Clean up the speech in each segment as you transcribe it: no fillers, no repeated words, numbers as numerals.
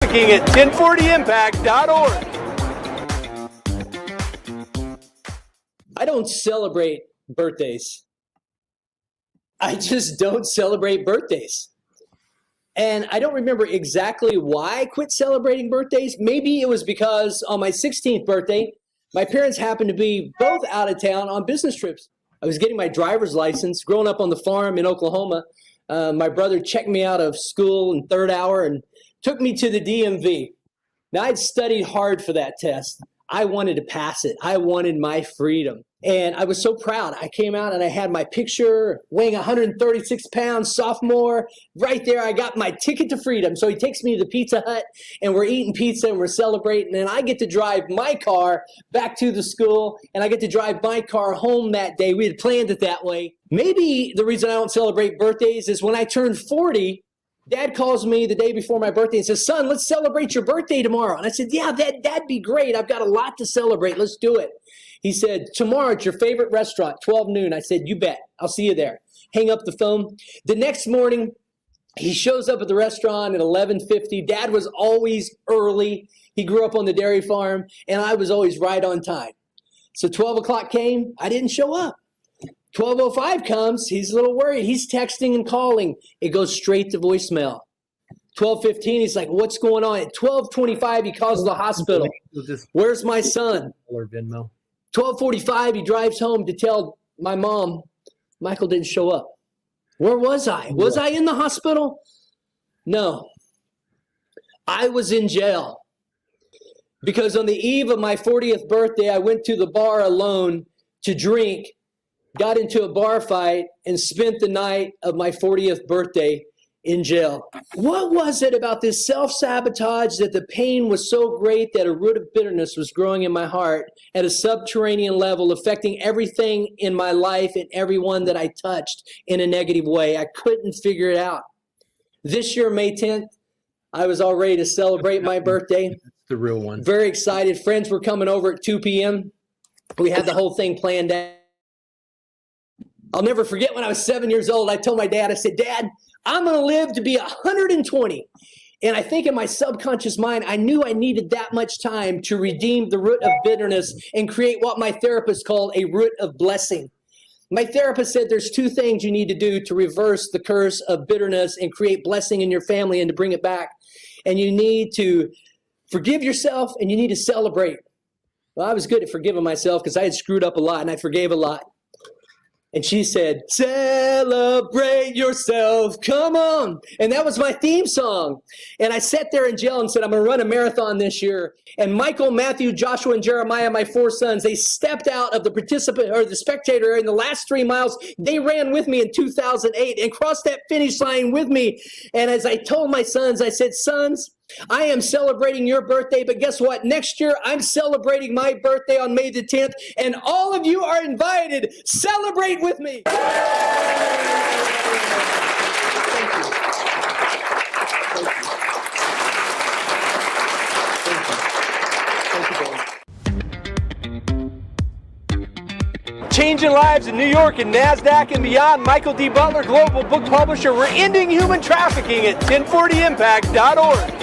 trafficking at 1040impact.org. I don't celebrate birthdays. I just don't celebrate birthdays. And I don't remember exactly why I quit celebrating birthdays. Maybe it was because on my 16th birthday, my parents happened to be both out of town on business trips. I was getting my driver's license. Growing up on the farm in Oklahoma, my brother checked me out of school in third hour and took me to the DMV. Now, I'd studied hard for that test. I wanted to pass it. I wanted my freedom. And I was so proud. I came out and I had my picture, weighing 136 pounds, sophomore. Right there, I got my ticket to freedom. So he takes me to the Pizza Hut, and we're eating pizza, and we're celebrating. And I get to drive my car back to the school, and I get to drive my car home that day. We had planned it that way. Maybe the reason I don't celebrate birthdays is when I turned 40, Dad calls me the day before my birthday and says, son, let's celebrate your birthday tomorrow. And I said, yeah, that'd be great. I've got a lot to celebrate. Let's do it. He said, tomorrow at your favorite restaurant, 12 noon. I said, you bet. I'll see you there. Hang up the phone. The next morning, he shows up at the restaurant at 11:50. Dad was always early. He grew up on the dairy farm, and I was always right on time. So 12 o'clock came. I didn't show up. 12:05 comes. He's a little worried. He's texting and calling. It goes straight to voicemail. 12:15, he's like, what's going on? At 12:25, he calls the hospital. Where's my son? 12:45, he drives home to tell my mom, Michael didn't show up. Where was I? Was I in the hospital? No. I was in jail. Because on the eve of my 40th birthday, I went to the bar alone to drink, got into a bar fight, and spent the night of my 40th birthday in jail. What was it about this self-sabotage that the pain was so great that a root of bitterness was growing in my heart at a subterranean level, affecting everything in my life and everyone that I touched in a negative way? I couldn't figure it out. This year, May 10th, I was all ready to celebrate my birthday. That's the real one. Very excited. Friends were coming over at 2 p.m. We had the whole thing planned out. I'll never forget when I was 7 years old, I told my dad, I said, Dad, I'm going to live to be 120. And I think in my subconscious mind, I knew I needed that much time to redeem the root of bitterness and create what my therapist called a root of blessing. My therapist said there's two things you need to do to reverse the curse of bitterness and create blessing in your family and to bring it back. And you need to forgive yourself and you need to celebrate. Well, I was good at forgiving myself because I had screwed up a lot and I forgave a lot. And she said, celebrate yourself, come on. And that was my theme song. And I sat there in jail and said, I'm going to run a marathon this year. And Michael, Matthew, Joshua, and Jeremiah, my four sons, they stepped out of the participant or the spectator in the last 3 miles. They ran with me in 2008 and crossed that finish line with me. And as I told my sons, I said, sons, I am celebrating your birthday, but guess what? Next year, I'm celebrating my birthday on May the 10th, and all of you are invited. Celebrate with me. Thank you. Changing lives in New York and NASDAQ and beyond. Michael D. Butler, global book publisher. We're ending human trafficking at 1040impact.org.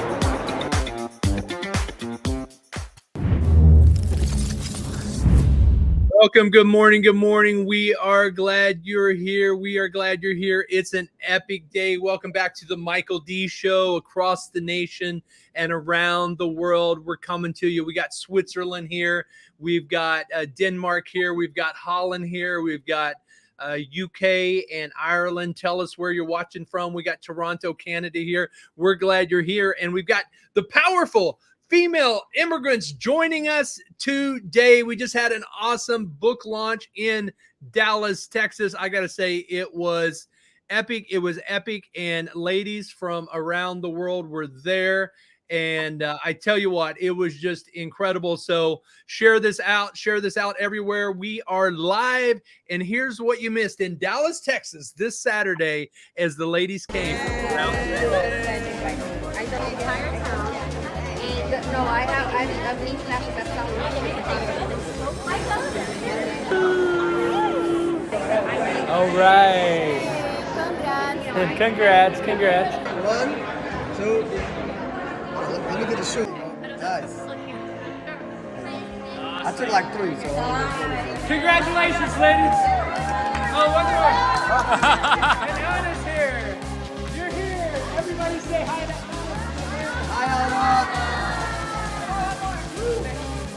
Welcome. Good morning. Good morning. We are glad you're here. We are glad you're here. It's an epic day. Welcome back to the Michael D. Show across the nation and around the world. We're coming to you. We got Switzerland here. We've got Denmark here. We've got Holland here. We've got UK and Ireland. Tell us where you're watching from. We got Toronto, Canada here. We're glad you're here. And we've got the powerful Female Immigrants joining us today. We just had an awesome book launch in Dallas, Texas. I got to say, it was epic. It was epic. And ladies from around the world were there. And I tell you what, it was just incredible. So share this out everywhere. We are live. And here's what you missed in Dallas, Texas, this Saturday as the ladies came from around the world. No, I've been left All right. Congrats. Congrats. Congrats. One, two, shoot. Nice. I took like 3, so. Congratulations, ladies. Oh, one more. And Anna's here. You're here. Everybody say hi to Anna. Hi, Anna.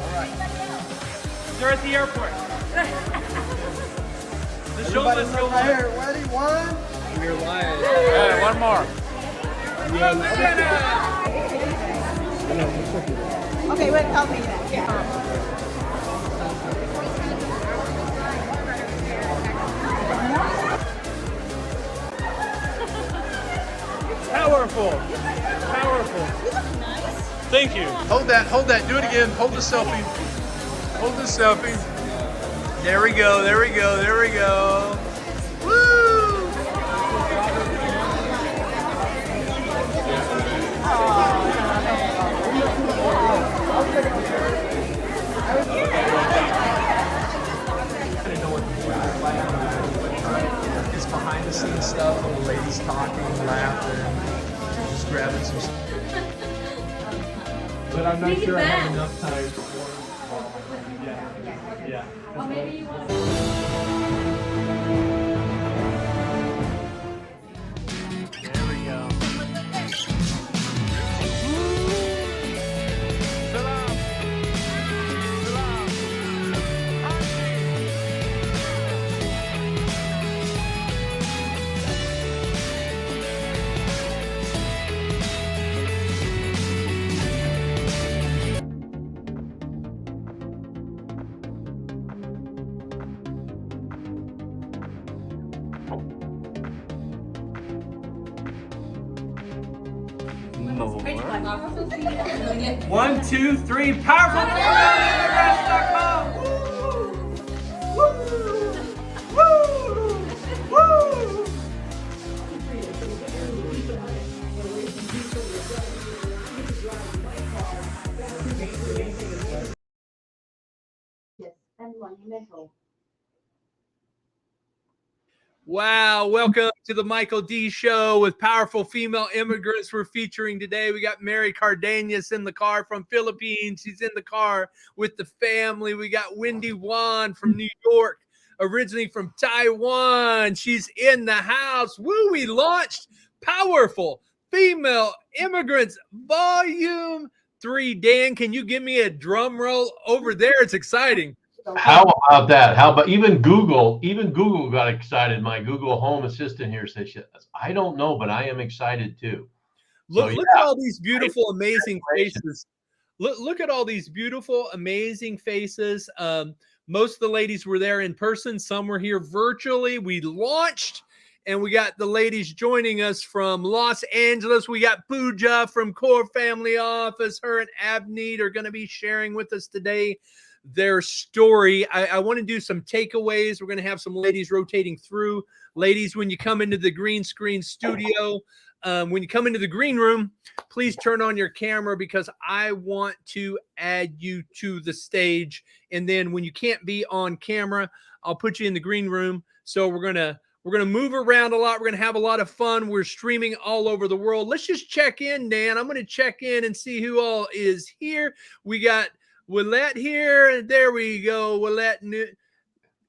All right. They're at the airport. The show Everybody must go right on. here. Ready? 1. We're live. Hey, one more. Okay, wait, tell me that. Powerful. Powerful. Thank you. Hold that. Do it again. Hold the selfie. Hold the selfie. There we go. Woo! It's behind the scenes stuff, the ladies talking, laughing, just grabbing some stuff. But I'm not sure I have enough time for yeah. Or maybe you want to. There we go. One, two, three. PowerfulFemaleImmigrants.com. Woo! Woo! Woo! Wow, welcome to the Michael D Show with Powerful Female Immigrants. We're featuring today. We got Mary Cardenas in the car from Philippines. She's in the car with the family. We got Wendy Wan from New York, originally from Taiwan. She's in the house. Woo, we launched Powerful Female Immigrants Volume 3. Dan, can you give me a drum roll over there? It's exciting. How about that? How about even Google? Even Google got excited. My Google Home Assistant here says, I don't know, but I am excited too. Look at all these beautiful, amazing faces. Look at all these beautiful, amazing faces. Most of the ladies were there in person. Some were here virtually. We launched, and we got the ladies joining us from Los Angeles. We got Pooja from Core Family Office. Her and Abneet are going to be sharing with us today their story. I want to do some takeaways. We're going to have some ladies rotating through. Ladies, when you come into the green screen studio, when you come into the green room, please turn on your camera because I want to add you to the stage. And then when you can't be on camera, I'll put you in the green room. So we're going to move around a lot. We're going to have a lot of fun. We're streaming all over the world. Let's just check in, Dan. I'm going to check in and see who all is here. We got Willette here. There we go. Willette.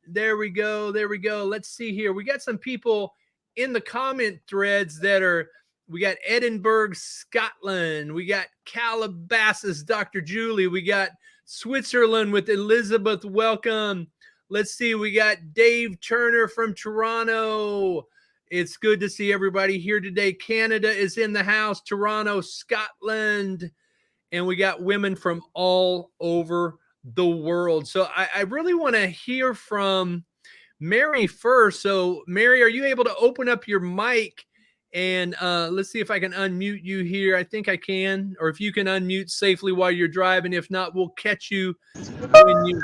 There we go. Let's see here. We got some people in the comment threads we got Edinburgh, Scotland. We got Calabasas, Dr. Julie. We got Switzerland with Elizabeth. Welcome. Let's see. We got Dave Turner from Toronto. It's good to see everybody here today. Canada is in the house. Toronto, Scotland. And we got women from all over the world. So I really want to hear from Mary first. So Mary, are you able to open up your mic? And let's see if I can unmute you here. I think I can. Or if you can unmute safely while you're driving. If not, we'll catch you when you...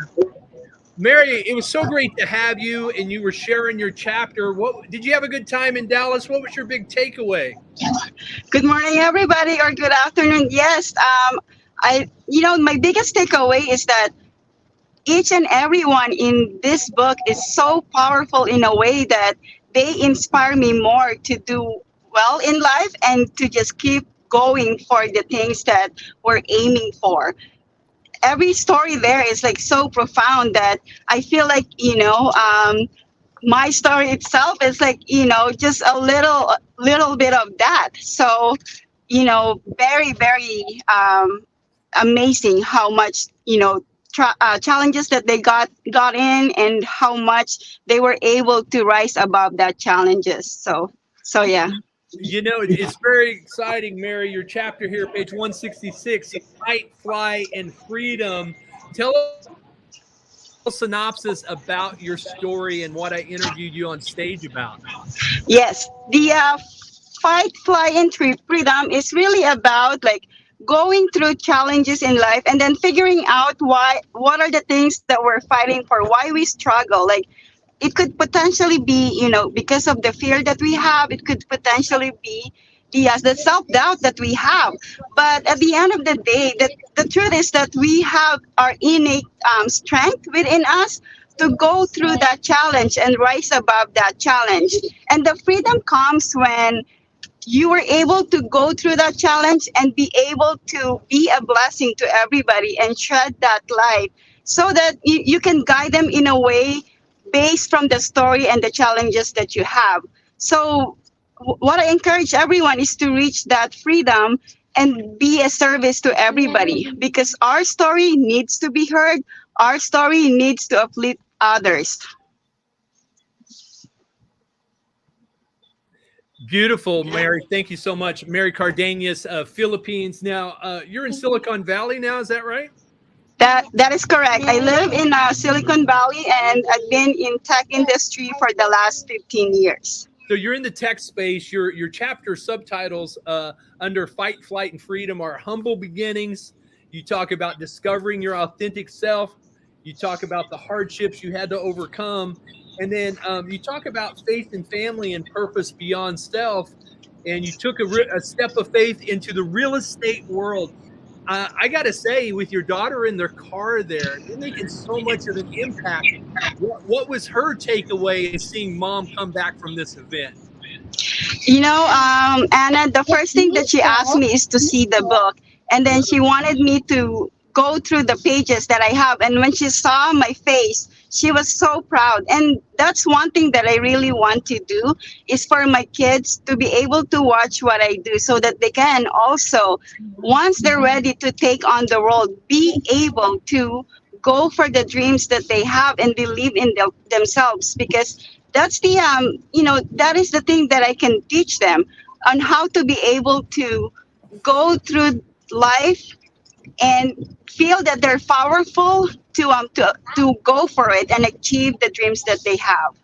Mary, it was so great to have you, and you were sharing your chapter. What did you have a good time in Dallas? What was your big takeaway? Good morning, everybody, or good afternoon. Yes, my biggest takeaway is that each and everyone in this book is so powerful in a way that they inspire me more to do well in life and to just keep going for the things that we're aiming for. Every story there is like so profound that I feel like, my story itself is like, just a little bit of that. So, very, very amazing how much, challenges that they got in, and how much they were able to rise above that challenges. So yeah. You know, it's very exciting, Mary. Your chapter here, page 166, Fight, Fly, and Freedom. Tell us a synopsis about your story and what I interviewed you on stage about. Yes, the fight, fly, and freedom is really about like going through challenges in life and then figuring out what are the things that we're fighting for, why we struggle. Like it could potentially be, because of the fear that we have. It could potentially be the self-doubt that we have. But at the end of the day, the truth is that we have our innate strength within us to go through that challenge and rise above that challenge. And the freedom comes when you were able to go through that challenge and be able to be a blessing to everybody and shed that light, so that you can guide them in a way based from the story and the challenges that you have. So what I encourage everyone is to reach that freedom and be a service to everybody, because our story needs to be heard. Our story needs to uplift others. Beautiful, Mary. Thank you so much. Mary Cardenas, Philippines. Now, you're in Silicon Valley now, is that right? That is correct. I live in Silicon Valley, and I've been in tech industry for the last 15 years. So you're in the tech space. Your chapter subtitles under Fight, Flight, and Freedom are Humble Beginnings. You talk about discovering your authentic self. You talk about the hardships you had to overcome. And then you talk about faith and family and purpose beyond self. And you took a step of faith into the real estate world. I got to say, with your daughter in their car there, they're making so much of an impact. What was her takeaway in seeing mom come back from this event? Anna, the first thing that she asked me is to see the book. And then she wanted me to go through the pages that I have. And when she saw my face, she was so proud. And that's one thing that I really want to do, is for my kids to be able to watch what I do, so that they can also, once they're ready to take on the world, be able to go for the dreams that they have and believe in themselves. Because that's the, that is the thing that I can teach them, on how to be able to go through life and feel that they're powerful to go for it and achieve the dreams that they have.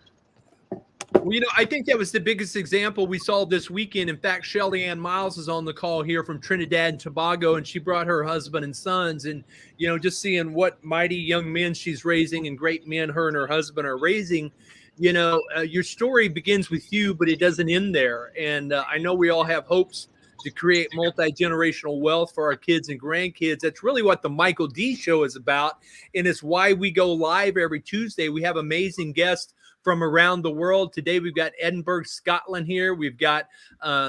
Well, I think that was the biggest example we saw this weekend. In fact, Shelly Ann Miles is on the call here from Trinidad and Tobago, and she brought her husband and sons. And, just seeing what mighty young men she's raising and great men her and her husband are raising. Your story begins with you, but it doesn't end there. And I know we all have hopes to create multi-generational wealth for our kids and grandkids. That's really what the Michael D Show is about. And it's why we go live every Tuesday. We have amazing guests from around the world. Today, we've got Edinburgh, Scotland here. We've got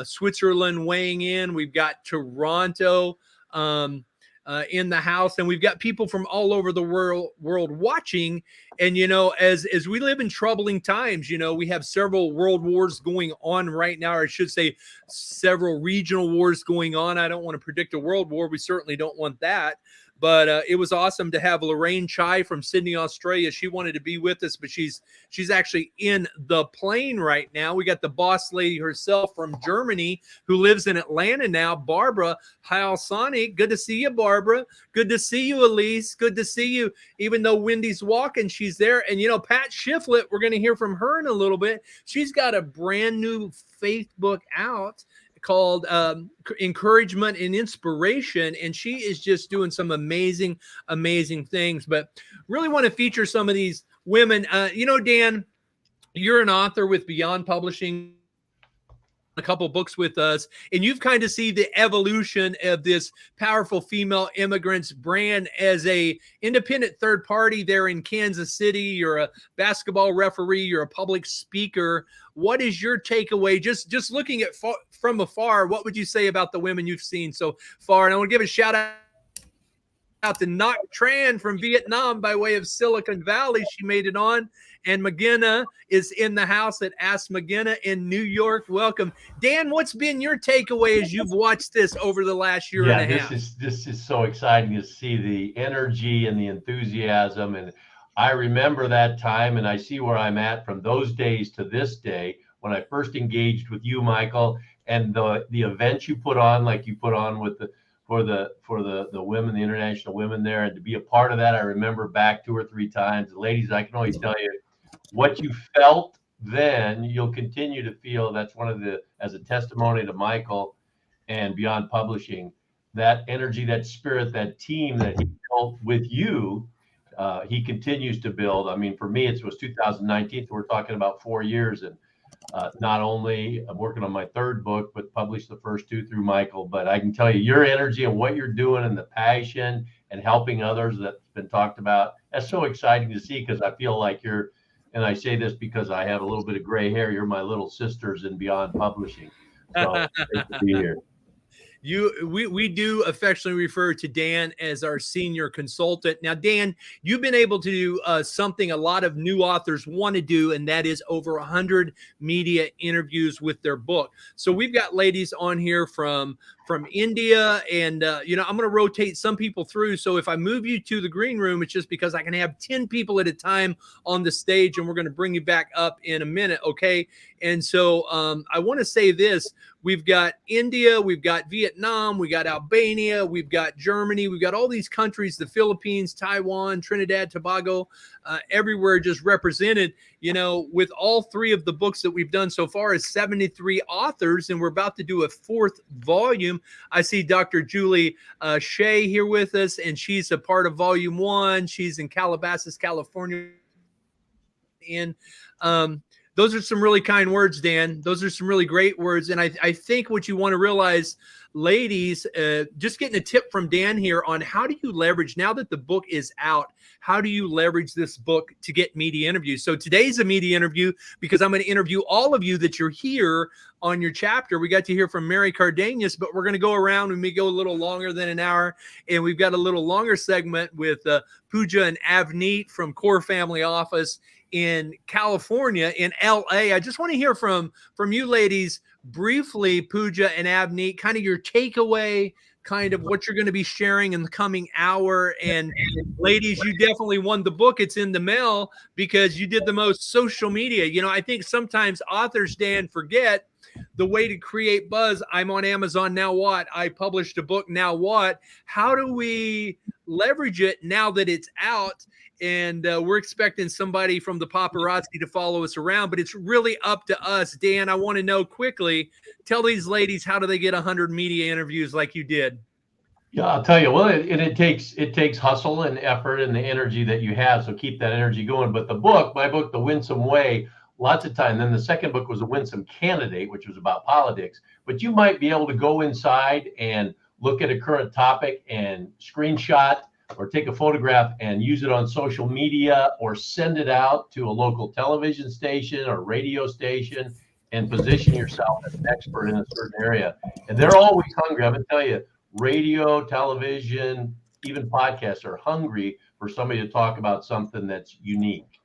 Switzerland weighing in. We've got Toronto in the house. And we've got people from all over the world watching. And, as we live in troubling times, we have several world wars going on right now, or I should say several regional wars going on. I don't want to predict a world war. We certainly don't want that. But it was awesome to have Lorraine Chai from Sydney, Australia. She wanted to be with us, but she's actually in the plane right now. We got the boss lady herself from Germany who lives in Atlanta now, Barbara Heilsonic. Good to see you, Barbara. Good to see you, Elise. Good to see you. Even though Wendy's walking, she's there. And, Pat Shiflett, we're going to hear from her in a little bit. She's got a brand new faith book out called Encouragement and Inspiration, and she is just doing some amazing things. But really want to feature some of these women. Dan, you're an author with Beyond Publishing. a couple books with us, and you've kind of seen the evolution of this powerful Female Immigrants brand as a independent third party there in Kansas City. You're a basketball referee, you're a public speaker. What is your takeaway? Just looking at from afar, what would you say about the women you've seen so far? And I want to give a shout out to Ngoc Tran from Vietnam by way of Silicon Valley. She made it on. And Migena is in the house at Ask Migena in New York. Welcome. Dan, what's been your takeaway as you've watched this over the last year and a half? This is so exciting to see the energy and the enthusiasm. And I remember that time, and I see where I'm at from those days to this day when I first engaged with you, Michael, and the events you put on, like you put on with for the women, the international women there, and to be a part of that. I remember back 2 or 3 times. Ladies, I can always tell you, what you felt then, you'll continue to feel. That's one of as a testimony to Michael and Beyond Publishing, that energy, that spirit, that team that he built with you, he continues to build. I mean, for me, it was 2019. So we're talking about 4 years. And not only I'm working on my 3rd book, but published the first 2 through Michael. But I can tell you, your energy and what you're doing and the passion and helping others that's been talked about, that's so exciting to see, because I feel like you're, and I say this because I have a little bit of gray hair, you're my little sisters in Beyond Publishing. So great to be here. We do affectionately refer to Dan as our senior consultant. Now, Dan, you've been able to do something a lot of new authors want to do, and that is over 100 media interviews with their book. So we've got ladies on here from India, and I'm going to rotate some people through. So if I move you to the green room, it's just because I can have 10 people at a time on the stage, and we're going to bring you back up in a minute, okay? And so I want to say this. We've got India, we've got Vietnam, we got Albania, we've got Germany, we've got all these countries, the Philippines, Taiwan, Trinidad, Tobago, everywhere just represented. With all 3 of the books that we've done so far is 73 authors, and we're about to do a 4th volume. I see Dr. Julie Shea here with us, and she's a part of volume 1. She's in Calabasas, California. And those are some really kind words, Dan. Those are some really great words. And I think what you want to realize, ladies, just getting a tip from Dan here on how do you leverage, now that the book is out, how do you leverage this book to get media interviews? So today's a media interview because I'm going to interview all of you that you're here on your chapter. We got to hear from Mary Cardenas, but we're going to go around and we go a little longer than an hour. And we've got a little longer segment with Pooja and Avneet from Core Family Office in California, in LA. I just want to hear from you ladies briefly, Pooja and Avneet, kind of your takeaway, kind of what you're going to be sharing in the coming hour. And ladies, you definitely won the book. It's in the mail because you did the most social media. I think sometimes authors, Dan, forget the way to create buzz. I'm on Amazon, now what? I published a book, now what? How do we leverage it now that it's out? And we're expecting somebody from the paparazzi to follow us around, but it's really up to us. Dan, I want to know quickly, tell these ladies, how do they get 100 media interviews like you did? Yeah, I'll tell you. Well, it takes hustle and effort and the energy that you have. So keep that energy going. But my book, The Winsome Way, lots of time. Then the second book was A Winsome Candidate, which was about politics. But you might be able to go inside and look at a current topic and screenshot or take a photograph and use it on social media or send it out to a local television station or radio station and position yourself as an expert in a certain area. And they're always hungry. I'm going to tell you, radio, television, even podcasts are hungry for somebody to talk about something that's unique.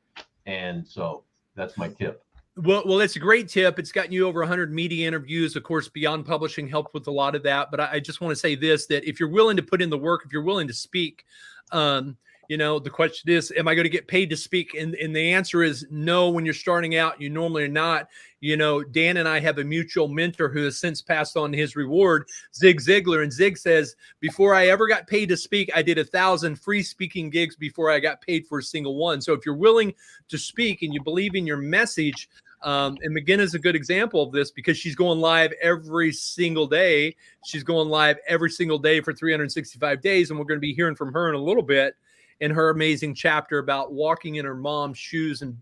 And so that's my tip. Well, it's a great tip. It's gotten you over 100 media interviews. Of course, Beyond Publishing helped with a lot of that. But I just want to say this, that if you're willing to put in the work, if you're willing to speak, the question is, am I going to get paid to speak? And the answer is no. When you're starting out, you normally are not. Dan and I have a mutual mentor who has since passed on his reward, Zig Ziglar. And Zig says, before I ever got paid to speak, I did 1,000 free speaking gigs before I got paid for a single one. So if you're willing to speak and you believe in your message, and Migena is a good example of this because she's going live every single day. She's going live every single day for 365 days. And we're going to be hearing from her in a little bit. in her amazing chapter about walking in her mom's shoes and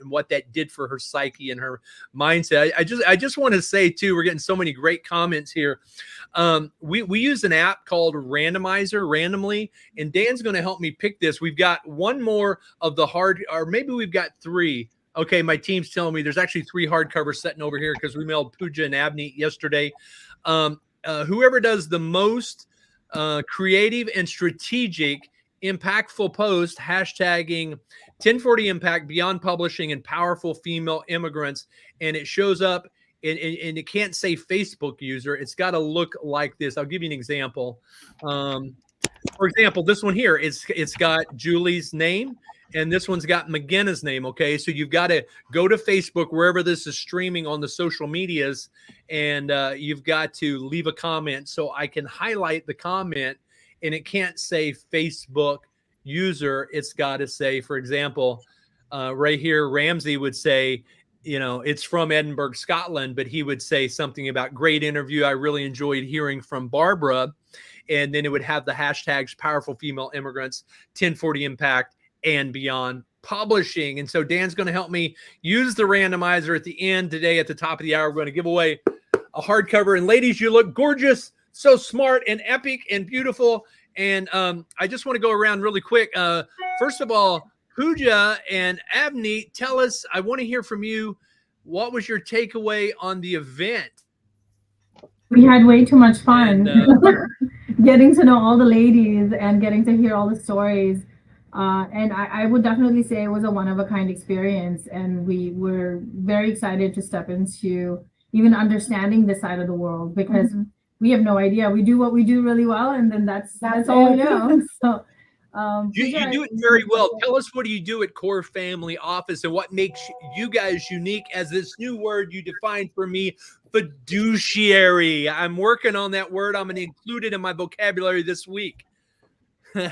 what that did for her psyche and her mindset. I just want to say too, we're getting so many great comments here. We use an app called Randomizer, Randomly, and Dan's going to help me pick this. We've got one more of the hard, or maybe we've got three. Okay, my team's telling me there's actually 3 hardcovers sitting over here because we mailed Pooja and Abney yesterday. Whoever does the most creative and strategic impactful post hashtagging 1040 Impact, Beyond Publishing, and Powerful Female Immigrants, and it shows up, and it can't say Facebook user. It's got to look like this. I'll give you an example. For example, this one here, it's got Julie's name, and this one's got Migena's name. Okay, so you've got to go to Facebook, wherever this is streaming on the social medias, and you've got to leave a comment so I can highlight the comment, and it can't say Facebook user. It's got to say, for example, right here, Ramsey would say, it's from Edinburgh, Scotland, but he would say something about great interview. I really enjoyed hearing from Barbara. And then it would have the hashtags Powerful Female Immigrants, 1040 Impact, and Beyond Publishing. And so Dan's going to help me use the randomizer at the end today. At the top of the hour, we're going to give away a hardcover. And ladies, you look gorgeous, so smart and epic and beautiful. And I just want to go around really quick. First of all, Pooja and Abney, tell us, I want to hear from you. What was your takeaway on the event? We had way too much fun. And, getting to know all the ladies and getting to hear all the stories. And I would definitely say it was a one-of-a-kind experience. And we were very excited to step into even understanding this side of the world, because we have no idea. We do what we do really well, and then that's all we know. So you do it very well. Tell us, what do you do at Core Family Office, and what makes you guys unique as this new word you defined for me, fiduciary. I'm working on that word. I'm going to include it in my vocabulary this week.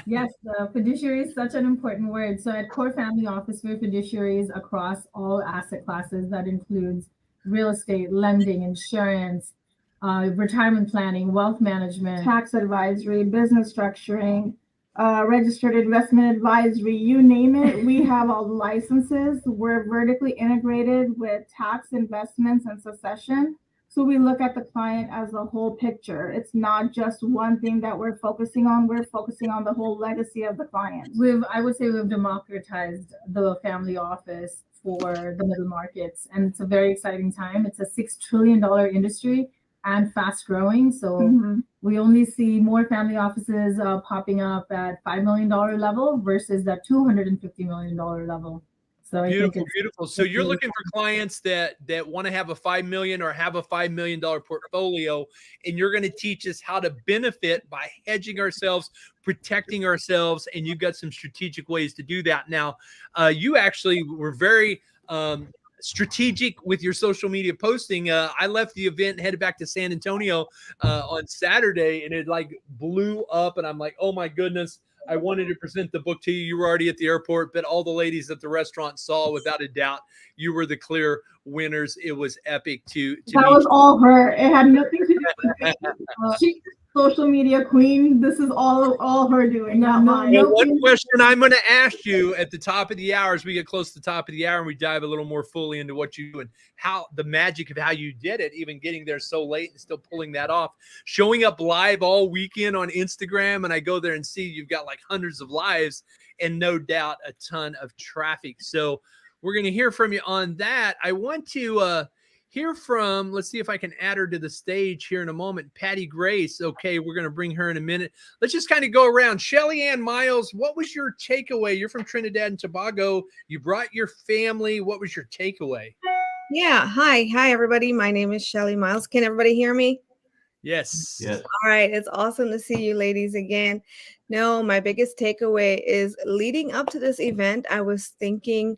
Yes, fiduciary is such an important word. So at Core Family Office, we're fiduciaries across all asset classes. That includes real estate, lending, insurance, retirement planning, wealth management, tax advisory, business structuring, registered investment advisory, you name it. We have all the licenses. We're vertically integrated with tax, investments, and succession. So we look at the client as a whole picture. It's not just one thing that we're focusing on. We're focusing on the whole legacy of the client. I would say we've democratized the family office for the middle markets, and it's a very exciting time. It's a $6 trillion industry and fast growing. So we only see more family offices popping up at $5 million level versus that $250 million level. So beautiful, beautiful. So you're looking for clients that want to have a $5 million or have a $5 million portfolio, and you're going to teach us how to benefit by hedging ourselves, protecting ourselves, and you've got some strategic ways to do that. Now, you actually were very strategic with your social media posting. I left the event and headed back to San Antonio on Saturday, and it like blew up, and I'm like, oh my goodness. I wanted to present the book to you. You were already at the airport, but all the ladies at the restaurant saw, without a doubt, you were the clear winners. It was epic to that was all her. It had nothing to do with she's social media queen. This is all her doing, not mine. Well, one question I'm going to ask you at the top of the hour, as we get close to the top of the hour and we dive a little more fully into what you do and how the magic of how you did it, even getting there so late and still pulling that off, showing up live all weekend on Instagram. And I go there and see you've got like hundreds of lives and no doubt a ton of traffic. So we're going to hear from you on that. I want to hear from, let's see if I can add her to the stage here in a moment, Patty Grace. Okay, we're going to bring her in a minute. Let's just kind of go around. Shelly Ann Miles, what was your takeaway? You're from Trinidad and Tobago. You brought your family. What was your takeaway? Yeah. Hi, everybody. My name is Shelly Miles. Can everybody hear me? Yes. Yes. All right. It's awesome to see you ladies again. No, my biggest takeaway is leading up to this event, I was thinking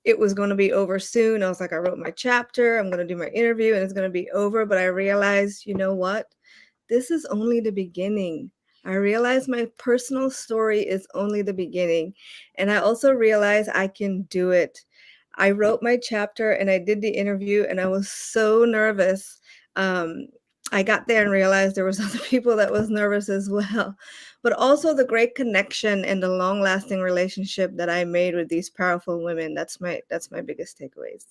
it was going to be over soon. I was like, I wrote my chapter. I'm going to do my interview and it's going to be over. But I realized, you know what? This is only the beginning. I realized my personal story is only the beginning. And I also realized I can do it. I wrote my chapter and I did the interview and I was so nervous. I got there and realized there was other people that was nervous as well. But also the great connection and the long-lasting relationship that I made with these powerful women. That's my biggest takeaways.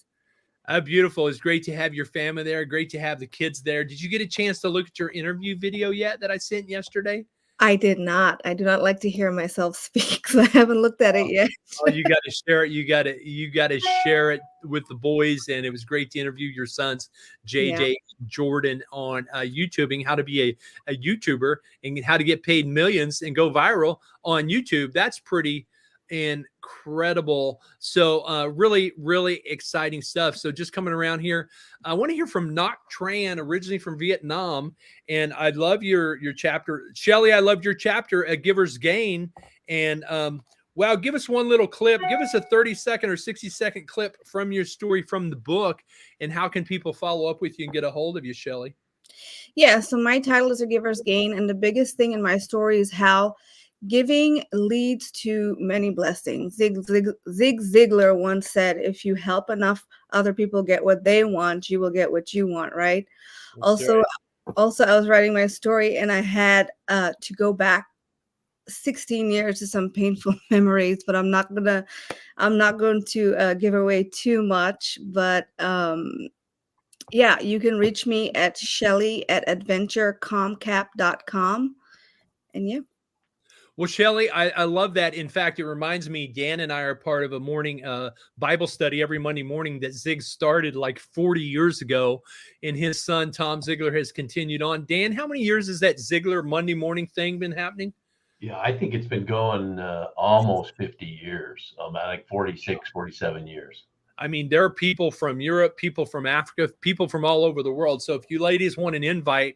Beautiful. It's great to have your family there. Great to have the kids there. Did you get a chance to look at your interview video yet that I sent yesterday? I did not. I do not like to hear myself speak, so I haven't looked at it yet. Oh, you got to share it. You got to share it with the boys. And it was great to interview your sons, JJ Jordan, on YouTubing, how to be a YouTuber and how to get paid millions and go viral on YouTube. That's pretty incredible. So really, really exciting stuff. So just coming around here, I want to hear from Ngoc Tran, originally from Vietnam. And I love your chapter. Shelly, I loved your chapter, A Giver's Gain. And wow, give us one little clip. Give us a 30-second or 60-second clip from your story from the book. And how can people follow up with you and get a hold of you, Shelly? Yeah, so my title is A Giver's Gain. And the biggest thing in my story is how giving leads to many blessings. Zig Ziglar once said, if you help enough other people get what they want, you will get what you want, right? Also, I was writing my story and I had to go back 16 years to some painful memories, but I'm not going to give away too much. But yeah, you can reach me at Shelly@adventurecomcap.com. And yeah. Well, Shelly, I love that. In fact, it reminds me, Dan and I are part of a morning Bible study every Monday morning that Zig started like 40 years ago. And his son, Tom Ziglar, has continued on. Dan, how many years has that Ziglar Monday morning thing been happening? Yeah, I think it's been going almost 50 years, like 46, 47 years. I mean, there are people from Europe, people from Africa, people from all over the world. So if you ladies want an invite,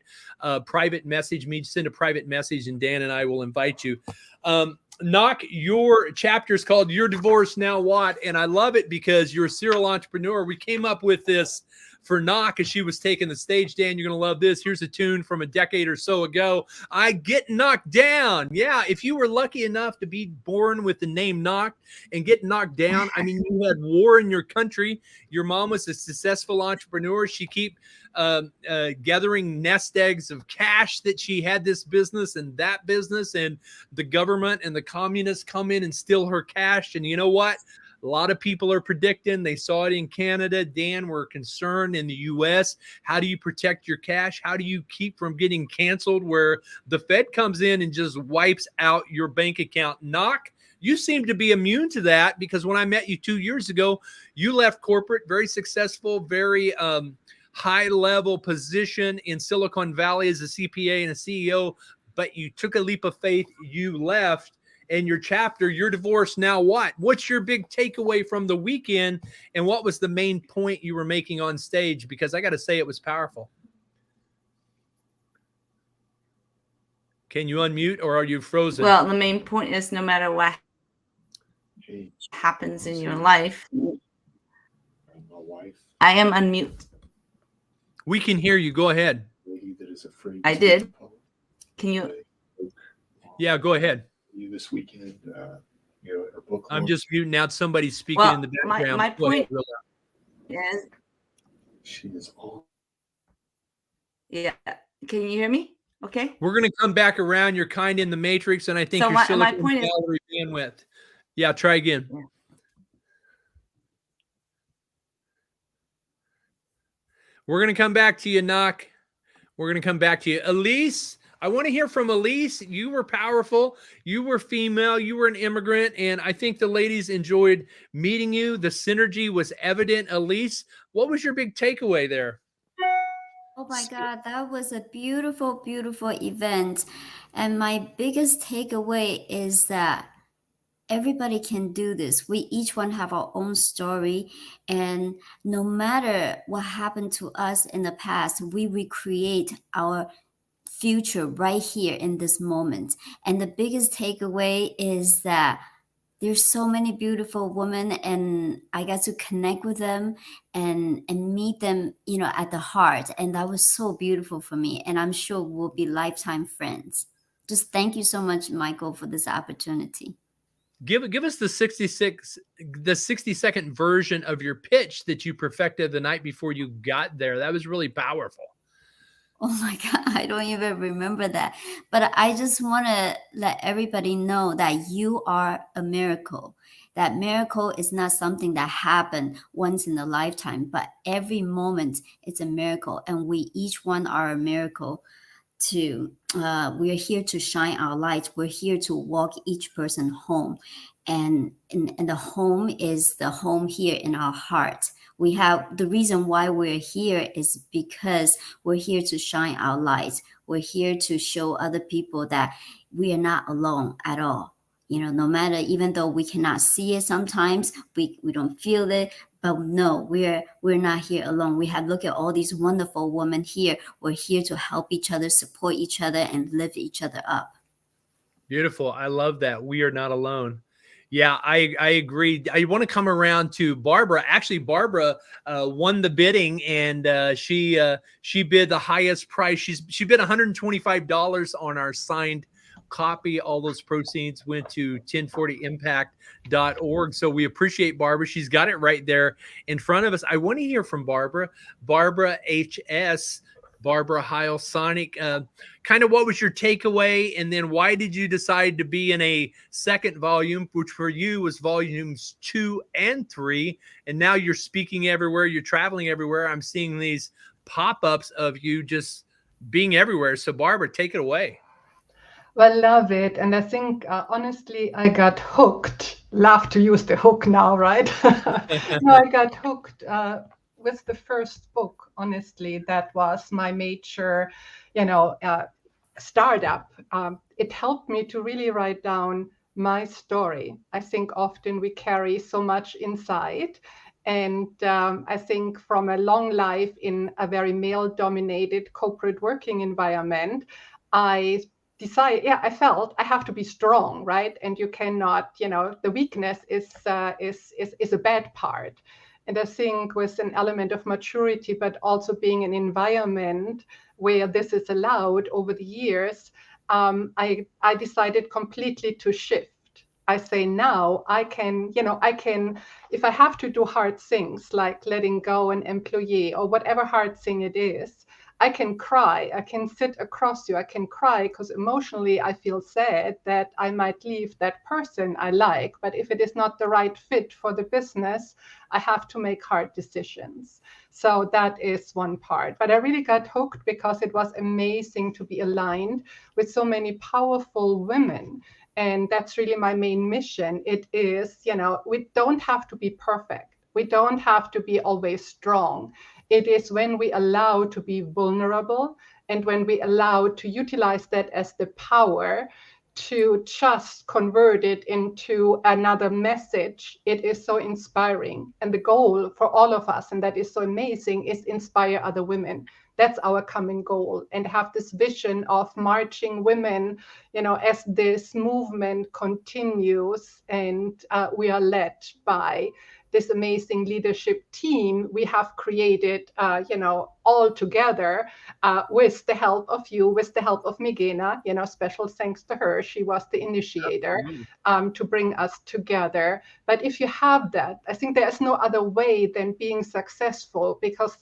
private message me, send a private message, and Dan and I will invite you. Ngoc, your chapter is called You're Divorced Now What? And I love it because you're a serial entrepreneur. We came up with this for Ngoc as she was taking the stage. Dan, you're going to love this. Here's a tune from a decade or so ago. I Get Knocked Down. Yeah, if you were lucky enough to be born with the name Ngoc and get knocked down, I mean, you had war in your country. Your mom was a successful entrepreneur. She keep gathering nest eggs of cash that she had this business and that business, and the government and the communists come in and steal her cash. And you know what? A lot of people are predicting. They saw it in Canada. Dan, we're concerned in the U.S. How do you protect your cash? How do you keep from getting canceled where the Fed comes in and just wipes out your bank account? Ngoc, you seem to be immune to that because when I met you 2 years ago, you left corporate, very successful, very high-level position in Silicon Valley as a CPA and a CEO, but you took a leap of faith. You left. And your chapter, You're Divorced Now What? What's your big takeaway from the weekend? And what was the main point you were making on stage? Because I got to say it was powerful. Can you unmute or are you frozen? Well, the main point is no matter what happens in your life, I am unmute. We can hear you. Go ahead. I did. Can you? Yeah, go ahead. You this weekend, her book. I'm just muting out. Somebody's speaking in the background. My point is, she is on. Yeah. Can you hear me? Okay. We're going to come back around. You're kind in the matrix, and I think So you're still my point is gallery bandwidth. Yeah, try again. Yeah. We're going to come back to you, Ngoc. We're going to come back to you. Elise, I want to hear from Elise. You were powerful. You were female. You were an immigrant. And I think the ladies enjoyed meeting you. The synergy was evident. Elise, what was your big takeaway there? Oh my God, that was a beautiful, beautiful event. And my biggest takeaway is that everybody can do this. We each one have our own story. And no matter what happened to us in the past, we recreate our future right here in this moment. And the biggest takeaway is that there's so many beautiful women, and I got to connect with them and meet them, at the heart. And that was so beautiful for me. And I'm sure we'll be lifetime friends. Just thank you so much, Michael, for this opportunity. Give us the 60-second version of your pitch that you perfected the night before you got there. That was really powerful. Oh my God, I don't even remember that. But I just want to let everybody know that you are a miracle. That miracle is not something that happened once in a lifetime, but every moment it's a miracle. And we each one are a miracle to we're here to shine our light. We're here to walk each person home, and the home is the home here in our heart. We have the reason why we're here is because we're here to shine our light. We're here to show other people that we are not alone at all. You know, no matter, even though we cannot see it sometimes, we don't feel it, but no, we're not here alone. We have look at all these wonderful women here. We're here to help each other, support each other, and lift each other up. Beautiful. I love that. We are not alone. Yeah, I agree. I want to come around to Barbara. Actually, Barbara won the bidding, and she bid the highest price. She bid $125 on our signed copy. All those proceeds went to 1040impact.org. So we appreciate Barbara. She's got it right there in front of us. I want to hear from Barbara. Barbara HS. Barbara Heil Sonic, kind of what was your takeaway, and then why did you decide to be in a second volume, which for you was volumes 2 and 3, and now you're speaking everywhere, you're traveling everywhere. I'm seeing these pop-ups of you just being everywhere. So Barbara, take it away. Well, love it. And I think, honestly, I got hooked. Love to use the hook now, right? No, I got hooked with the first book, honestly. That was my major, startup. It helped me to really write down my story. I think often we carry so much inside. And I think from a long life in a very male-dominated corporate working environment, I felt I have to be strong, right? And you cannot, the weakness is a bad part. And I think with an element of maturity, but also being an environment where this is allowed over the years, I decided completely to shift. I say now I can, if I have to do hard things like letting go an employee or whatever hard thing it is, I can cry. I can sit across you. I can cry because emotionally I feel sad that I might leave that person I like. But if it is not the right fit for the business, I have to make hard decisions. So that is one part. But I really got hooked because it was amazing to be aligned with so many powerful women. And that's really my main mission. It is, we don't have to be perfect. We don't have to be always strong. It is when we allow to be vulnerable and when we allow to utilize that as the power to just convert it into another message. It is so inspiring. And the goal for all of us, and that is so amazing, is inspire other women. That's our common goal, and have this vision of marching women, as this movement continues, and we are led by this amazing leadership team we have created, all together with the help of you, with the help of Migena, special thanks to her. She was the initiator to bring us together. But if you have that, I think there's no other way than being successful, because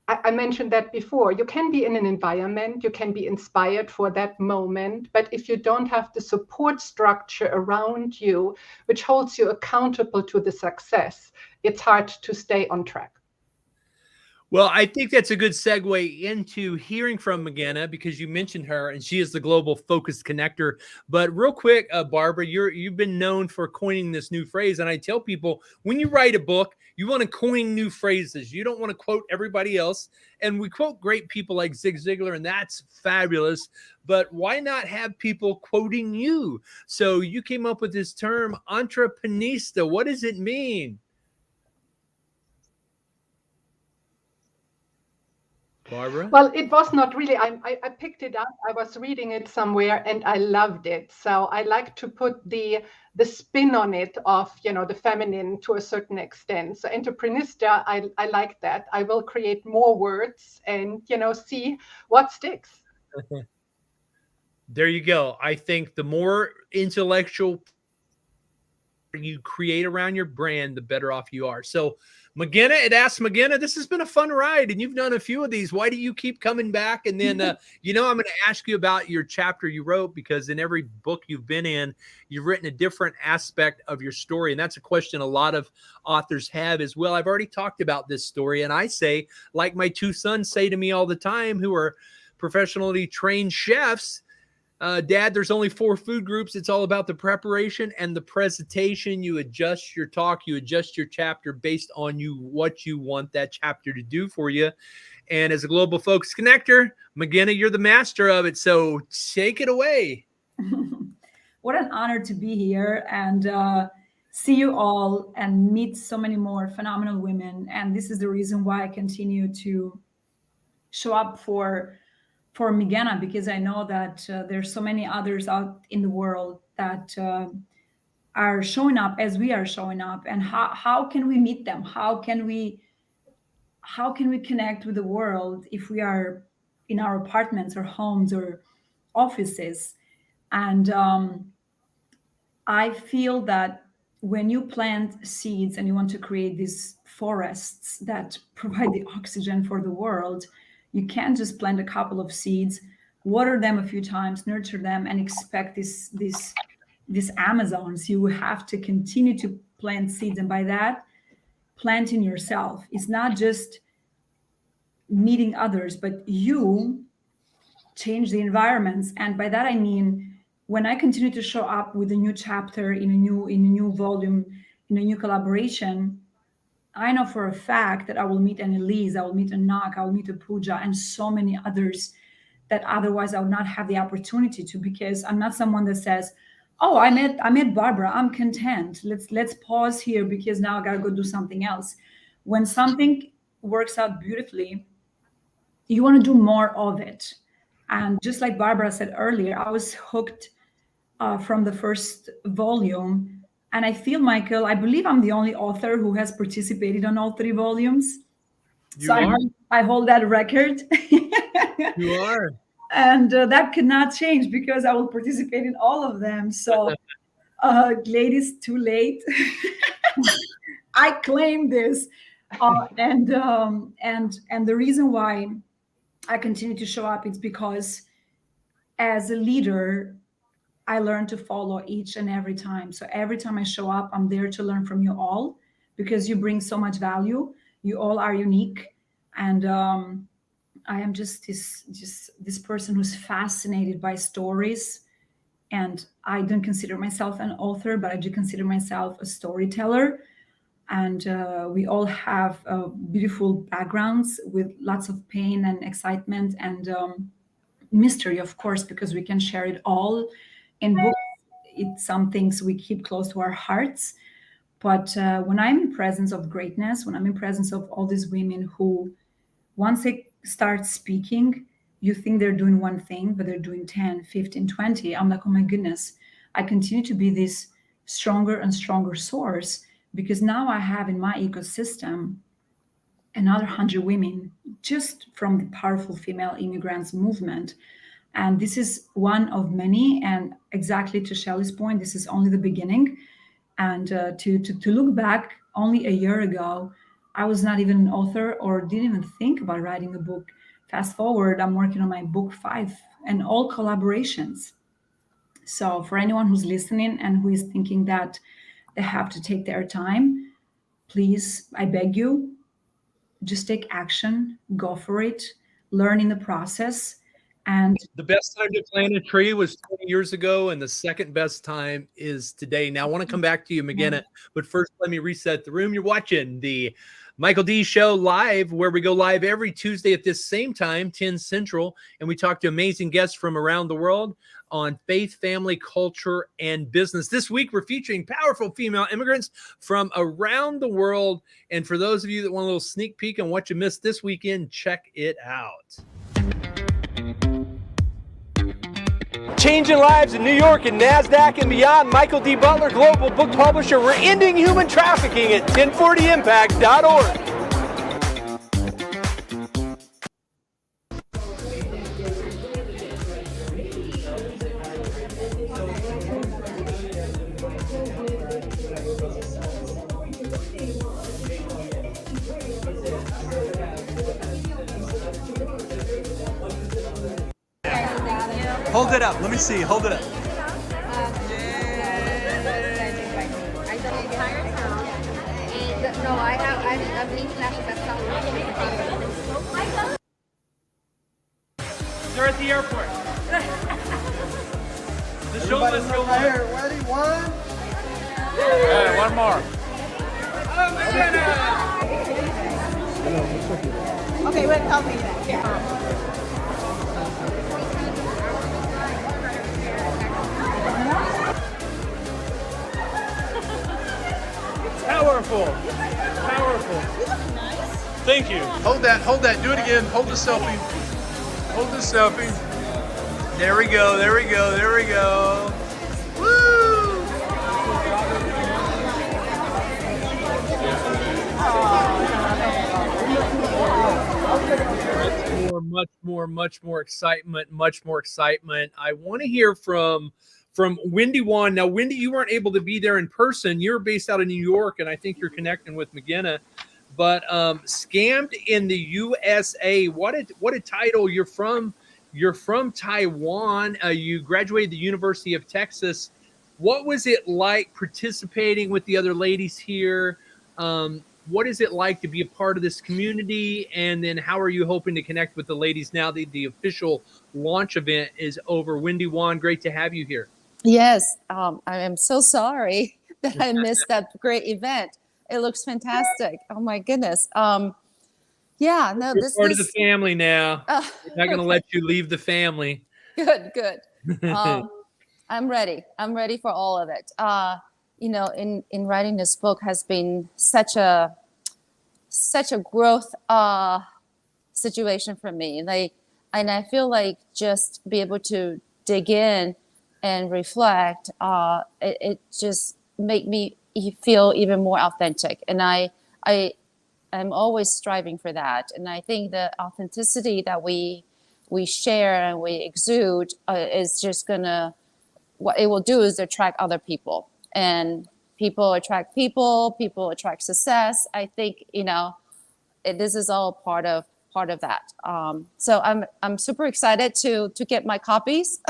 I mentioned that before. You can be in an environment, you can be inspired for that moment, but if you don't have the support structure around you, which holds you accountable to the success, it's hard to stay on track. Well, I think that's a good segue into hearing from Migena, because you mentioned her and she is the global focused connector. But real quick, Barbara, you've been known for coining this new phrase. And I tell people, when you write a book, you want to coin new phrases. You don't want to quote everybody else. And we quote great people like Zig Ziglar, and that's fabulous. But why not have people quoting you? So you came up with this term, entrepreneurista. What does it mean? Barbara? Well, it was not really. I picked it up. I was reading it somewhere and I loved it. So I like to put the spin on it of, the feminine to a certain extent. So entrepreneurista, I like that. I will create more words and, see what sticks. There you go. I think the more intellectual you create around your brand, the better off you are. So Migena, it asks Migena, this has been a fun ride and you've done a few of these. Why do you keep coming back? And then, I'm going to ask you about your chapter you wrote, because in every book you've been in, you've written a different aspect of your story. And that's a question a lot of authors have as well. I've already talked about this story. And I say, like my two sons say to me all the time, who are professionally trained chefs, Dad, there's only 4 food groups. It's all about the preparation and the presentation. You adjust your talk, you adjust your chapter based on what you want that chapter to do for you. And as a global focus connector, Migena, you're the master of it. So take it away. What an honor to be here and see you all and meet so many more phenomenal women. And this is the reason why I continue to show up for Migena, because I know that there's so many others out in the world that are showing up as we are showing up. And how can we meet them? How can we connect with the world if we are in our apartments or homes or offices? And I feel that when you plant seeds and you want to create these forests that provide the oxygen for the world, you can't just plant a couple of seeds, water them a few times, nurture them, and expect these Amazons. You have to continue to plant seeds. And by that, planting yourself. It's not just meeting others, but you change the environments. And by that, I mean, when I continue to show up with a new chapter in a new volume, in a new collaboration, I know for a fact that I will meet an Elise, I will meet a Nak, I will meet a Pooja, and so many others that otherwise I would not have the opportunity to, because I'm not someone that says, oh, I met Barbara, I'm content. Let's pause here because now I gotta go do something else. When something works out beautifully, you want to do more of it. And just like Barbara said earlier, I was hooked from the first volume. And I feel, Michael, I believe I'm the only author who has participated on all 3 volumes. I hold that record. You are. And that could not change because I will participate in all of them. So, ladies, too late. I claim this. And the reason why I continue to show up is because as a leader, I learn to follow each and every time. So every time I show up, I'm there to learn from you all because you bring so much value. You all are unique. And I am just this person who's fascinated by stories. And I don't consider myself an author, but I do consider myself a storyteller. And we all have beautiful backgrounds with lots of pain and excitement and mystery, of course, because we can share it all. In books, it's some things we keep close to our hearts. But when I'm in presence of greatness, when I'm in presence of all these women who, once they start speaking, you think they're doing one thing, but they're doing 10, 15, 20. I'm like, oh my goodness, I continue to be this stronger and stronger source because now I have in my ecosystem another 100 women just from the powerful female immigrants movement. And this is one of many. And exactly to Shelley's point, this is only the beginning. And to look back only a year ago, I was not even an author or didn't even think about writing a book. Fast forward, I'm working on my book 5 and all collaborations. So for anyone who's listening and who is thinking that they have to take their time, please, I beg you, just take action, go for it, learn in the process. And the best time to plant a tree was 20 years ago, and the second best time is today. Now, I want to come back to you, Migena, but first, let me reset the room. You're watching the Michael D Show live, where we go live every Tuesday at this same time, 10 Central, and we talk to amazing guests from around the world on faith, family, culture, and business. This week, we're featuring powerful female immigrants from around the world. And for those of you that want a little sneak peek on what you missed this weekend, check it out. Changing lives in New York and NASDAQ and beyond. Michael D. Butler, global book publisher. We're ending human trafficking at 1040impact.org. up. Let me see. Hold it up. No, I'm international bestseller. They're at the airport. The show Everybody must go right on. here. Ready? One. Hey, one more. Okay, wait, tell me that. Powerful. Powerful. Thank you. Hold that. Hold that. Do it again. Hold the selfie. Hold the selfie. There we go. There we go. There we go. Woo! Much more excitement. Much more excitement. I want to hear from Wendy Wan. Now, Wendy, you weren't able to be there in person. You're based out of New York, and I think you're connecting with Migena. But Scammed in the USA. What a title! You're from Taiwan. You graduated the University of Texas. What was it like participating with the other ladies here? What is it like to be a part of this community? And then how are you hoping to connect with the ladies now that the official launch event is over? Wendy Wan, great to have you here. Yes, I am so sorry that I missed that great event. It looks fantastic. Oh my goodness. Yeah, no, You're part of the family now. We're not going to let you leave the family. Good. I'm ready. I'm ready for all of it. In writing this book has been such a growth situation for me. And I feel like just be able to dig in and reflect, it just make me feel even more authentic. And I'm always striving for that. And I think the authenticity that we share and we exude is just what it will do is attract other people. And people attract people attract success. I think, this is all part of that. So I'm super excited to get my copies.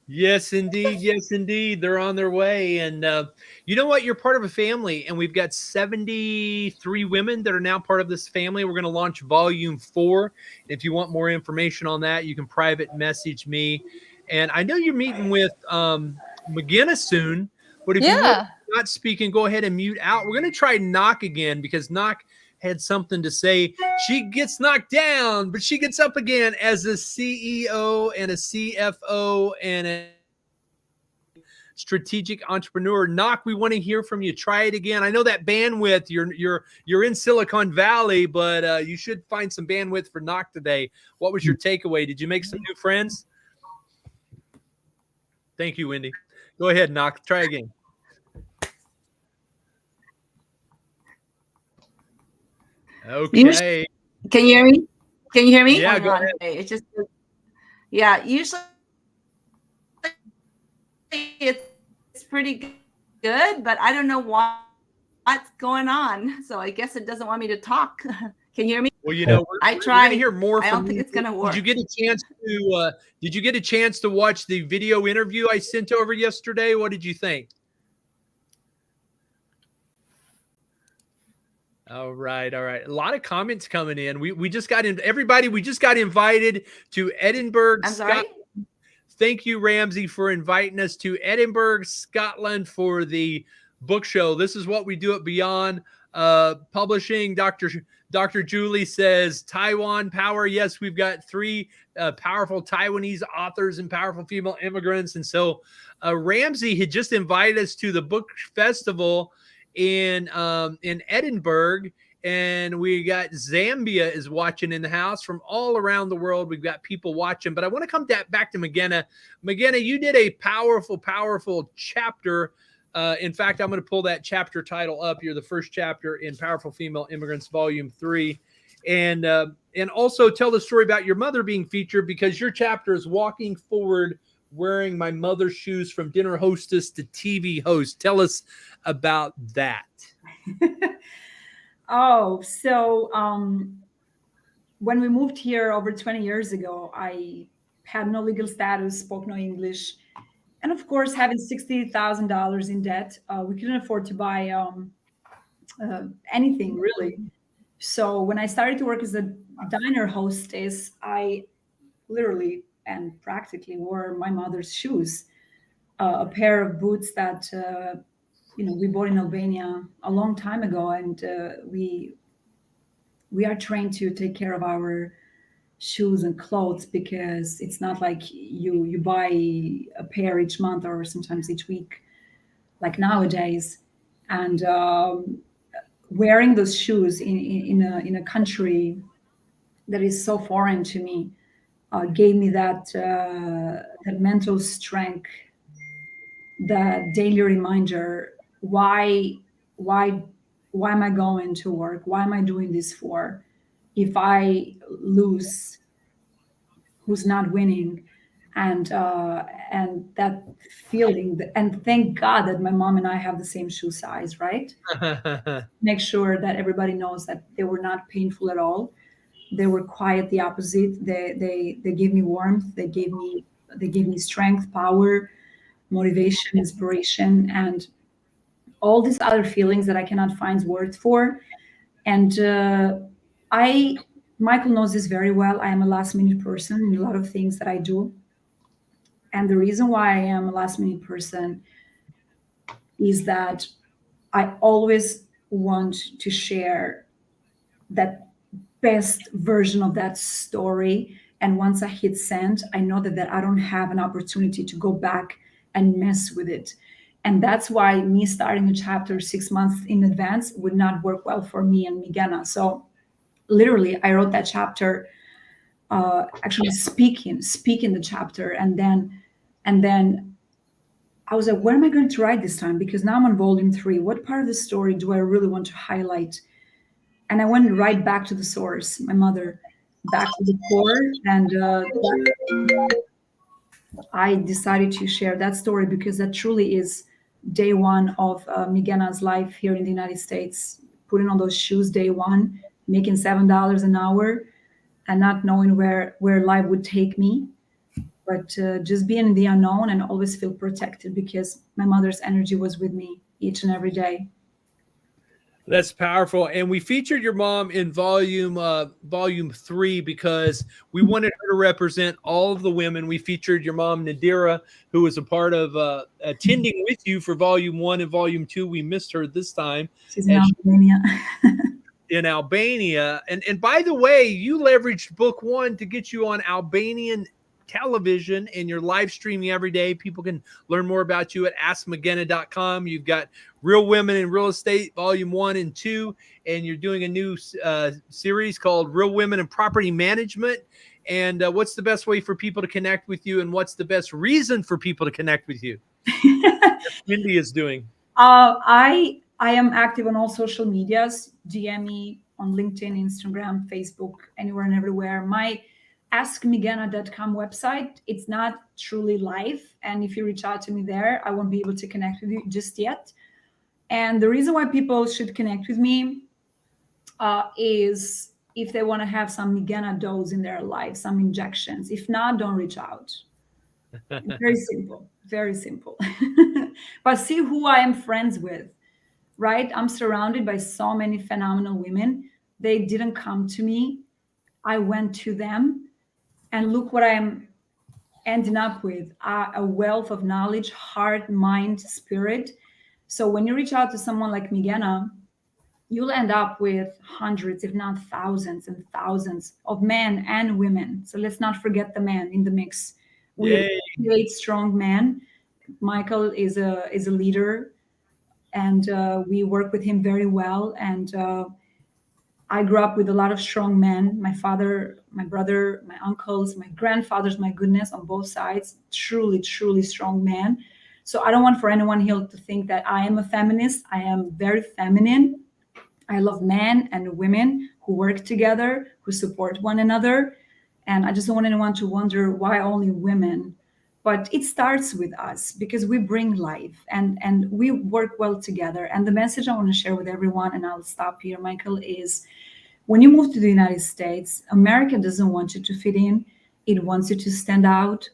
Yes, indeed. Yes, indeed. They're on their way. And you know what? You're part of a family. And we've got 73 women that are now part of this family. We're going to launch volume 4. If you want more information on that, you can private message me. And I know you're meeting with Migena soon. But if you're not speaking, go ahead and mute out. We're going to try Knock again because Knock had something to say. She gets knocked down, but she gets up again as a CEO and a CFO and a strategic entrepreneur. Knock, we want to hear from you. Try it again. I know that bandwidth, you're in Silicon Valley, but you should find some bandwidth for Knock today. What was your takeaway? Did you make some new friends? Thank you, Wendy. Go ahead, Knock. Try again. Okay. Can you hear me? Can you hear me? Yeah, go ahead. It's just, yeah, usually it's pretty good, but I don't know what's going on. So I guess it doesn't want me to talk. Can you hear me? Well, I tried. We're gonna hear more I from don't think you. it's gonna work. Did you get a chance to watch the video interview I sent over yesterday? What did you think? All right. A lot of comments coming in. We just got in. Everybody, we just got invited to Edinburgh. I'm sorry? Thank you, Ramsey, for inviting us to Edinburgh, Scotland for the book show. This is what we do at Beyond Publishing. Dr. Julie says, Taiwan power. Yes, we've got 3 powerful Taiwanese authors and powerful female immigrants. And so Ramsey had just invited us to the book festival in Edinburgh, and we got Zambia is watching in the house from all around the world. We've got people watching, but I want to come back to Migena. Migena, you did a powerful chapter. In fact, I'm going to pull that chapter title up. You're the first chapter in Powerful Female Immigrants, Volume 3. And also tell the story about your mother being featured, because your chapter is Walking Forward, Wearing My Mother's Shoes from Dinner Hostess to TV Host. Tell us about that. So when we moved here over 20 years ago, I had no legal status, spoke no English. And of course, having $60,000 in debt, we couldn't afford to buy anything really. So when I started to work as a diner hostess, I literally and practically wore my mother's shoes, a pair of boots that we bought in Albania a long time ago, and we are trained to take care of our shoes and clothes, because it's not like you buy a pair each month or sometimes each week like nowadays. And wearing those shoes in a country that is so foreign to me gave me that mental strength, that daily reminder, why am I going to work? Why am I doing this for? If I lose, who's not winning? And that feeling, and thank God that my mom and I have the same shoe size, right? Make sure that everybody knows that they were not painful at all. They were quite the opposite. They gave me warmth. They gave me strength, power, motivation, inspiration, and all these other feelings that I cannot find words for. And Michael knows this very well. I am a last minute person in a lot of things that I do. And the reason why I am a last minute person is that I always want to share that best version of that story. And once I hit send, I know that I don't have an opportunity to go back and mess with it. And that's why me starting a chapter 6 months in advance would not work well for me and Migena. So literally, I wrote that chapter, actually speaking the chapter, and then I was like, what am I going to write this time? Because now I'm on volume 3. What part of the story do I really want to highlight? And I went right back to the source, my mother, back to the core, and I decided to share that story because that truly is day one of Migena's life here in the United States, putting on those shoes day one, making $7 an hour, and not knowing where life would take me, but just being in the unknown and always feel protected because my mother's energy was with me each and every day. That's powerful. And we featured your mom in volume 3 because we wanted her to represent all of the women. We featured your mom, Nadira, who was a part of attending with you for volume 1 and volume 2. We missed her this time. She's in Albania. In Albania. And by the way, you leveraged book 1 to get you on Albanian television, and you're live streaming every day. People can learn more about you at askmigena.com. You've got Real Women in Real Estate volume 1 and 2, and you're doing a new series called Real Women in Property Management. And what's the best way for people to connect with you, and what's the best reason for people to connect with you? Mindy is doing. I am active on all social medias. DM me on LinkedIn, Instagram, Facebook, anywhere and everywhere. My askmigena.com website, it's not truly live, and if you reach out to me there, I won't be able to connect with you just yet. And the reason why people should connect with me is if they want to have some Migena dose in their life, some injections. If not, don't reach out. Very simple, very simple. But see who I am friends with, right? I'm surrounded by so many phenomenal women. They didn't come to me. I went to them. And look what I'm ending up with, a wealth of knowledge, heart, mind, spirit. So when you reach out to someone like Migena, you'll end up with hundreds, if not thousands and thousands of men and women. So let's not forget the men in the mix. We have 8 strong men. Michael is a leader, and we work with him very well. And I grew up with a lot of strong men. My father, my brother, my uncles, my grandfathers, my goodness, on both sides, truly, truly strong men. So I don't want for anyone here to think that I am a feminist. I am very feminine. I love men and women who work together, who support one another. And I just don't want anyone to wonder why only women. But it starts with us because we bring life and we work well together. And the message I want to share with everyone, and I'll stop here, Michael, is when you move to the United States, America doesn't want you to fit in. It wants you to stand out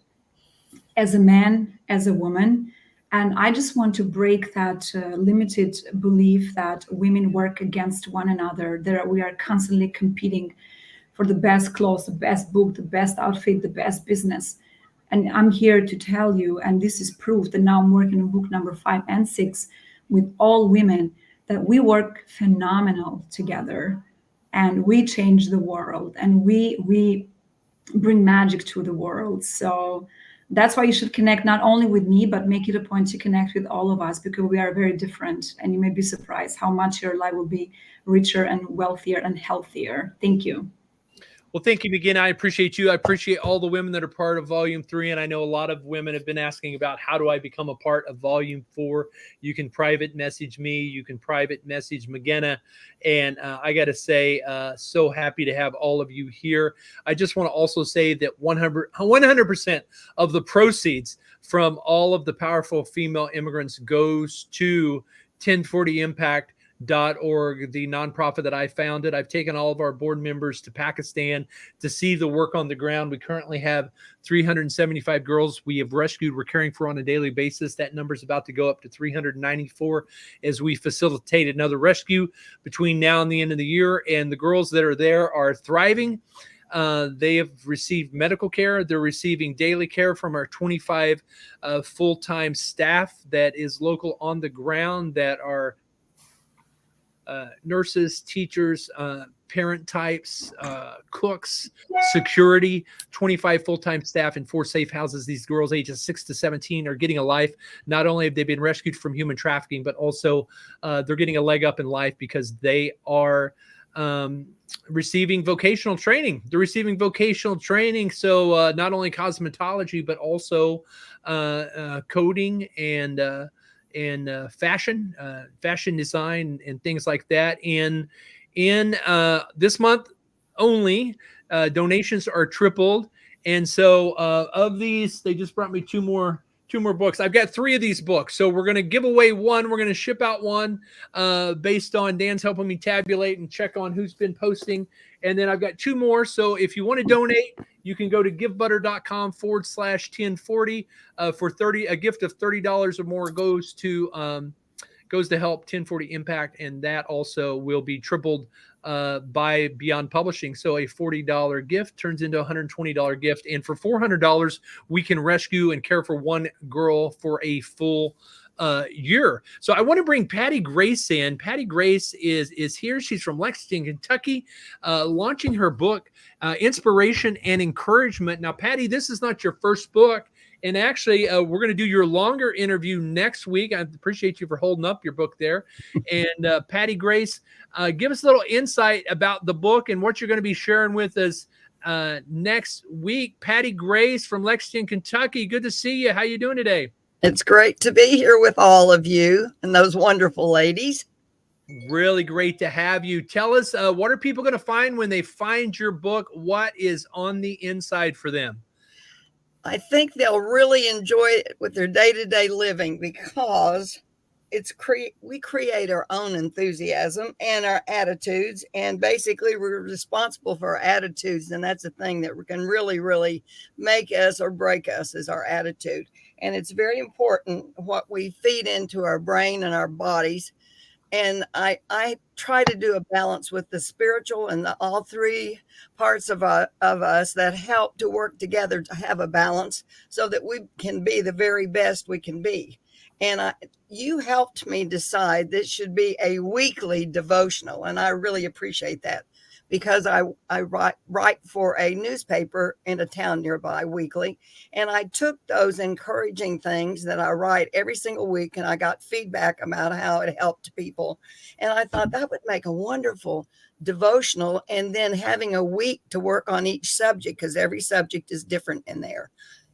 as a man, as a woman. And I just want to break that limited belief that women work against one another, that we are constantly competing for the best clothes, the best book, the best outfit, the best business. And I'm here to tell you, and this is proof that now I'm working on book number 5 and 6 with all women, that we work phenomenal together and we change the world and we bring magic to the world. So that's why you should connect not only with me, but make it a point to connect with all of us, because we are very different. And you may be surprised how much your life will be richer and wealthier and healthier. Thank you. Well, thank you again. I appreciate you. I appreciate all the women that are part of Volume 3. And I know a lot of women have been asking about how do I become a part of Volume 4. You can private message me. You can private message Migena. And I got to say, so happy to have all of you here. I just want to also say that 100% of the proceeds from all of the powerful female immigrants goes to 1040impact.org, the nonprofit that I founded. I've taken all of our board members to Pakistan to see the work on the ground. We currently have 375 girls we have rescued, we're caring for on a daily basis. That number is about to go up to 394 as we facilitate another rescue between now and the end of the year. And the girls that are there are thriving. They have received medical care. They're receiving daily care from our 25 full-time staff that is local on the ground, that are nurses, teachers, parent types, cooks, security, 25 full-time staff in 4 safe houses. These girls ages 6 to 17 are getting a life. Not only have they been rescued from human trafficking, but also they're getting a leg up in life because they are receiving vocational training. They're receiving vocational training. So not only cosmetology, but also coding and fashion design and things like that. In this month only, donations are tripled. And so of these, they just brought me two more books. I've got 3 of these books. So we're going to give away one. We're going to ship out one based on Dan's helping me tabulate and check on who's been posting. And then I've got 2 more. So if you want to donate, you can go to givebutter.com/1040 for a gift of $30 or more goes to help 1040 Impact. And that also will be tripled by Beyond Publishing. So a $40 gift turns into a $120 gift. And for $400, we can rescue and care for one girl for a full year. So I want to bring Patty Grace in. Patty Grace is here. She's from Lexington, Kentucky, launching her book, Inspiration and Encouragement. Now, Patty, this is not your first book. And actually, we're going to do your longer interview next week. I appreciate you for holding up your book there. And Patty Grace, give us a little insight about the book and what you're going to be sharing with us next week. Patty Grace from Lexington, Kentucky. Good to see you. How you doing today? It's great to be here with all of you and those wonderful ladies. Really great to have you. Tell us, what are people going to find when they find your book? What is on the inside for them? I think they'll really enjoy it with their day-to-day living, because we create our own enthusiasm and our attitudes, and basically we're responsible for our attitudes, and that's the thing that can really, really make us or break us, is our attitude. And it's very important what we feed into our brain and our bodies. And I try to do a balance with the spiritual and all 3 parts of us that help to work together to have a balance so that we can be the very best we can be. And you helped me decide this should be a weekly devotional. And I really appreciate that, because I write for a newspaper in a town nearby weekly. And I took those encouraging things that I write every single week, and I got feedback about how it helped people. And I thought that would make a wonderful devotional, and then having a week to work on each subject, because every subject is different in there.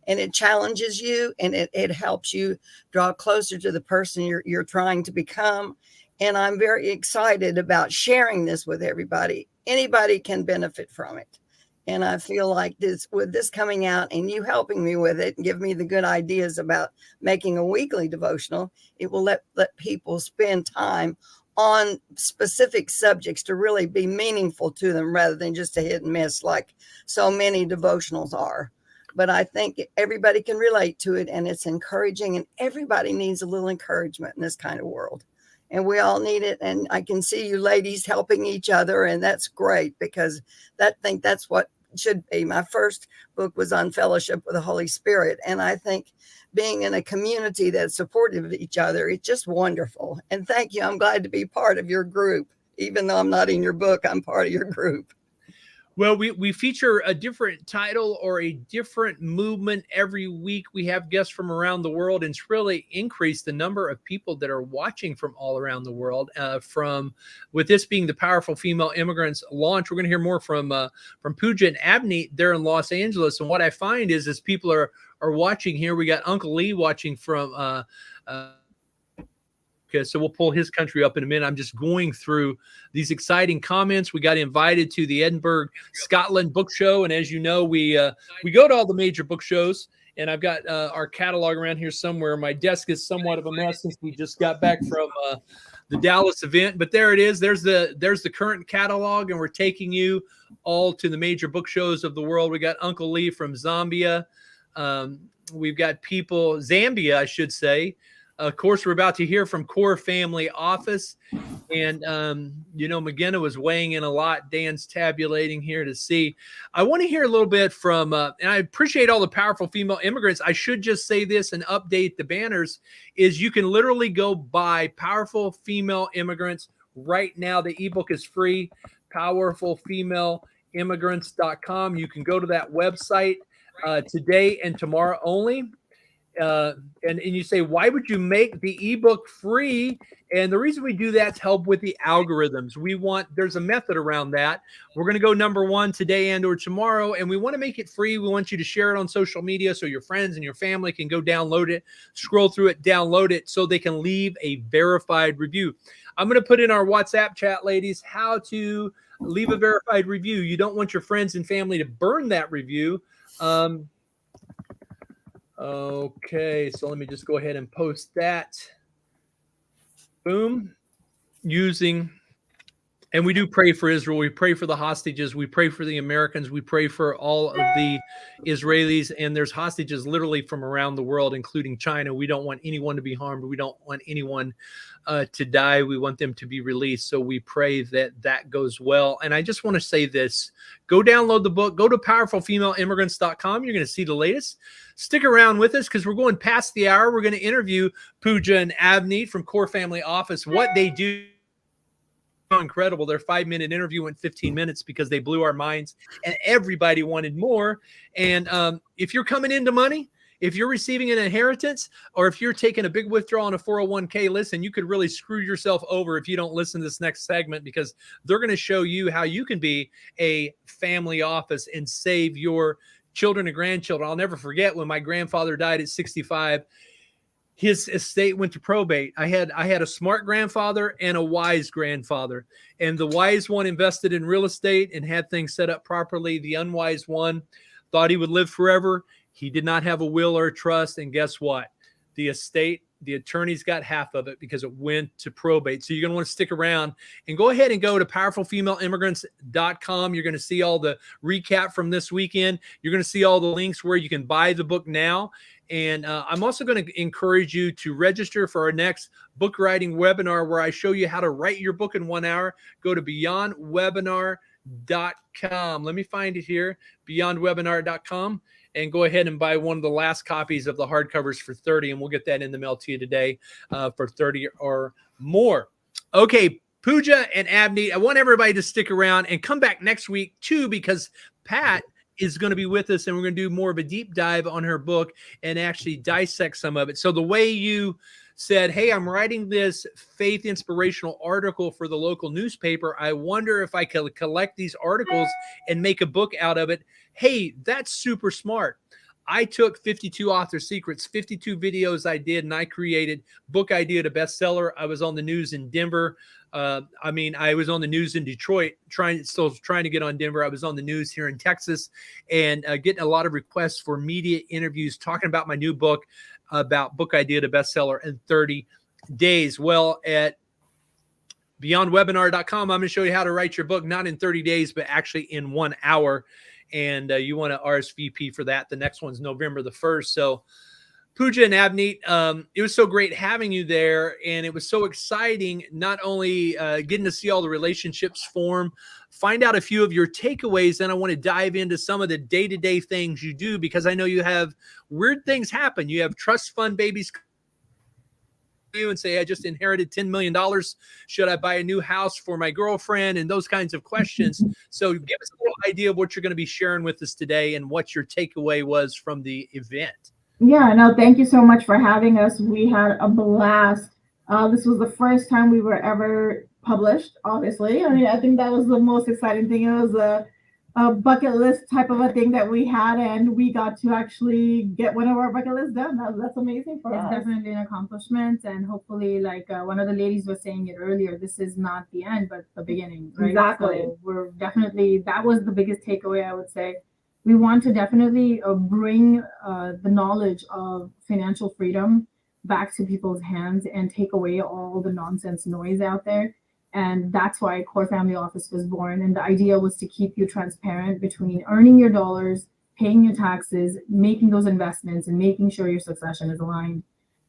And it challenges you, and it helps you draw closer to the person you're trying to become. And I'm very excited about sharing this with everybody. Anybody can benefit from it. And I feel like with this coming out and you helping me with it and give me the good ideas about making a weekly devotional, it will let people spend time on specific subjects to really be meaningful to them rather than just a hit and miss like so many devotionals are. But I think everybody can relate to it, and it's encouraging, and everybody needs a little encouragement in this kind of world. And we all need it. And I can see you ladies helping each other, and that's great, because I think that's what should be. My first book was on fellowship with the Holy Spirit, and I think being in a community that's supportive of each other, it's just wonderful. And thank you. I'm glad to be part of your group. Even though I'm not in your book, I'm part of your group. Well, we feature a different title or a different movement every week. We have guests from around the world, and it's really increased the number of people that are watching from all around the world. With this being the Powerful Female Immigrants launch, we're going to hear more from Pooja and Abney there in Los Angeles. And what I find is, as people are watching here, we got Uncle Lee watching from. Okay, so we'll pull his country up in a minute. I'm just going through these exciting comments. We got invited to the Edinburgh, Scotland book show. And as you know, we go to all the major book shows. And I've got our catalog around here somewhere. My desk is somewhat of a mess since we just got back from the Dallas event. But there it is. There's the current catalog. And we're taking you all to the major book shows of the world. We got Uncle Lee from Zambia. We've got people, Zambia, I should say. Of course, we're about to hear from Core Family Office. And, Migena was weighing in a lot. Dan's tabulating here to see. I want to hear a little bit from, and I appreciate all the Powerful Female Immigrants. I should just say this and update the banners, is you can literally go buy Powerful Female Immigrants right now. The ebook is free, powerfulfemaleimmigrants.com. You can go to that website today and tomorrow only. And you say, why would you make the ebook free? And the reason we do that is help with the algorithms. There's a method around that. We're going to go number one today and or tomorrow, and we want to make it free. We want you to share it on social media so your friends and your family can go download it, scroll through it, download it, so they can leave a verified review. I'm going to put in our WhatsApp chat, ladies, how to leave a verified review. You don't want your friends and family to burn that review. Okay, so let me just go ahead and post that. Boom. And we do pray for Israel. We pray for the hostages. We pray for the Americans. We pray for all of the Israelis. And there's hostages literally from around the world, including China. We don't want anyone to be harmed. We don't want anyone to die. We want them to be released. So we pray that goes well. And I just want to say this. Go download the book. Go to powerfulfemaleimmigrants.com. You're going to see the latest. Stick around with us because we're going past the hour. We're going to interview Pooja and Abney from Core Family Office, what they do. Incredible. Their 5-minute interview went 15 minutes because they blew our minds and everybody wanted more. And if you're coming into money, if you're receiving an inheritance, or if you're taking a big withdrawal on a 401k, listen, you could really screw yourself over if you don't listen to this next segment, because they're going to show you how you can be a family office and save your children and grandchildren. I'll never forget when my grandfather died at 65. His estate went to probate. I had a smart grandfather and a wise grandfather. And the wise one invested in real estate and had things set up properly. The unwise one thought he would live forever. He did not have a will or a trust. And guess what? The estate, the attorneys got half of it because it went to probate. So you're going to want to stick around and go ahead and go to powerfulfemaleimmigrants.com. You're going to see all the recap from this weekend. You're going to see all the links where you can buy the book now. And I'm also going to encourage you to register for our next book writing webinar where I show you how to write your book in 1 hour. Go to beyondwebinar.com. Let me find it here, beyondwebinar.com, and go ahead and buy one of the last copies of the hardcovers for $30, and we'll get that in the mail to you today for $30 or more. Okay, Pooja and Abney, I want everybody to stick around and come back next week too, because Pat is going to be with us, and we're going to do more of a deep dive on her book and actually dissect some of it. So the way you said, hey, I'm writing this faith inspirational article for the local newspaper. I wonder if I could collect these articles and make a book out of it. Hey, that's super smart. I took 52 author secrets, 52 videos I did, and I created book idea to bestseller. I was on the news in Denver. I was on the news in Detroit, trying to get on Denver. I was on the news here in Texas, and getting a lot of requests for media interviews talking about my new book, about book idea to bestseller in 30 days. Well, at beyondwebinar.com. I'm going to show you how to write your book, not in 30 days, but actually in 1 hour. And you want to RSVP for that. The next one's November the 1st. So Pooja and Abneet, it was so great having you there. And it was so exciting, not only getting to see all the relationships form, find out a few of your takeaways. Then I want to dive into some of the day-to-day things you do, because I know you have weird things happen. You have trust fund babies you and say, I just inherited $10 million. Should I buy a new house for my girlfriend? And those kinds of questions. So give us a little idea of what you're going to be sharing with us today and what your takeaway was from the event. Yeah, no, thank you so much for having us. We had a blast. This was the first time we were ever published, obviously. I mean, I think that was the most exciting thing. It was a bucket list type of a thing that we had, and we got to actually get one of our bucket lists done. That's amazing for us. It's definitely an accomplishment, and hopefully, like one of the ladies was saying it earlier, this is not the end, but the beginning, right? Exactly. So we're definitely, that was the biggest takeaway, I would say. We want to definitely bring the knowledge of financial freedom back to people's hands and take away all the nonsense noise out there. And that's why Core Family Office was born. And the idea was to keep you transparent between earning your dollars, paying your taxes, making those investments, and making sure your succession is aligned.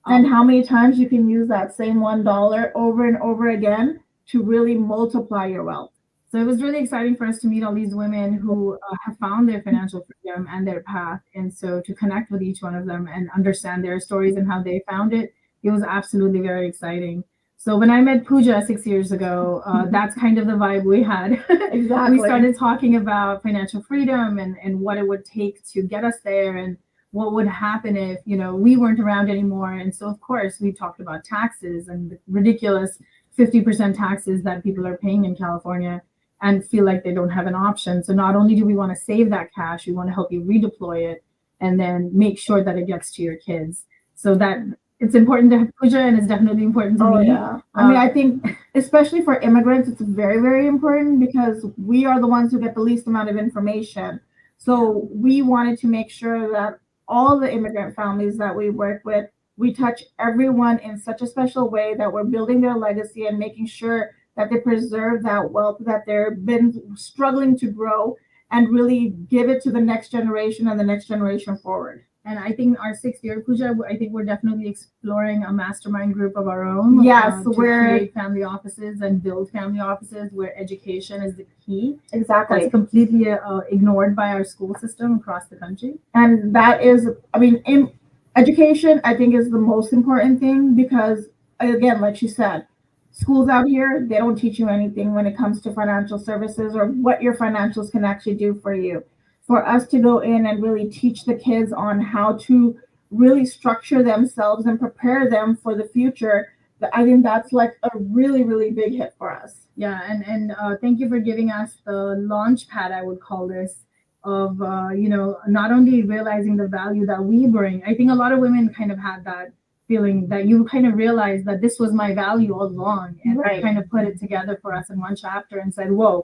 And how many times you can use that same $1 over and over again to really multiply your wealth. So it was really exciting for us to meet all these women who have found their financial freedom and their path. And so to connect with each one of them and understand their stories and how they found it, it was absolutely very exciting. So when I met Pooja 6 years ago, that's kind of the vibe we had. Exactly. We started talking about financial freedom and what it would take to get us there and what would happen if, you know, we weren't around anymore. And so, of course, we talked about taxes and the ridiculous 50% taxes that people are paying in California and feel like they don't have an option. So not only do we want to save that cash, we want to help you redeploy it and then make sure that it gets to your kids. So that it's important to Pooja, and it's definitely important to me. Yeah. I mean, I think especially for immigrants, it's very, very important because we are the ones who get the least amount of information. So we wanted to make sure that all the immigrant families that we work with, we touch everyone in such a special way that we're building their legacy and making sure that they preserve that wealth that they've been struggling to grow and really give it to the next generation and the next generation forward. And I think our 6th year, Pooja, I think we're definitely exploring a mastermind group of our own. Yes, to we're create family offices and build family offices where education is the key. Exactly. That's completely ignored by our school system across the country. And that is, I mean, in education, I think is the most important thing because, again, like she said, schools out here, they don't teach you anything when it comes to financial services or what your financials can actually do for you. For us to go in and really teach the kids on how to really structure themselves and prepare them for the future, I think that's like a really, really big hit for us. Yeah, and thank you for giving us the launch pad, I would call this, of, you know, not only realizing the value that we bring. I think a lot of women kind of had that feeling that you kind of realized that this was my value all along, and Right. kind of put it together for us in one chapter and said, whoa,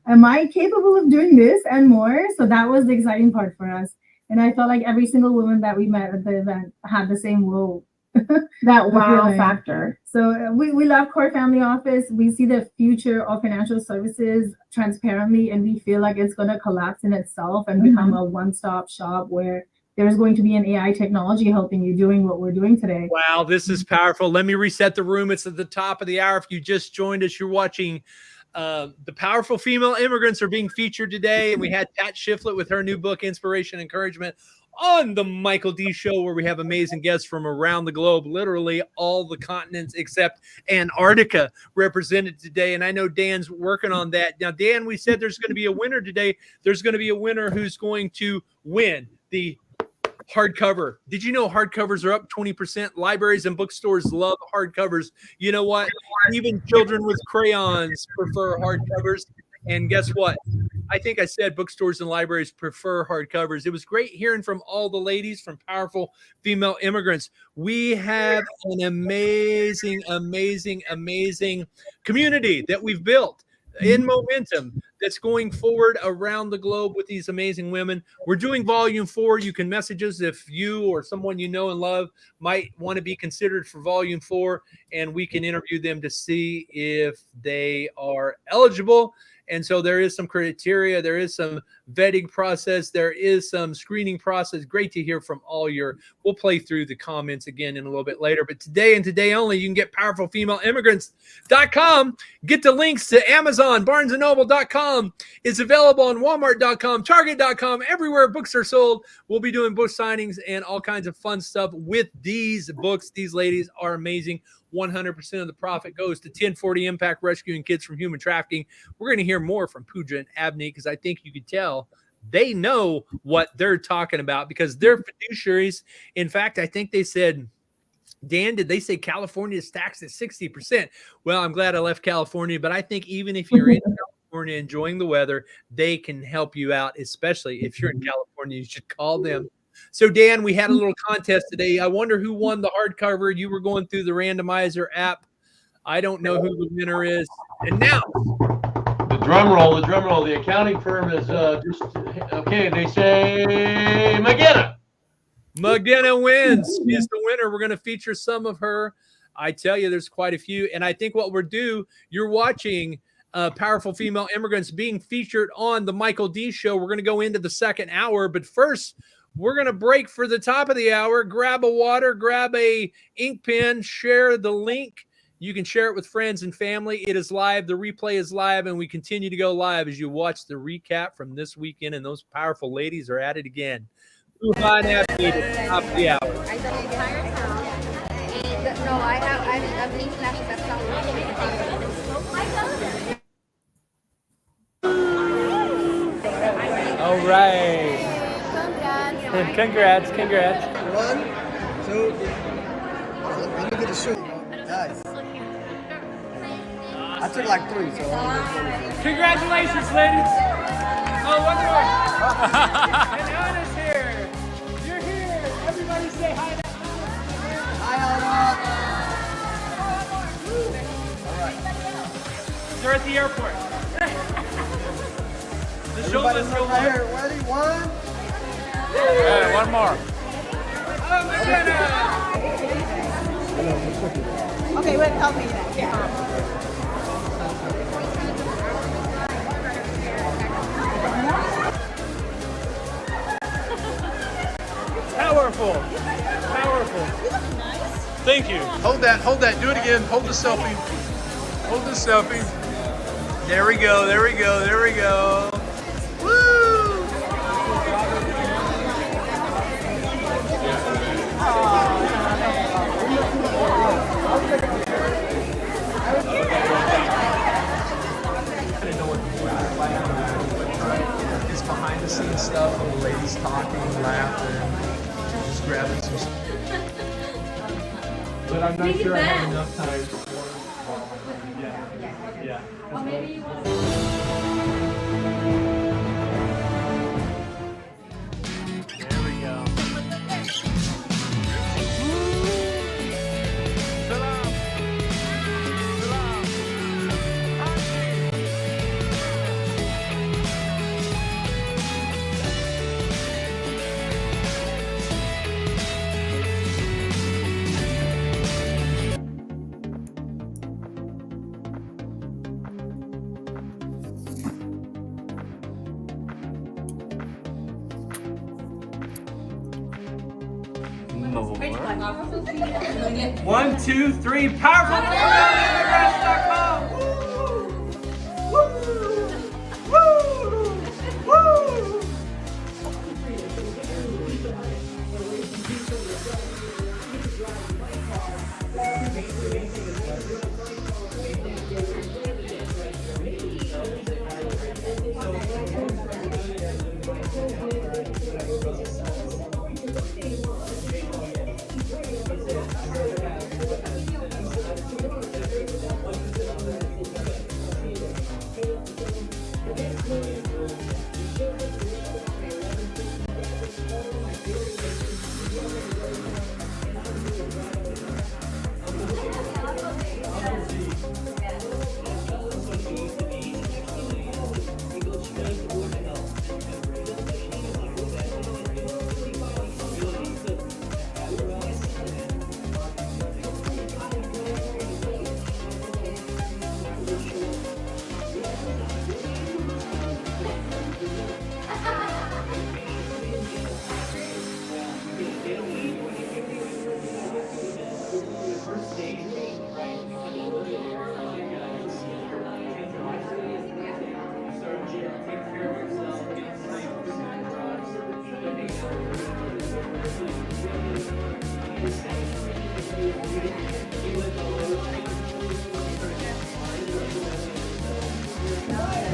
am I capable of doing this and more? So that was the exciting part for us. And I felt like every single woman that we met at the event had the same whoa. That wow feeling. factor. So we love Core Family Office. We see the future of financial services transparently, and we feel like it's going to collapse in itself and become a one-stop shop where there's going to be an AI technology helping you doing what we're doing today. Wow, this is powerful. Let me reset the room. It's at the top of the hour. If you just joined us, you're watching the powerful female immigrants are being featured today. And we had Pat Shiflett with her new book, Inspiration and Encouragement, on the Michael D Show, where we have amazing guests from around the globe, literally all the continents except Antarctica represented today. And I know Dan's working on that. Now, Dan, we said there's going to be a winner today. There's going to be a winner who's going to win the hardcover. Did you know hardcovers are up 20%? Libraries and bookstores love hardcovers. You know what? Even children with crayons prefer hardcovers. And guess what? I think I said bookstores and libraries prefer hardcovers. It was great hearing from all the ladies from Powerful Female Immigrants. We have an amazing, amazing, amazing community that we've built. in momentum that's going forward around the globe with these amazing women. We're doing volume 4. You can message us if you or someone you know and love might want to be considered for volume 4, and we can interview them to see if they are eligible. And so there is some criteria, there is some vetting process, there is some screening process. Great to hear from all your, we'll play through the comments again in a little bit later, but today and today only, you can get powerfulfemaleimmigrants.com, get the links to Amazon, barnesandnoble.com, it's available on walmart.com, target.com, everywhere books are sold. We'll be doing book signings and all kinds of fun stuff with these books. These ladies are amazing. 100% of the profit goes to 1040 Impact, rescuing kids from human trafficking. We're going to hear more from Pooja and Abney because I think you could tell they know what they're talking about because they're fiduciaries. In fact, I think they said, Dan, did they say California is taxed at 60%? Well, I'm glad I left California, but I think even if you're in California enjoying the weather, they can help you out, especially if you're in California. You should call them. So, Dan, we had a little contest today. I wonder who won the hardcover. You were going through the randomizer app. I don't know who the winner is. And now, the drum roll. The accounting firm is just okay. They say Migena. Migena wins. She's the winner. We're going to feature some of her. I tell you, there's quite a few. And I think what we're due, you're watching Powerful Female Immigrants being featured on the Michael D Show. We're going to go into the second hour. But first, we're going to break for the top of the hour. Grab a water, grab a ink pen, share the link. You can share it with friends and family. It is live. The replay is live, and we continue to go live as you watch the recap from this weekend, and those powerful ladies are at it again. Top of the hour. No, I'm international. All right. Congrats. 1, 2. Let me get a shoot. Nice. I took like 3, so. Congratulations, ladies. Oh, one more. And Anna's here. You're here. Everybody say hi to Anna. Hi, Anna. All right. They're at the airport. The show Everybody must go right here. on. Ready? 1. Hey, one more. Okay, wait, help me then. Yeah. Powerful. Thank you. Hold that. Do it again. Hold the selfie. There we go. Woo! It's behind the scenes stuff of the ladies talking, laughing, just grabbing some. But I'm not sure I have enough time for. Yeah. Or maybe you want There we go. More. 1, 2, 3. PowerfulFemaleImmigrants.com.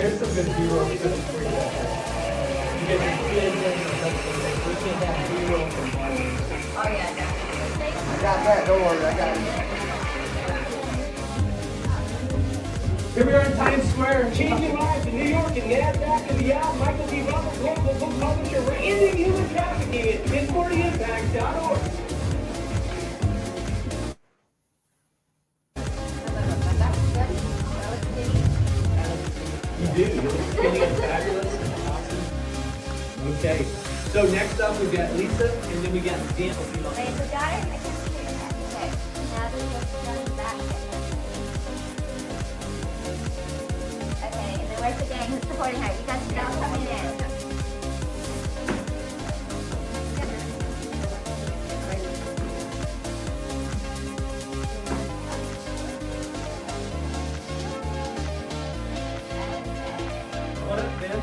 There's some good B-roll footage for you out there. You get your kids in or something. We can have B-roll from Butler. Oh yeah, definitely. I got that. Don't worry, I got it. Here we are in Times Square, changing lives in New York and NASDAQ and beyond. Michael D. Butler, global book publisher. We're ending human trafficking at 1040impact.org. You do. You look skinny and fabulous and awesome. Okay. So next up we've got Lisa, and then we got Dan. Wait, so got it? I can't see your head. Okay. Now do the back. Okay, and then where's the gang who's supporting her? You guys are now coming in. What up, Ben?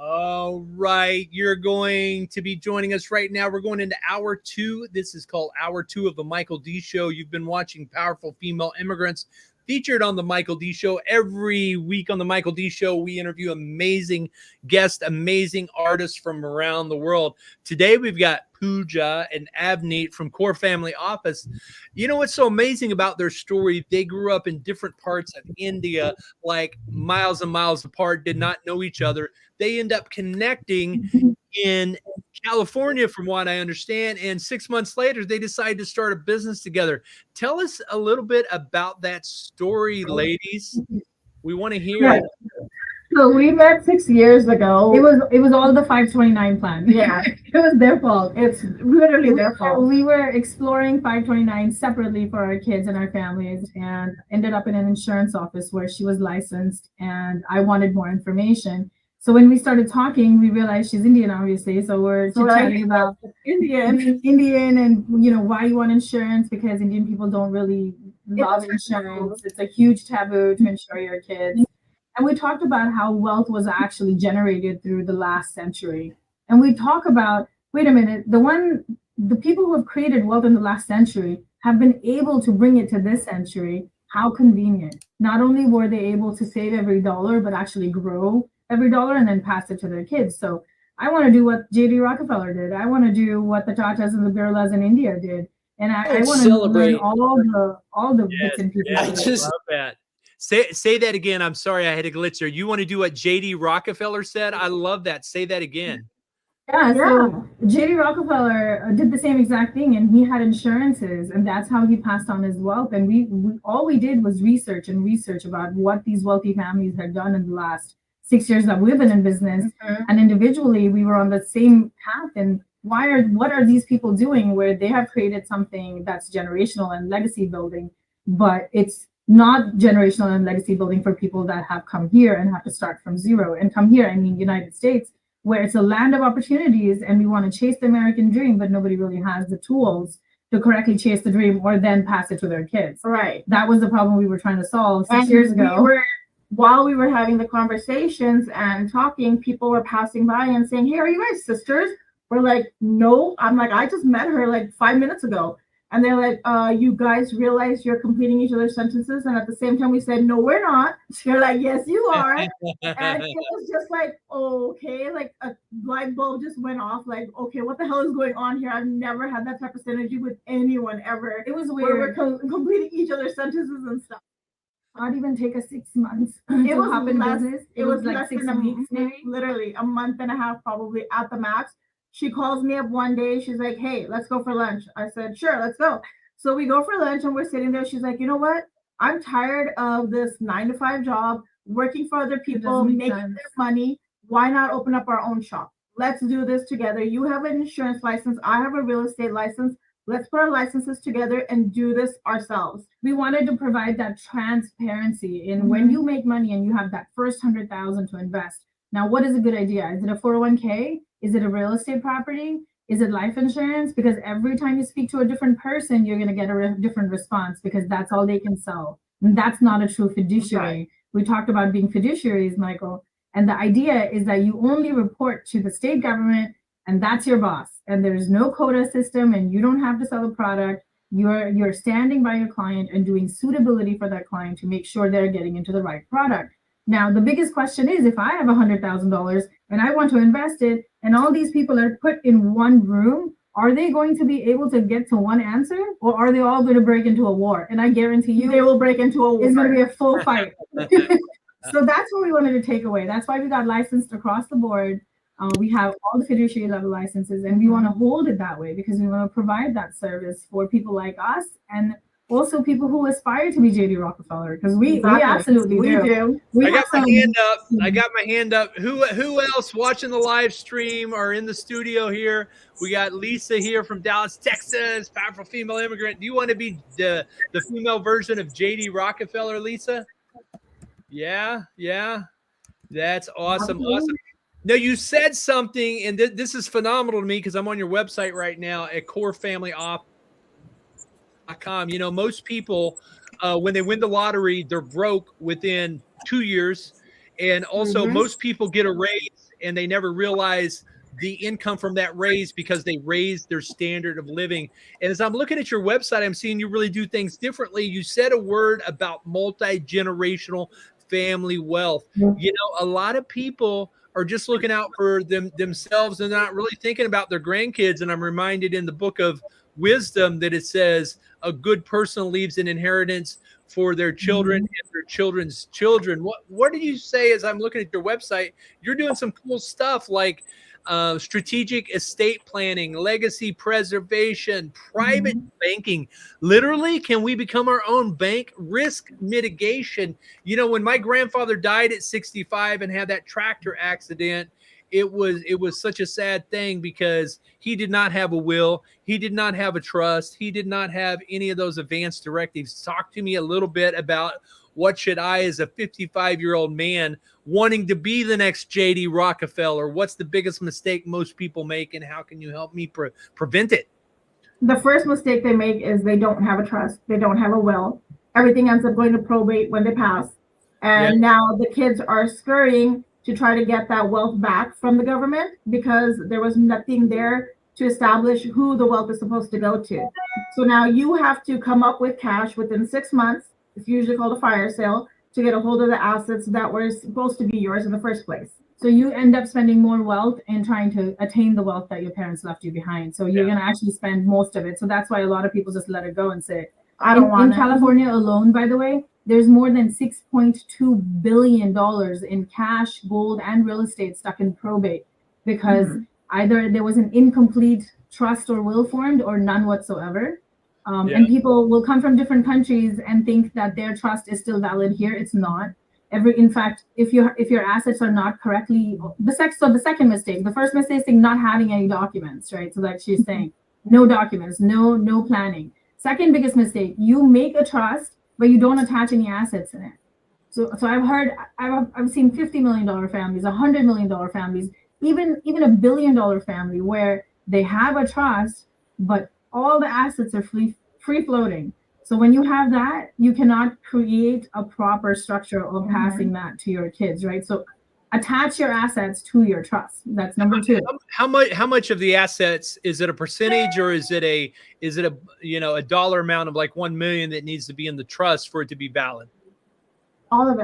All right, you're going to be joining us right now. We're going into hour 2. This is called hour 2 of the Michael D Show. You've been watching Powerful Female Immigrants, featured on the Michael D Show. Every week on the Michael D Show, we interview amazing guests, amazing artists from around the world. Today, we've got Pooja and Avneet from Core Family Office. You know what's so amazing about their story? They grew up in different parts of India, like miles and miles apart, did not know each other. They end up connecting in California, from what I understand, and 6 months later, they decide to start a business together. Tell us a little bit about that story, ladies. We want to hear it. So we met 6 years ago. It was all the 529 plan. Yeah, it was their fault. It's literally their fault. We were exploring 529 separately for our kids and our families, and ended up in an insurance office where she was licensed, and I wanted more information. So when we started talking, we realized she's Indian, obviously. So we're chatting about Indian, and why you want insurance, because Indian people don't really love insurance. It's a huge taboo to insure your kids. And we talked about how wealth was actually generated through the last century. And we talk about, wait a minute, the people who have created wealth in the last century have been able to bring it to this century. How convenient. Not only were they able to save every dollar, but actually grow every dollar and then pass it to their kids. So I want to do what J.D. Rockefeller did. I want to do what the Tatas and the Birlas in India did. And I want to learn all the bits and pieces. I just love that. Say that again. I'm sorry, I had a glitch there. You want to do what J.D. Rockefeller said? I love that. Say that again. Yeah, so J.D. Rockefeller did the same exact thing, and he had insurances, and that's how he passed on his wealth. And we all we did was research about what these wealthy families had done in the last 6 years that we've been in business. And individually, we were on the same path. And what are these people doing where they have created something that's generational and legacy building, but it's not generational and legacy building for people that have come here and have to start from zero. And come here, I mean United States, where it's a land of opportunities, and we want to chase the American dream, but nobody really has the tools to correctly chase the dream or then pass it to their kids. Right. That was the problem we were trying to solve 6 years ago. While we were having the conversations and talking, people were passing by and saying, "Hey, are you guys sisters?" We're like, "No." I'm like, "I just met her like 5 minutes ago." And they're like, "You guys realize you're completing each other's sentences?" And at the same time, we said, "No, we're not." They're like, "Yes, you are." And it was just like, okay, like a light bulb just went off. Like, okay, what the hell is going on here? I've never had that type of synergy with anyone ever. It was where weird. we're completing each other's sentences and stuff. Not even take us 6 months. It was hop in less, business. it was like less 6 than a weeks, maybe. literally a month and a half, probably at the max. She calls me up one day. She's like, "Hey, let's go for lunch." I said, "Sure, let's go." So we go for lunch and we're sitting there. She's like, "You know what? I'm tired of this 9-to-5 job, working for other people, making their money. Why not open up our own shop? Let's do this together. You have an insurance license. I have a real estate license. Let's put our licenses together and do this ourselves." We wanted to provide that transparency in when you make money and you have that first 100,000 to invest. Now, what is a good idea? Is it a 401k? Is it a real estate property? Is it life insurance? Because every time you speak to a different person, you're going to get a different response, because that's all they can sell. And that's not a true fiduciary. Right. We talked about being fiduciaries, Michael. And the idea is that you only report to the state government, and that's your boss. And there's no quota system, and you don't have to sell a product. You're standing by your client and doing suitability for that client to make sure they're getting into the right product. Now, the biggest question is, if I have $100,000 and I want to invest it, and all these people are put in one room, are they going to be able to get to one answer, or are they all going to break into a war? And I guarantee you, They will break into a war. it's going to be a full fight. So that's what we wanted to take away. That's why we got licensed across the board. We have all the fiduciary level licenses, and we want to hold it that way because we want to provide that service for people like us and also people who aspire to be JD Rockefeller, because we absolutely do. I got my hand up. I got my hand up. Who else watching the live stream or in the studio here? We got Lisa here from Dallas, Texas, powerful female immigrant. Do you want to be the female version of JD Rockefeller, Lisa? Yeah. That's awesome. Awesome. Now, you said something, and this is phenomenal to me because I'm on your website right now at corefamilyoff.com. You know, most people, when they win the lottery, they're broke within 2 years. And also most people get a raise and they never realize the income from that raise because they raised their standard of living. And as I'm looking at your website, I'm seeing you really do things differently. You said a word about multi-generational family wealth. You know, a lot of people are just looking out for themselves and not really thinking about their grandkids. And I'm reminded in the book of wisdom that it says a good person leaves an inheritance for their children and their children's children. What did you say as I'm looking at your website? You're doing some cool stuff like strategic estate planning, legacy preservation, private banking. Literally, can we become our own bank? Risk mitigation. You know, when my grandfather died at 65 and had that tractor accident, it was such a sad thing because he did not have a will. He did not have a trust. He did not have any of those advanced directives. Talk to me a little bit about what should I, as a 55-year-old man wanting to be the next JD Rockefeller, what's the biggest mistake most people make, and how can you help me prevent it? The first mistake they make is they don't have a trust. They don't have a will. Everything ends up going to probate when they pass. And now the kids are scurrying to try to get that wealth back from the government because there was nothing there to establish who the wealth is supposed to go to. So now you have to come up with cash within 6 months. It's usually called a fire sale, to get a hold of the assets that were supposed to be yours in the first place. So you end up spending more wealth in trying to attain the wealth that your parents left you behind. So you're going to actually spend most of it. So that's why a lot of people just let it go and say, I don't want it. In California alone, by the way, there's more than $6.2 billion in cash, gold, and real estate stuck in probate because either there was an incomplete trust or will formed or none whatsoever. And people will come from different countries and think that their trust is still valid here. It's not. In fact, if your assets are not correctly, the second mistake, the first mistake is not having any documents, right? So like she's saying, no documents, no planning. Second biggest mistake, you make a trust, but you don't attach any assets in it. So I've seen $50 million families, $100 million families, even a $1 billion family where they have a trust, but all the assets are free floating. So when you have that, you cannot create a proper structure of passing that to your kids, right? So attach your assets to your trust. That's number two. How much of the assets, is it a percentage or is it a a dollar amount of like 1 million that needs to be in the trust for it to be valid? All of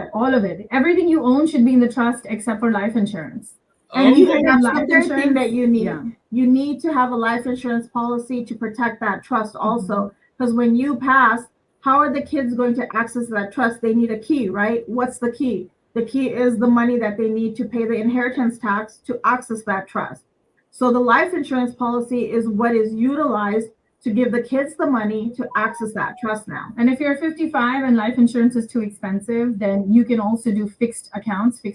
it. Everything you own should be in the trust except for life insurance. And that's the third thing that you need. You need to have a life insurance policy to protect that trust also. Because when you pass, how are the kids going to access that trust? They need a key, right? What's the key? The key is the money that they need to pay the inheritance tax to access that trust. So the life insurance policy is what is utilized to give the kids the money to access that trust now. And if you're 55 and life insurance is too expensive, then you can also do fixed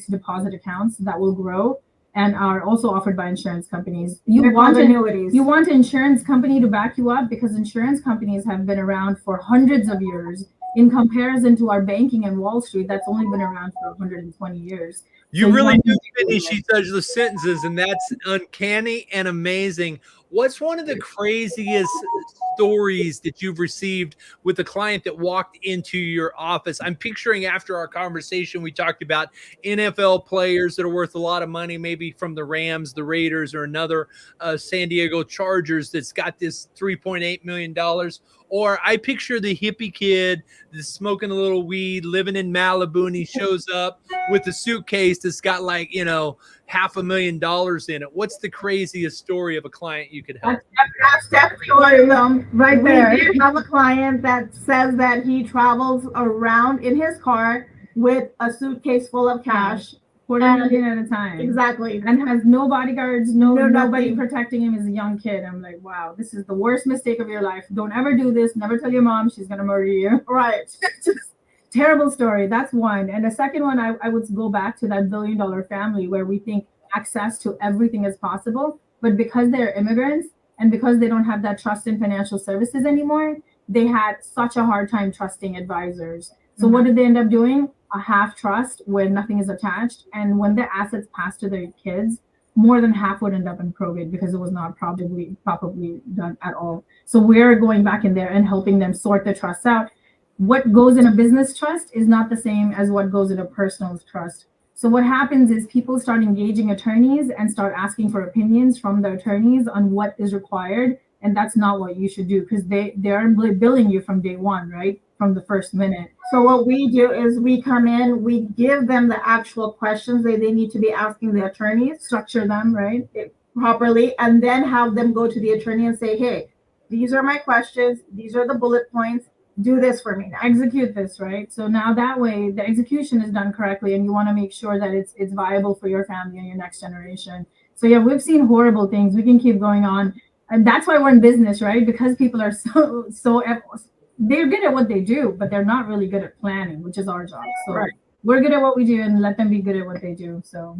deposit accounts that will grow and are also offered by insurance companies. You want an insurance company to back you up because insurance companies have been around for hundreds of years in comparison to our banking and Wall Street that's only been around for 120 years. You really do finish each of the sentences, and that's uncanny and amazing. What's one of the craziest stories that you've received with a client that walked into your office? I'm picturing after our conversation, we talked about NFL players that are worth a lot of money, maybe from the Rams, the Raiders, or another San Diego Chargers that's got this $3.8 million. Or I picture the hippie kid that's smoking a little weed, living in Malibu, and he shows up with a suitcase that's got like, $500,000 in it. What's the craziest story of a client you could help? That's definitely one of them right there. We have a client that says that he travels around in his car with a suitcase full of cash. $250,000 at a time. Exactly. And has no bodyguards, nobody nothing. protecting him as a young kid. I'm like, wow, this is the worst mistake of your life. Don't ever do this. Never tell your mom, she's gonna murder you. Right. Just terrible story. That's one. And the second one, I would go back to that $1 billion family where we think access to everything is possible, but because they're immigrants and because they don't have that trust in financial services anymore, they had such a hard time trusting advisors. So what did they end up doing? A half trust where nothing is attached. And when the assets pass to their kids, more than half would end up in probate because it was not properly done at all. So we're going back in there and helping them sort the trusts out. What goes in a business trust is not the same as what goes in a personal trust. So what happens is people start engaging attorneys and start asking for opinions from the attorneys on what is required. And that's not what you should do because they're billing you from day one, right? From the first minute. So what we do is we come in, we give them the actual questions they need to be asking the attorneys, Structure them, right? Properly, and then have them go to the attorney and say, hey, these are my questions. These are the bullet points. Do this for me now. Execute this, right? So now that way the execution is done correctly and you want to make sure that it's viable for your family and your next generation. So yeah, we've seen horrible things. We can keep going on. And that's why we're in business, right? Because people are so they're good at what they do, but they're not really good at planning, which is our job. So we're good at what we do and let them be good at what they do. So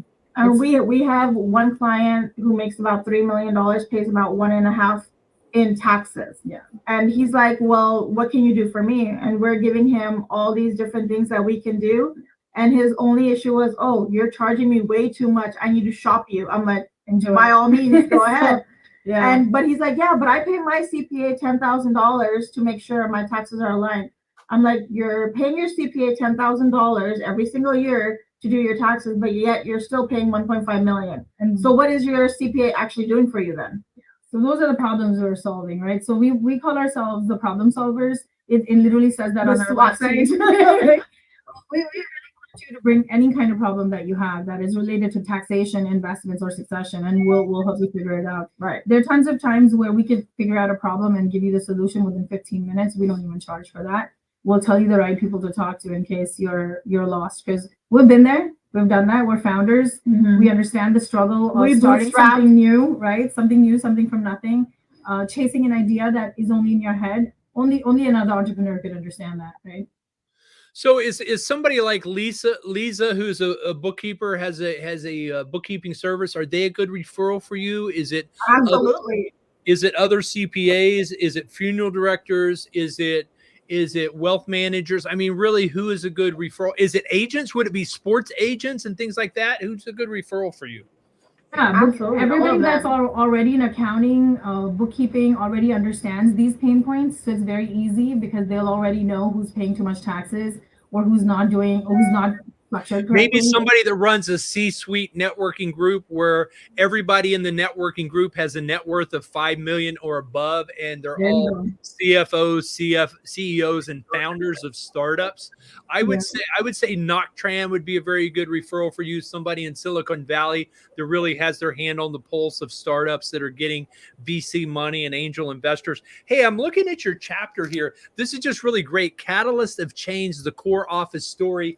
we have one client who makes about $3 million, pays about 1.5 in taxes. Yeah. And he's like, well, what can you do for me? And we're giving him all these different things that we can do. And his only issue was, oh, you're charging me way too much. I need to shop you. I'm like, enjoy. By all means, go ahead. Yeah. But he's like, yeah, but I pay my CPA $10,000 to make sure my taxes are aligned. I'm like, you're paying your CPA $10,000 every single year to do your taxes, but yet you're still paying 1.5 million. And so what is your CPA actually doing for you then? So those are the problems we're solving, right? So we call ourselves the problem solvers. It literally says that on our website. We really want you to bring any kind of problem that you have that is related to taxation, investments, or succession, and we'll help you figure it out. Right. There are tons of times where we could figure out a problem and give you the solution within 15 minutes. We don't even charge for that. We'll tell you the right people to talk to in case you're lost, because we've been there. We've done that. We're founders. We understand the struggle of starting something new, right? Something new, something from nothing, chasing an idea that is only in your head. Only another entrepreneur could understand that, right? So is somebody like Lisa, who's a bookkeeper, has a bookkeeping service? Are they a good referral for you? Is it absolutely? Is it other CPAs? Is it funeral directors? Is it wealth managers? I mean, really, who is a good referral? Is it agents? Would it be sports agents and things like that? Who's a good referral for you? Yeah, absolutely. Everybody that's already in accounting, bookkeeping already understands these pain points. So it's very easy because they'll already know who's paying too much taxes or who's not doing, or who's not structured correctly. Maybe somebody that runs a C-suite networking group where everybody in the networking group has a net worth of 5 million or above, and they're all CFOs, CEOs, and founders of startups. I would say Noctran would be a very good referral for you. Somebody in Silicon Valley that really has their hand on the pulse of startups that are getting VC money and angel investors. Hey, I'm looking at your chapter here. This is just really great. Catalyst of Change, the core office story.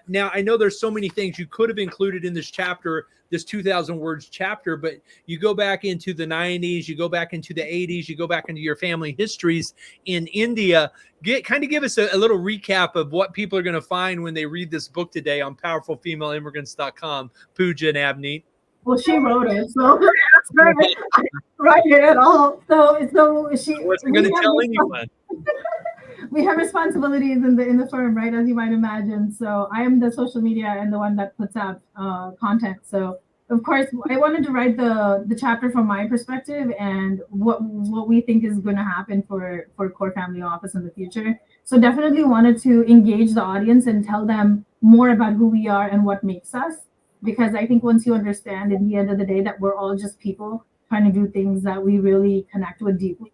Now, I know there's so many things you could have included in this chapter, this 2,000 words chapter, but you go back into the 90s, you go back into the 80s, you go back into your family histories in India. Give us a little recap of what people are going to find when they read this book today on powerfulfemaleimmigrants.com. Pooja and Abneet. Well, she wrote it, so that's very right here at all. So she wasn't going to tell anyone. We have responsibilities in the firm, right? As you might imagine. So I am the social media and the one that puts out content. So of course, I wanted to write the chapter from my perspective and what we think is going to happen for Core Family Office in the future. So definitely wanted to engage the audience and tell them more about who we are and what makes us. Because I think once you understand at the end of the day that we're all just people trying to do things that we really connect with deeply,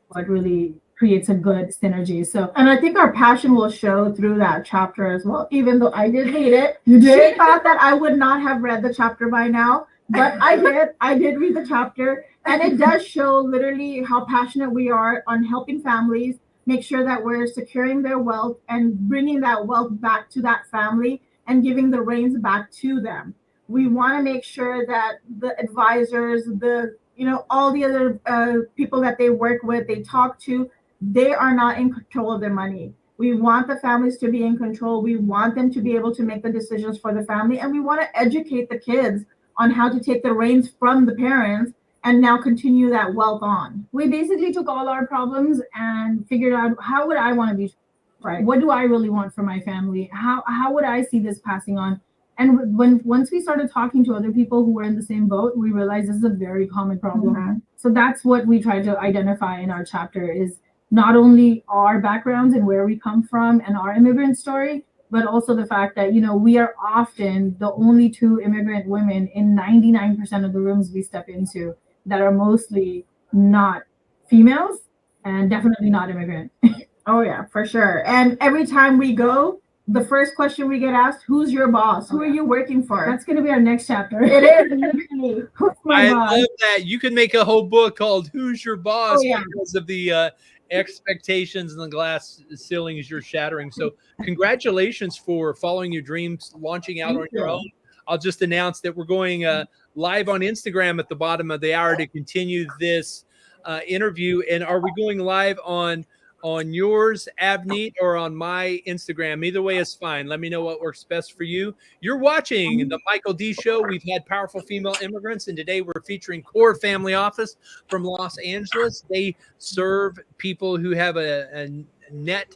what really creates a good synergy. So, and I think our passion will show through that chapter as well, even though I did hate it. You did? She thought that I would not have read the chapter by now, but I did. I did read the chapter, and it does show literally how passionate we are on helping families make sure that we're securing their wealth and bringing that wealth back to that family and giving the reins back to them. We want to make sure that the advisors, all the other people that they work with, they talk to, they are not in control of their money. We want the families to be in control. We want them to be able to make the decisions for the family. And we want to educate the kids on how to take the reins from the parents and now continue that wealth on. We basically took all our problems and figured out, how would I want to be? Right. What do I really want for my family? How would I see this passing on? And once we started talking to other people who were in the same boat, we realized this is a very common problem. Mm-hmm. So that's what we try to identify in our chapter, is not only our backgrounds and where we come from and our immigrant story, but also the fact that, we are often the only two immigrant women in 99% of the rooms we step into that are mostly not females and definitely not immigrant. Oh yeah, for sure. And every time we go, the first question we get asked, who's your boss? Who are you working for? That's going to be our next chapter. It is, literally. Who's my boss? I love that. You can make a whole book called Who's Your Boss? Oh, yeah. Because of the expectations and the glass ceilings you're shattering. So congratulations for following your dreams, launching out on your own. I'll just announce that we're going live on Instagram at the bottom of the hour to continue this interview. And are we going live on yours, Avneet, or on my Instagram? Either way is fine. Let me know what works best for you. You're watching the Michael D Show. We've had powerful female immigrants, and today we're featuring Core Family Office from Los Angeles. They serve people who have a net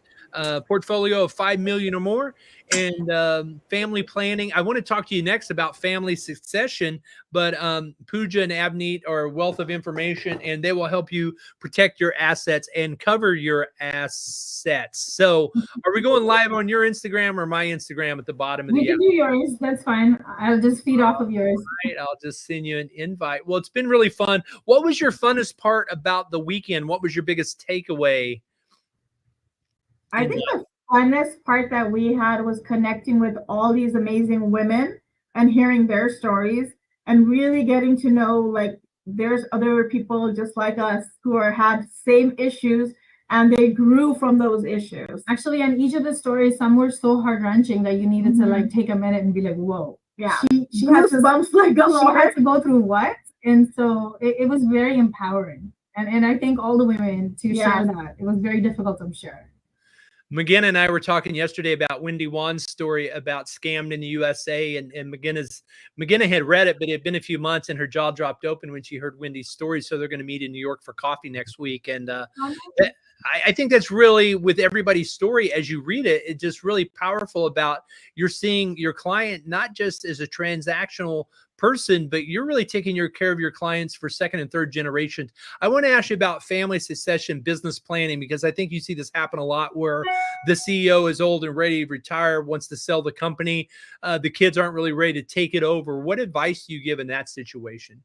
portfolio of 5 million or more, and family planning. I want to talk to you next about family succession, but Pooja and Avneet are a wealth of information, and they will help you protect your assets and cover your assets. So are we going live on your Instagram or my Instagram at the bottom of the hour? We can do yours. That's fine. I'll just feed off of yours. All right, I'll just send you an invite. Well, it's been really fun. What was your funnest part about the weekend? What was your biggest takeaway? I think the funnest part that we had was connecting with all these amazing women and hearing their stories and really getting to know, like, there's other people just like us who had same issues and they grew from those issues. Actually, on each of the stories, some were so heart-wrenching that you needed to like take a minute and be like, whoa. Yeah. She had to bumps like she had to go through what? And so it was very empowering. And I thank all the women to share that. It was very difficult, I'm sure. Migena and I were talking yesterday about Wendy Wan's story about Scammed in the USA, and Migena had read it, but it had been a few months and her jaw dropped open when she heard Wendy's story. So they're going to meet in New York for coffee next week. And I think that's really, with everybody's story, as you read it, it's just really powerful about you're seeing your client not just as a transactional person, but you're really taking care of your clients for second and third generation. I want to ask you about family succession, business planning, because I think you see this happen a lot where the CEO is old and ready to retire, wants to sell the company. The kids aren't really ready to take it over. What advice do you give in that situation?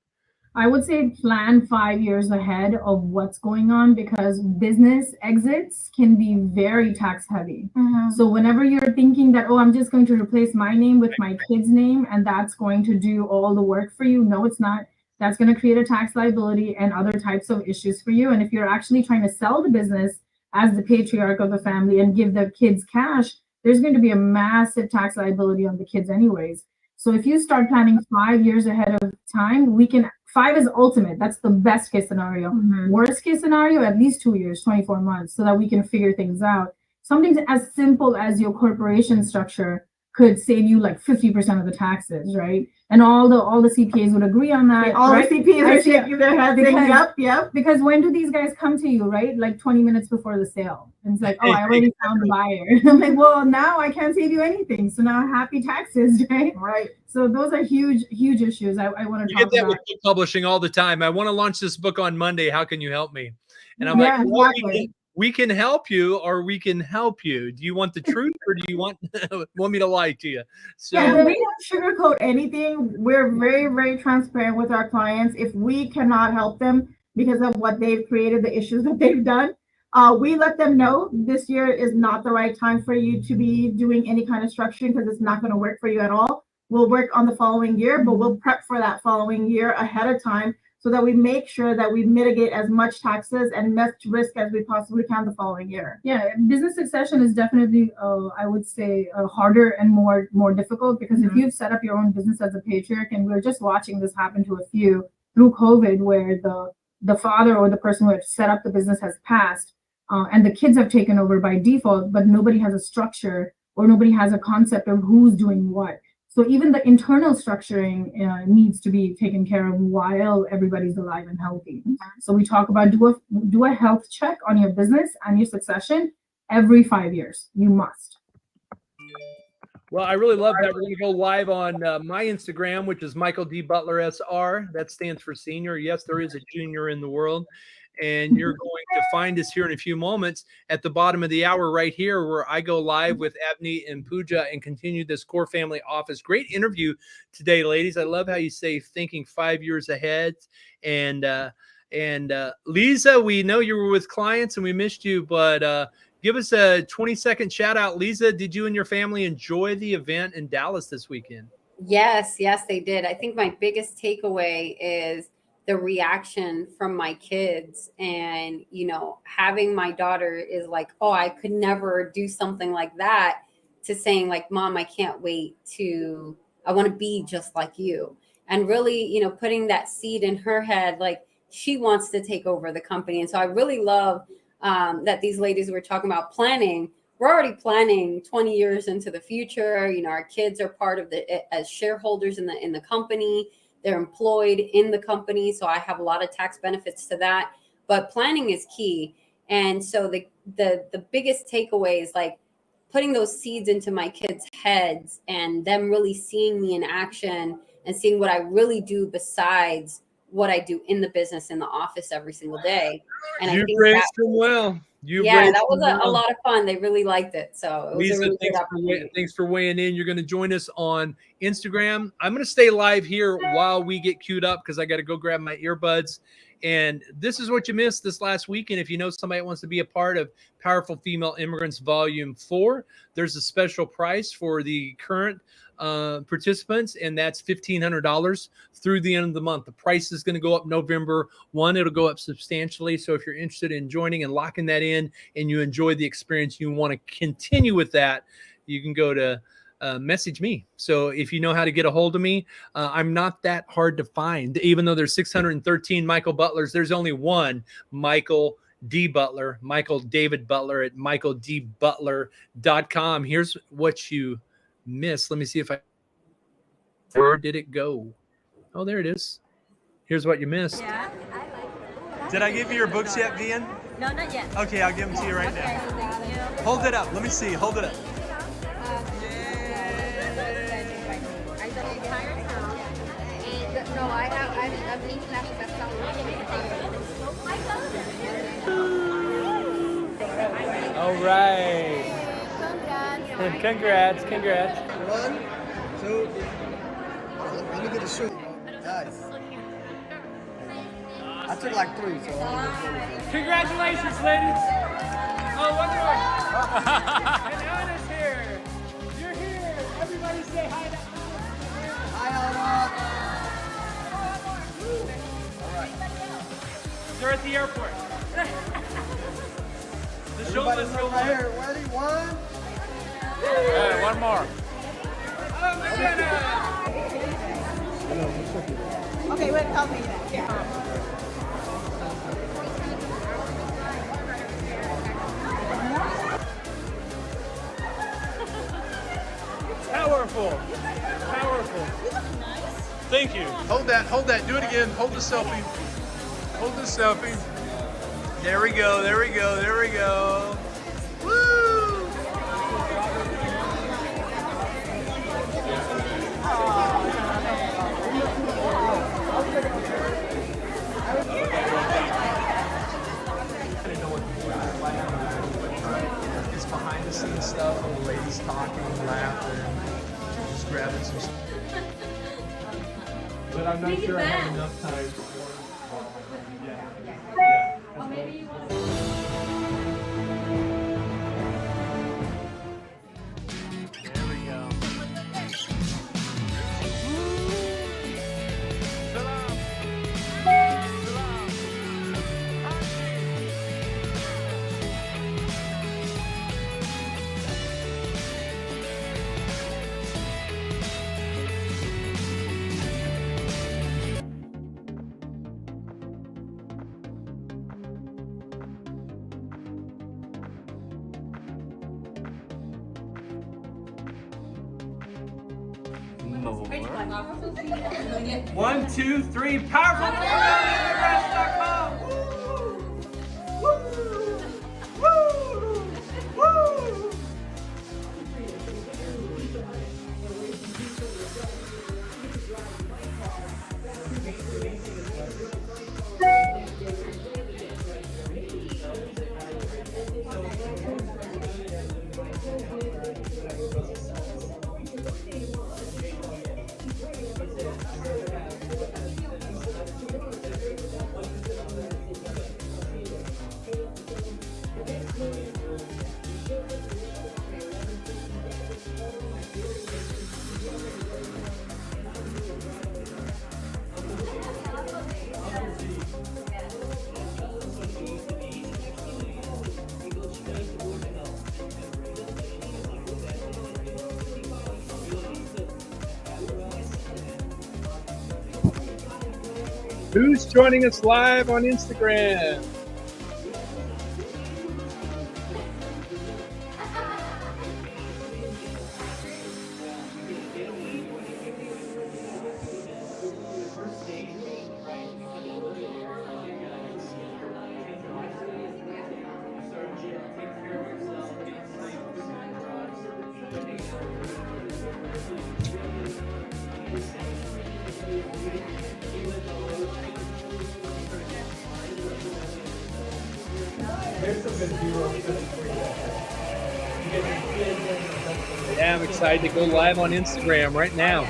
I would say plan 5 years ahead of what's going on, because business exits can be very tax heavy. So whenever you're thinking that, oh, I'm just going to replace my name with my kid's name and that's going to do all the work for you. No, it's not. That's going to create a tax liability and other types of issues for you. And if you're actually trying to sell the business as the patriarch of the family and give the kids cash, there's going to be a massive tax liability on the kids anyways. So if you start planning 5 years ahead of time, 5 is ultimate. That's the best case scenario. Worst case scenario, at least 2 years, 24 months, so that we can figure things out. Something as simple as your corporation structure. could save you like 50% of the taxes, right? And all the CPAs would agree on that. All right? the CPAs are shaking their heads saying, yep. Because when do these guys come to you, right? Like 20 minutes before the sale. And it's like, oh, I already found the buyer. I'm like, well, now I can't save you anything. So now happy taxes, right? Right. So those are huge issues I want to You talk get that about. with book publishing all the time. I want to launch this book on Monday. How can you help me? And I'm Yeah, like, well, exactly. we can help you, or we can help you. Do you want the truth, or do you want me to lie to you? So Yeah, we don't sugarcoat anything. We're very, very transparent with our clients. If we cannot help them because of what they've created, the issues that they've done, we let them know this year is not the right time for you to be doing any kind of structuring because it's not going to work for you at all. We'll work on the following year, but we'll prep for that following year ahead of time so that we make sure that we mitigate as much taxes and much risk as we possibly can the following year. Yeah, business succession is definitely, I would say, harder and more difficult because if you've set up your own business as a patriarch, and we're just watching this happen to a few through COVID, where the father or the person who had set up the business has passed, and the kids have taken over by default, but nobody has a structure or nobody has a concept of who's doing what. So even the internal structuring needs to be taken care of while everybody's alive and healthy. So we talk about do a health check on your business and your succession every 5 years. You must. well, I really love that. We're going to go live on my Instagram, which is Michael D. Butler SR. That stands for senior. Yes, there is a junior in the world. And you're going to find us here in a few moments at the bottom of the hour right here, where I go live with Abney and Pooja and continue this core family office. Great interview today, ladies. I love how you say thinking 5 years ahead. And Lisa, we know you were with clients and we missed you, but give us a 20-second shout out. Lisa, did you and your family enjoy the event in Dallas this weekend? Yes, they did. I think my biggest takeaway is the reaction from my kids, and having my daughter is like, oh, I could never do something like that, to saying like, Mom, I can't wait I want to be just like you. And really, putting that seed in her head, like she wants to take over the company. And so I really love that these ladies were talking about planning. We're already planning 20 years into the future. Our kids are part of as shareholders in the company. They're employed in the company, so I have a lot of tax benefits to that. But planning is key. And so the biggest takeaway is like putting those seeds into my kids' heads and them really seeing me in action and seeing what I really do besides what I do in the business, in the office every single day. And I think raised them well. That was a lot of fun. They really liked it. So it was Lisa, a really good opportunity. thanks for weighing in. You're going to join us on Instagram. I'm going to stay live here while we get queued up because I got to go grab my earbuds. And this is what you missed this last weekend. If you know somebody that wants to be a part of Powerful Female Immigrants Volume 4, there's a special price for the current participants, and that's $1,500 through the end of the month. The price is going to go up November 1. It'll go up substantially. So if you're interested in joining and locking that in and you enjoy the experience, you want to continue with that, you can go to message me. So if you know how to get a hold of me, I'm not that hard to find. Even though there's 613 Michael Butlers, there's only one Michael D. Butler, Michael David Butler at michaeldbutler.com. Here's what you missed. Let me see if where did it go? Oh, there it is. Here's what you missed. Yeah. Did I give you your books yet, Vian? No, not yet. Okay, I'll give them to you right now. Thank you. Hold it up. Let me see. Hold it up. No, I'm international bestseller. All right. Congrats. Congrats. 1, 2. Let me get a shoe. Nice. I took like 3, so Congratulations, ladies. Oh, one more. And Anna's here. You're here. Everybody say hi to Anna. Hi, Anna. All right. They're at the airport. The show Everybody must go right on. here. Ready? 1. One more. Okay, wait, help me then. How Powerful. Powerful. Thank you. Hold that. Do it again. Hold the selfie. Hold the selfie. There we go. Woo! It's behind the scenes stuff of the ladies talking, laughing, just grabbing some stuff. But I'm not sure I have enough time for Well, maybe you want There we go. One, two, three. Powerful. FemaleImmigrants.com. Who's joining us live on Instagram? Yeah, I'm excited to go live on Instagram right now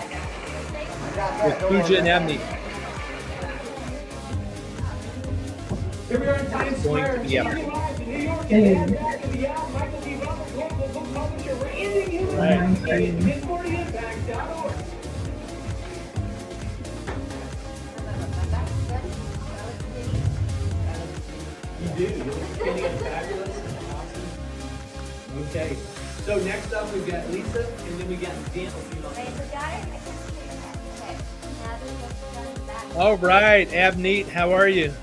with Pooja and Amni. Here we are in Times Square. Going to be out. Changing lives in New York and back in the out. Michael D. Butler, global book publisher. We're ending human trafficking. It's40impact.org. You do. You're spinning it fabulous and awesome. Okay. So next up we've got Lisa, and then we got Dan. All right, Abneet, how are you?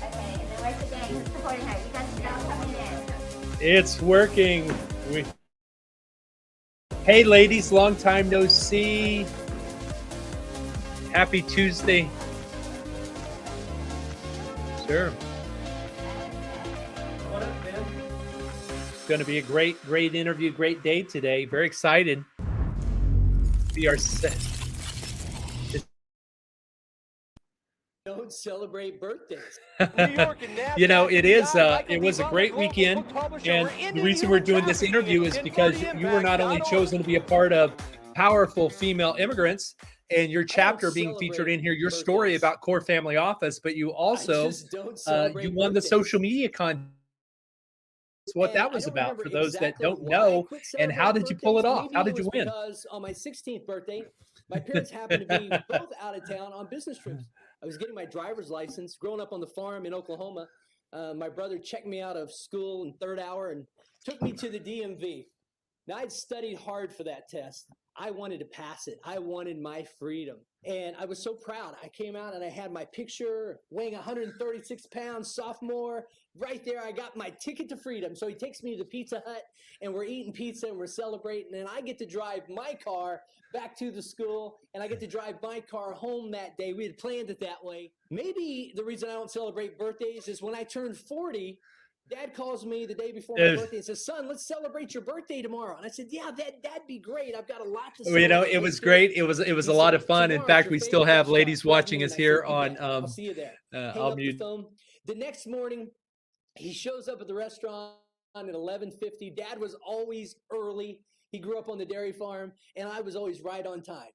Okay, and then where's the gang? Who's supporting her? You guys are all coming in. It's working. Hey, ladies, long time no see. Happy Tuesday. Sure. What up, Ben? It's going to be a great interview, great day today. Very excited. We are set. Don't celebrate birthdays. You know, it was a great weekend, and the reason we're doing this interview is because you were not only chosen to be a part of Powerful Female Immigrants and your chapter being featured in here, your story about Core Family Office, but you also you won the social media contest. What that was about for those that don't know, and how did you pull it off? How did you win? Because on my 16th birthday, my parents happened to be both out of town on business trips. I was getting my driver's license, growing up on the farm in Oklahoma. My brother checked me out of school in third hour and took me to the DMV. Now, I'd studied hard for that test. I wanted to pass it. I wanted my freedom. And I was so proud. I came out and I had my picture, weighing 136 pounds, sophomore. Right there, I got my ticket to freedom. So he takes me to the Pizza Hut, and we're eating pizza, and we're celebrating. And I get to drive my car back to the school, and I get to drive my car home that day. We had planned it that way. Maybe the reason I don't celebrate birthdays is when I turned 40, Dad calls me the day before my birthday and says, "Son, let's celebrate your birthday tomorrow." And I said, "Yeah, that'd be great. I've got a lot to celebrate." You know, it was great. It was a lot of fun. In fact, we still have ladies watching us here on. I'll see you there. I'll mute. The next morning, he shows up at the restaurant at 11:50. Dad was always early. He grew up on the dairy farm, and I was always right on time.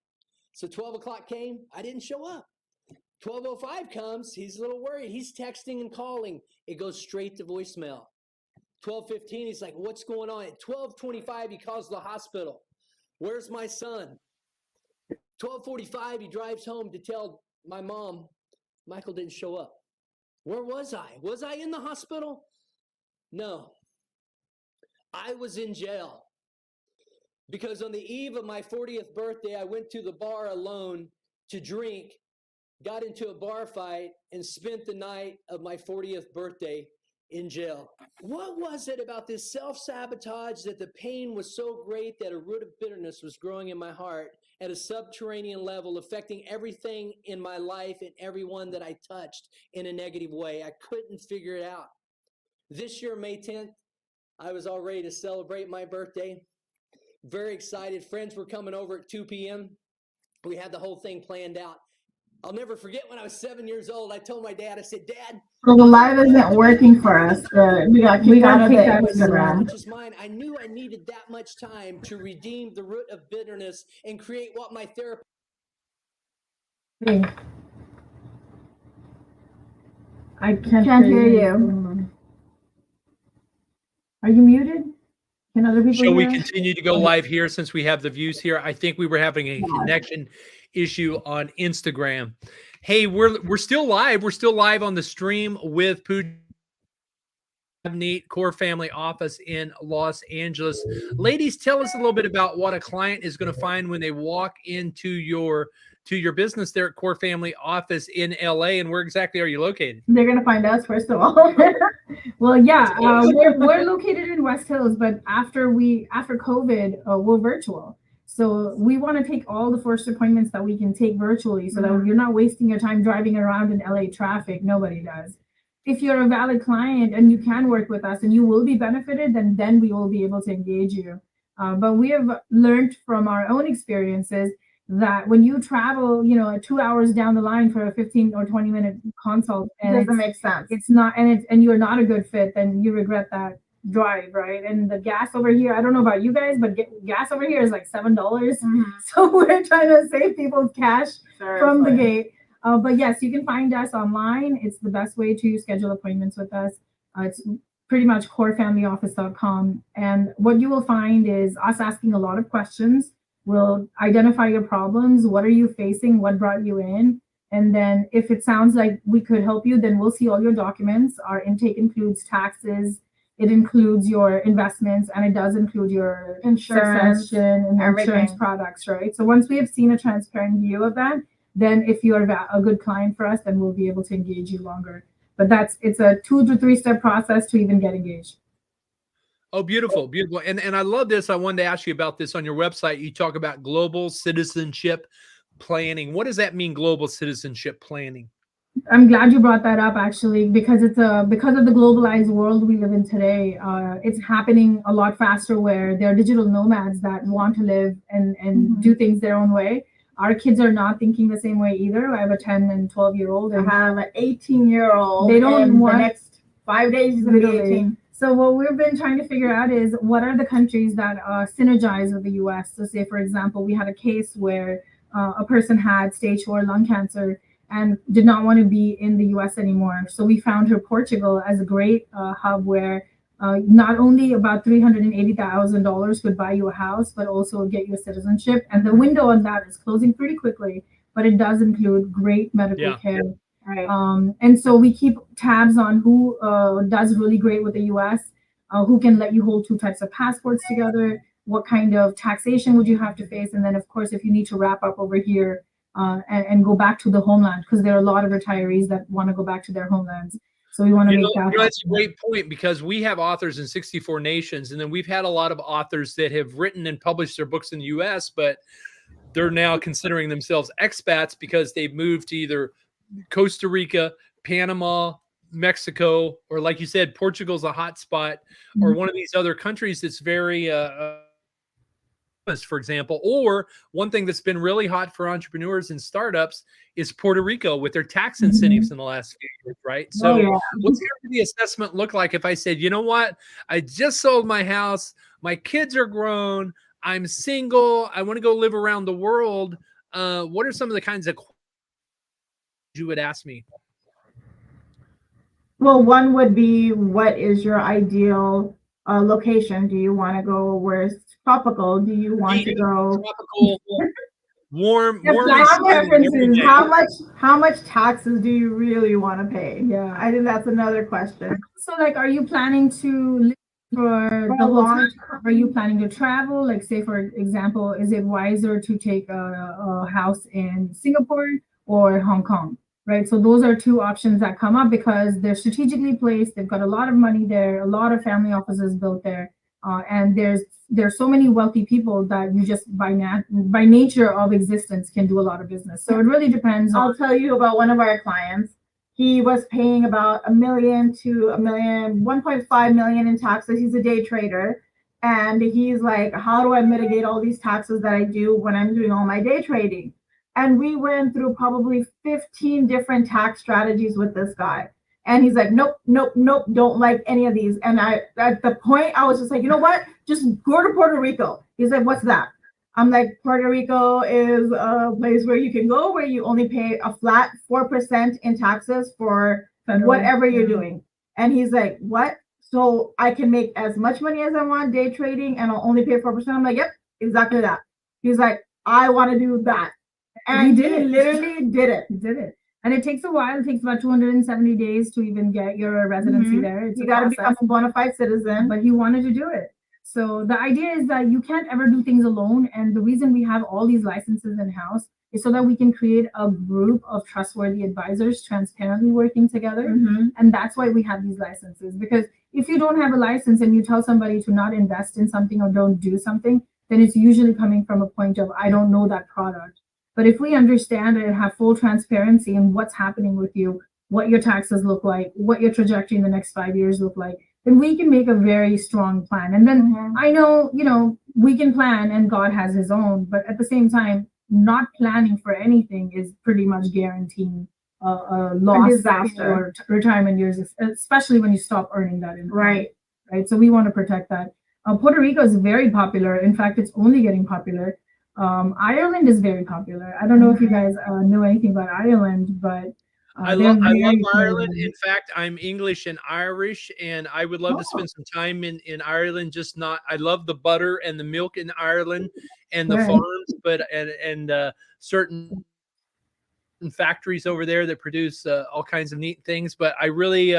So 12 o'clock came. I didn't show up. 12:05 comes. He's a little worried. He's texting and calling. It goes straight to voicemail. 12:15, he's like, "What's going on?" At 12:25, he calls the hospital. "Where's my son?" 12:45, he drives home to tell my mom, "Michael didn't show up." Where was I? Was I in the hospital? No. I was in jail. Because on the eve of my 40th birthday, I went to the bar alone to drink, got into a bar fight, and spent the night of my 40th birthday in jail. What was it about this self-sabotage that the pain was so great that a root of bitterness was growing in my heart at a subterranean level, affecting everything in my life and everyone that I touched in a negative way? I couldn't figure it out. This year, May 10th, I was all ready to celebrate my birthday. Very excited. Friends were coming over at 2 p.m. We had the whole thing planned out. I'll never forget when I was 7 years old, I told my dad, I said, "Dad, So the live isn't working for us. We got kicked out of the Instagram. which is mine." I knew I needed that much time to redeem the root of bitterness and create what my therapist. I can't hear you. Are you muted? Can other people Shall we hear? continue to go live here since we have the views here? I think we were having a connection issue on Instagram. Hey, we're still live. We're still live on the stream with Pooja Neat Core Family Office in Los Angeles. Ladies, tell us a little bit about what a client is going to find when they walk into your business there at Core Family Office in LA, and where exactly are you located? They're gonna find us first of all. Well, yeah, we're located in West Hills, but after COVID, we're virtual. So we want to take all the first appointments that we can take virtually, so that you're not wasting your time driving around in LA traffic. Nobody does. If you're a valid client and you can work with us and you will be benefited, then we will be able to engage you. But we have learned from our own experiences that when you travel, 2 hours down the line for a 15 or 20-minute consult, and Doesn't make sense. It's not, and you're not a good fit, then you regret that drive, right? And the gas over here, I don't know about you guys, but gas over here is like $7. So we're trying to save people's cash from the gate. But yes, you can find us online. It's the best way to schedule appointments with us. It's pretty much corefamilyoffice.com. And what you will find is us asking a lot of questions. We'll identify your problems. What are you facing? What brought you in? And then if it sounds like we could help you, then we'll see all your documents. Our intake includes taxes. It includes your investments, and it does include your Insurance, succession and insurance products, right? So once we have seen a transparent view of that, then if you're a good client for us, then we'll be able to engage you longer. But it's a 2 to 3 step process to even get engaged. Oh, beautiful, beautiful. And I love this. I wanted to ask you about this on your website. You talk about global citizenship planning. What does that mean, global citizenship planning? I'm glad you brought that up, actually, because because of the globalized world we live in today. It's happening a lot faster, where there are digital nomads that want to live and do things their own way. Our kids are not thinking the same way either. I have a 10 and 12-year-old. I have an 18-year-old. They don't want the next 5 days is going to be 18. So what we've been trying to figure out is what are the countries that synergize with the U.S. So say, for example, we had a case where a person had stage 4 lung cancer and did not want to be in the U.S. anymore. So we found her Portugal as a great hub where not only about $380,000 could buy you a house, but also get you a citizenship. And the window on that is closing pretty quickly, but it does include great medical care. Right. And so we keep tabs on who does really great with the U.S., who can let you hold 2 types of passports together, what kind of taxation would you have to face, and then of course if you need to wrap up over here and go back to the homeland, because there are a lot of retirees that want to go back to their homelands. So we want to make that. That's a great point, because we have authors in 64 nations, and then we've had a lot of authors that have written and published their books in the U.S., but they're now considering themselves expats because they've moved to either Costa Rica, Panama, Mexico, or like you said, Portugal's a hot spot, or one of these other countries that's very for example. Or one thing that's been really hot for entrepreneurs and startups is Puerto Rico with their tax incentives in the last few years, right? So what's the assessment look like if I said, you know what, I just sold my house, my kids are grown, I'm single, I want to go live around the world? What are some of the kinds of questions you would ask me? Well, one would be, what is your ideal location? Do you want to go where it's tropical? Do you want to go tropical, warm? Preferences. How much taxes do you really want to pay? Yeah, I think that's another question. So, like, are you planning to live for the long term? Are you planning to travel? Like, say for example, is it wiser to take a house in Singapore or Hong Kong? Right, so those are two options that come up because they're strategically placed. They've got a lot of money there, a lot of family offices built there, and there's so many wealthy people that you just by nature of existence can do a lot of business. So it really depends. I'll tell you about one of our clients. He was paying about $1 million to $1.5 million in taxes. He's a day trader, and he's like, "How do I mitigate all these taxes that I do when I'm doing all my day trading?" And we went through probably 15 different tax strategies with this guy. And he's like, nope, don't like any of these. And at the point, I was just like, you know what? Just go to Puerto Rico. He's like, what's that? I'm like, Puerto Rico is a place where you can go where you only pay a flat 4% in taxes for whatever you're doing. And he's like, what? So I can make as much money as I want day trading and I'll only pay 4%. I'm like, yep, exactly that. He's like, I want to do that. And he literally did it. He did it. And it takes a while. It takes about 270 days to even get your residency there. It's you got to become a bona fide citizen. But he wanted to do it. So the idea is that you can't ever do things alone. And the reason we have all these licenses in-house is so that we can create a group of trustworthy advisors transparently working together. And that's why we have these licenses. Because if you don't have a license and you tell somebody to not invest in something or don't do something, then it's usually coming from a point of, I don't know that product. But if we understand and have full transparency in what's happening with you, what your taxes look like, what your trajectory in the next 5 years look like, then we can make a very strong plan. And then I know, we can plan and God has his own, but at the same time, not planning for anything is pretty much guaranteeing a loss, disaster, or retirement years, especially when you stop earning that income. Right. So we want to protect that. Puerto Rico is very popular. In fact, it's only getting popular. Ireland is very popular. I don't know if you guys know anything about Ireland, but I love Ireland. In fact, I'm English and Irish, and I would love to spend some time in Ireland. I love the butter and the milk in Ireland and the farms, but and certain factories over there that produce all kinds of neat things. But I really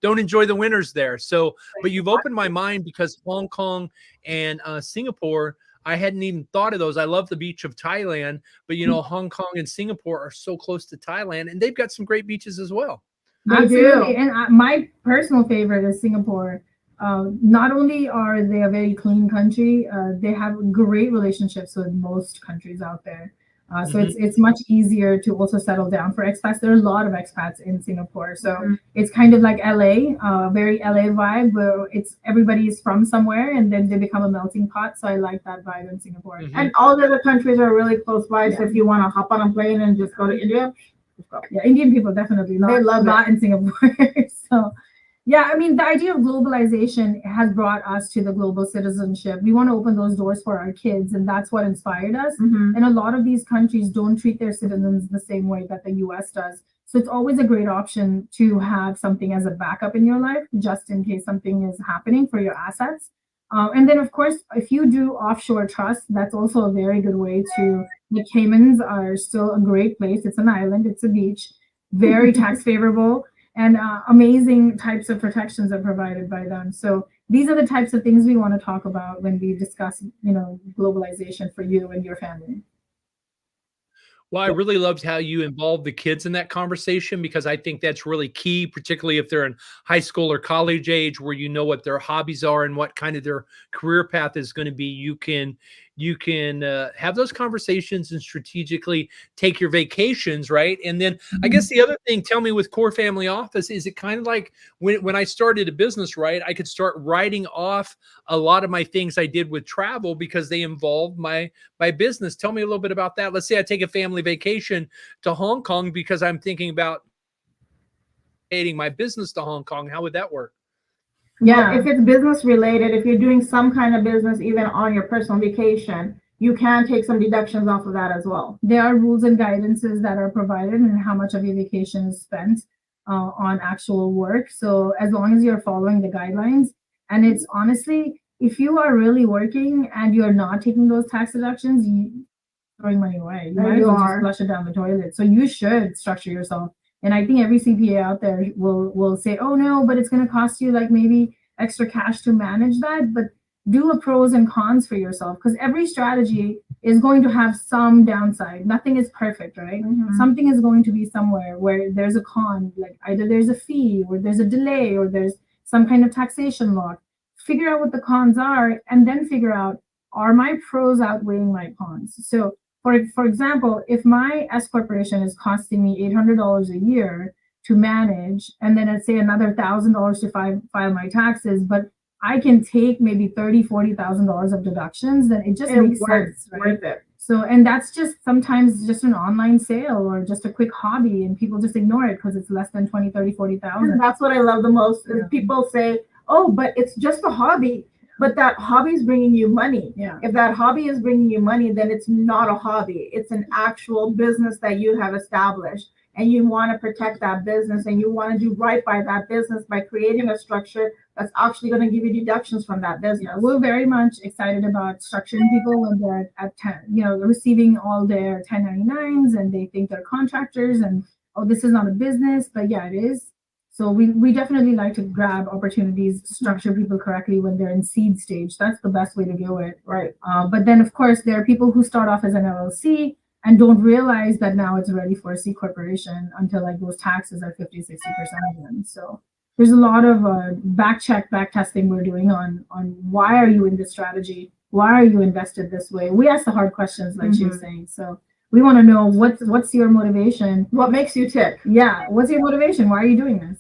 don't enjoy the winters there. So, but you've opened my mind, because Hong Kong and Singapore, I hadn't even thought of those. I love the beach of Thailand, but Hong Kong and Singapore are so close to Thailand, and they've got some great beaches as well. Absolutely. And my personal favorite is Singapore. Not only are they a very clean country, they have great relationships with most countries out there. So it's much easier to also settle down for expats. There are a lot of expats in Singapore. So it's kind of like LA, very LA vibe, where everybody is from somewhere and then they become a melting pot. So I like that vibe in Singapore. And all the other countries are really close by. So if you want to hop on a plane and just go to India, just go. Yeah, Indian people definitely love, they love that in Singapore. So yeah, I mean, the idea of globalization has brought us to the global citizenship. We want to open those doors for our kids, and that's what inspired us. And a lot of these countries don't treat their citizens the same way that the US does. So it's always a great option to have something as a backup in your life, just in case something is happening for your assets. And then, of course, if you do offshore trust, that's also a very good way to. The Caymans are still a great place. It's an island, it's a beach, very tax favorable. And amazing types of protections are provided by them. So these are the types of things we want to talk about when we discuss, globalization for you and your family. Well, I really loved how you involved the kids in that conversation, because I think that's really key, particularly if they're in high school or college age, where you know what their hobbies are and what kind of their career path is going to be. You can have those conversations and strategically take your vacations, right? And then I guess the other thing, tell me, with Core Family Office, is it kind of like when I started a business, right? I could start writing off a lot of my things I did with travel because they involved my business. Tell me a little bit about that. Let's say I take a family vacation to Hong Kong because I'm thinking about taking my business to Hong Kong. How would that work? Yeah, if it's business related, if you're doing some kind of business, even on your personal vacation, you can take some deductions off of that as well. There are rules and guidances that are provided and how much of your vacation is spent on actual work. So as long as you're following the guidelines, and it's honestly, if you are really working and you're not taking those tax deductions, you're throwing money away. You might as well just flush it down the toilet. So you should structure yourself. And I think every CPA out there will say, oh no, but it's going to cost you like maybe extra cash to manage that. But do a pros and cons for yourself, because every strategy is going to have some downside. Nothing is perfect, right? Something is going to be somewhere where there's a con, like either there's a fee or there's a delay or there's some kind of taxation lock. Figure out what the cons are and then figure out, are my pros outweighing my cons? So for example, if my S corporation is costing me $800 a year to manage, and then let's say another $1,000 to file my taxes, but I can take maybe $30,000-$40,000 of deductions, then it just makes sense, right? Worth it. So, and that's just sometimes just an online sale or just a quick hobby, and people just ignore it because it's less than 20, 30, 40,000. That's what I love the most is people say, oh, but it's just a hobby. But that hobby is bringing you money. Yeah. If that hobby is bringing you money, then it's not a hobby. It's an actual business that you have established, and you want to protect that business, and you want to do right by that business by creating a structure that's actually going to give you deductions from that business. We're very much excited about structuring people when they're at 10, receiving all their 1099s, and they think they're contractors, and oh, this is not a business, but yeah, it is. So we definitely like to grab opportunities, structure people correctly when they're in seed stage. That's the best way to do it. Right. But then, of course, there are people who start off as an LLC and don't realize that now it's ready for a C corporation until like those taxes are 50, 60% of them. So there's a lot of back testing we're doing on why are you in this strategy? Why are you invested this way? We ask the hard questions, like she was saying. So we want to know what's your motivation? What makes you tick? Yeah. What's your motivation? Why are you doing this?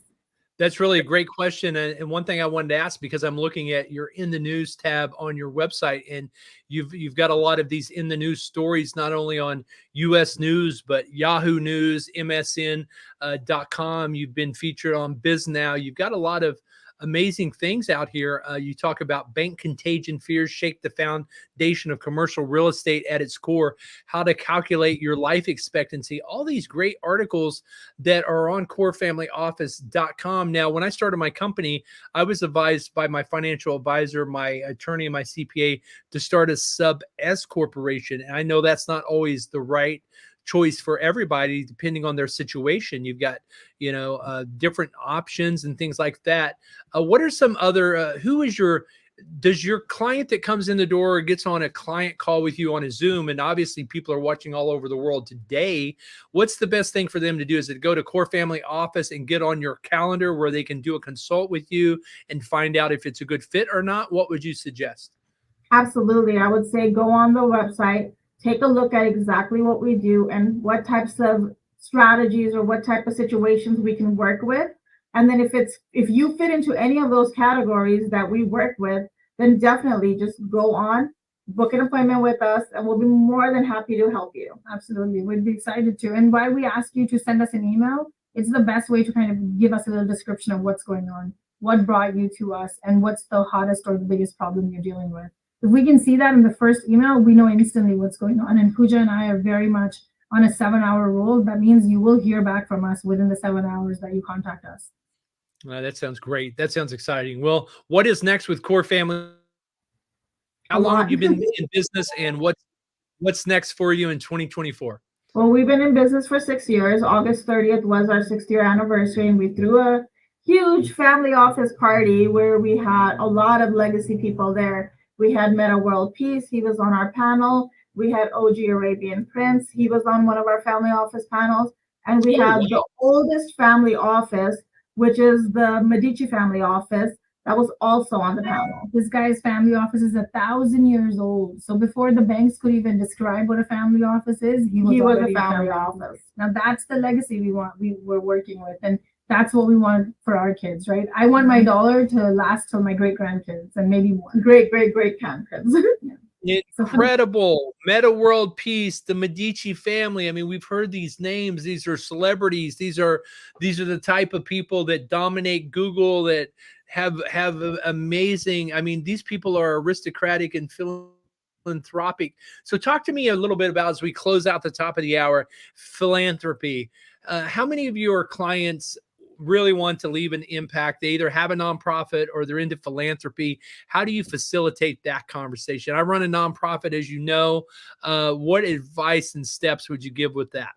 That's really a great question. And one thing I wanted to ask, because I'm looking at your In the News tab on your website, and you've got a lot of these in the news stories, not only on US News, but Yahoo News, MSN.com. You've been featured on BizNow. You've got a lot of amazing things out here. You talk about bank contagion fears shake the foundation of commercial real estate at its core, how to calculate your life expectancy, all these great articles that are on corefamilyoffice.com. Now, when I started my company, I was advised by my financial advisor, my attorney, and my CPA to start a sub S corporation. And I know that's not always the right choice for everybody, depending on their situation. You've got, different options and things like that. What are some other, does your client that comes in the door or gets on a client call with you on a Zoom, and obviously people are watching all over the world today, what's the best thing for them to do? Is it go to Core Family Office and get on your calendar where they can do a consult with you and find out if it's a good fit or not? What would you suggest? Absolutely. I would say go on the website, take a look at exactly what we do and what types of strategies or what type of situations we can work with. And then if you fit into any of those categories that we work with, then definitely just go on, book an appointment with us, and we'll be more than happy to help you. Absolutely. We'd be excited to. And why we ask you to send us an email, it's the best way to kind of give us a little description of what's going on, what brought you to us, and what's the hottest or the biggest problem you're dealing with. If we can see that in the first email, we know instantly what's going on. And Pooja and I are very much on a 7-hour rule. That means you will hear back from us within the 7 hours that you contact us. That sounds great. That sounds exciting. Well, what is next with Core Family? How long have you been in business, and what's next for you in 2024? Well, we've been in business for 6 years. August 30th was our 6th-year anniversary, and we threw a huge family office party where we had a lot of legacy people there. We had Meta World Peace, he was on our panel. We had OG Arabian Prince, he was on one of our family office panels. And we had the oldest family office, which is the Medici family office, that was also on the panel. This guy's family office is 1,000 years old. So before the banks could even describe what a family office is, he was a already family office. Now that's the legacy we're working with. And that's what we want for our kids, right? I want my dollar to last till my great grandkids and maybe more. Great grandkids. Incredible. Meta World Peace, the Medici family. I mean, we've heard these names. These are celebrities. These are the type of people that dominate Google, that have amazing. I mean, these people are aristocratic and philanthropic. So talk to me a little bit about, as we close out the top of the hour, philanthropy. How many of your clients really want to leave an impact? They either have a nonprofit or they're into philanthropy. How do you facilitate that conversation? I run a nonprofit, as you know. What advice and steps would you give with that?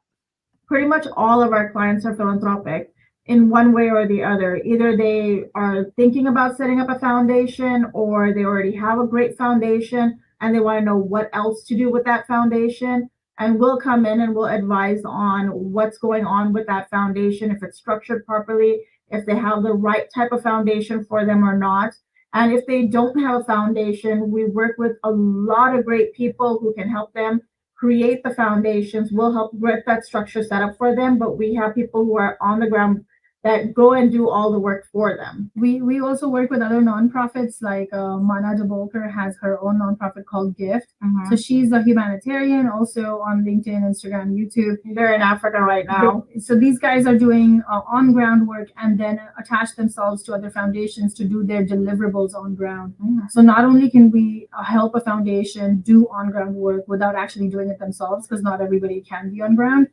Pretty much all of our clients are philanthropic in one way or the other. Either they are thinking about setting up a foundation, or they already have a great foundation and they want to know what else to do with that foundation. And we'll come in and we'll advise on what's going on with that foundation, if it's structured properly, if they have the right type of foundation for them or not. And if they don't have a foundation, we work with a lot of great people who can help them create the foundations. We'll help get that structure set up for them, but we have people who are on the ground that go and do all the work for them. We also work with other nonprofits, like Migena Agaraj has her own nonprofit called Gift. So she's a humanitarian, also on LinkedIn, Instagram, YouTube. They're in Africa right now. So these guys are doing on ground work and then attach themselves to other foundations to do their deliverables on ground. So not only can we help a foundation do on ground work without actually doing it themselves, because not everybody can be on ground,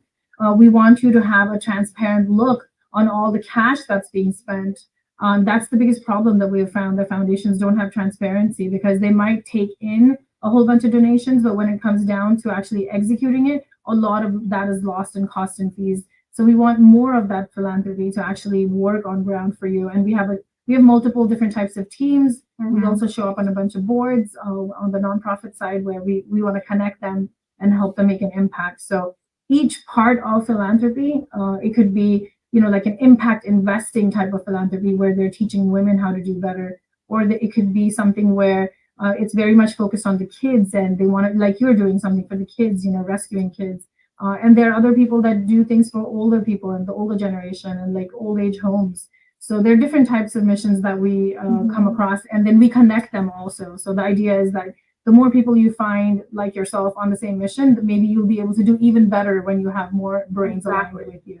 we want you to have a transparent look on all the cash that's being spent. That's the biggest problem that we have found, that foundations don't have transparency, because they might take in a whole bunch of donations, but when it comes down to actually executing it, a lot of that is lost in cost and fees. So we want more of that philanthropy to actually work on ground for you. And we have multiple different types of teams. We also show up on a bunch of boards on the nonprofit side, where we want to connect them and help them make an impact. So each part of philanthropy, it could be, like an impact investing type of philanthropy where they're teaching women how to do better, or it could be something where it's very much focused on the kids and they want to, like you're doing something for the kids, rescuing kids. And there are other people that do things for older people and the older generation and like old age homes. So there are different types of missions that we come across, and then we connect them also. So the idea is that the more people you find like yourself on the same mission, maybe you'll be able to do even better when you have more brains aligned with you.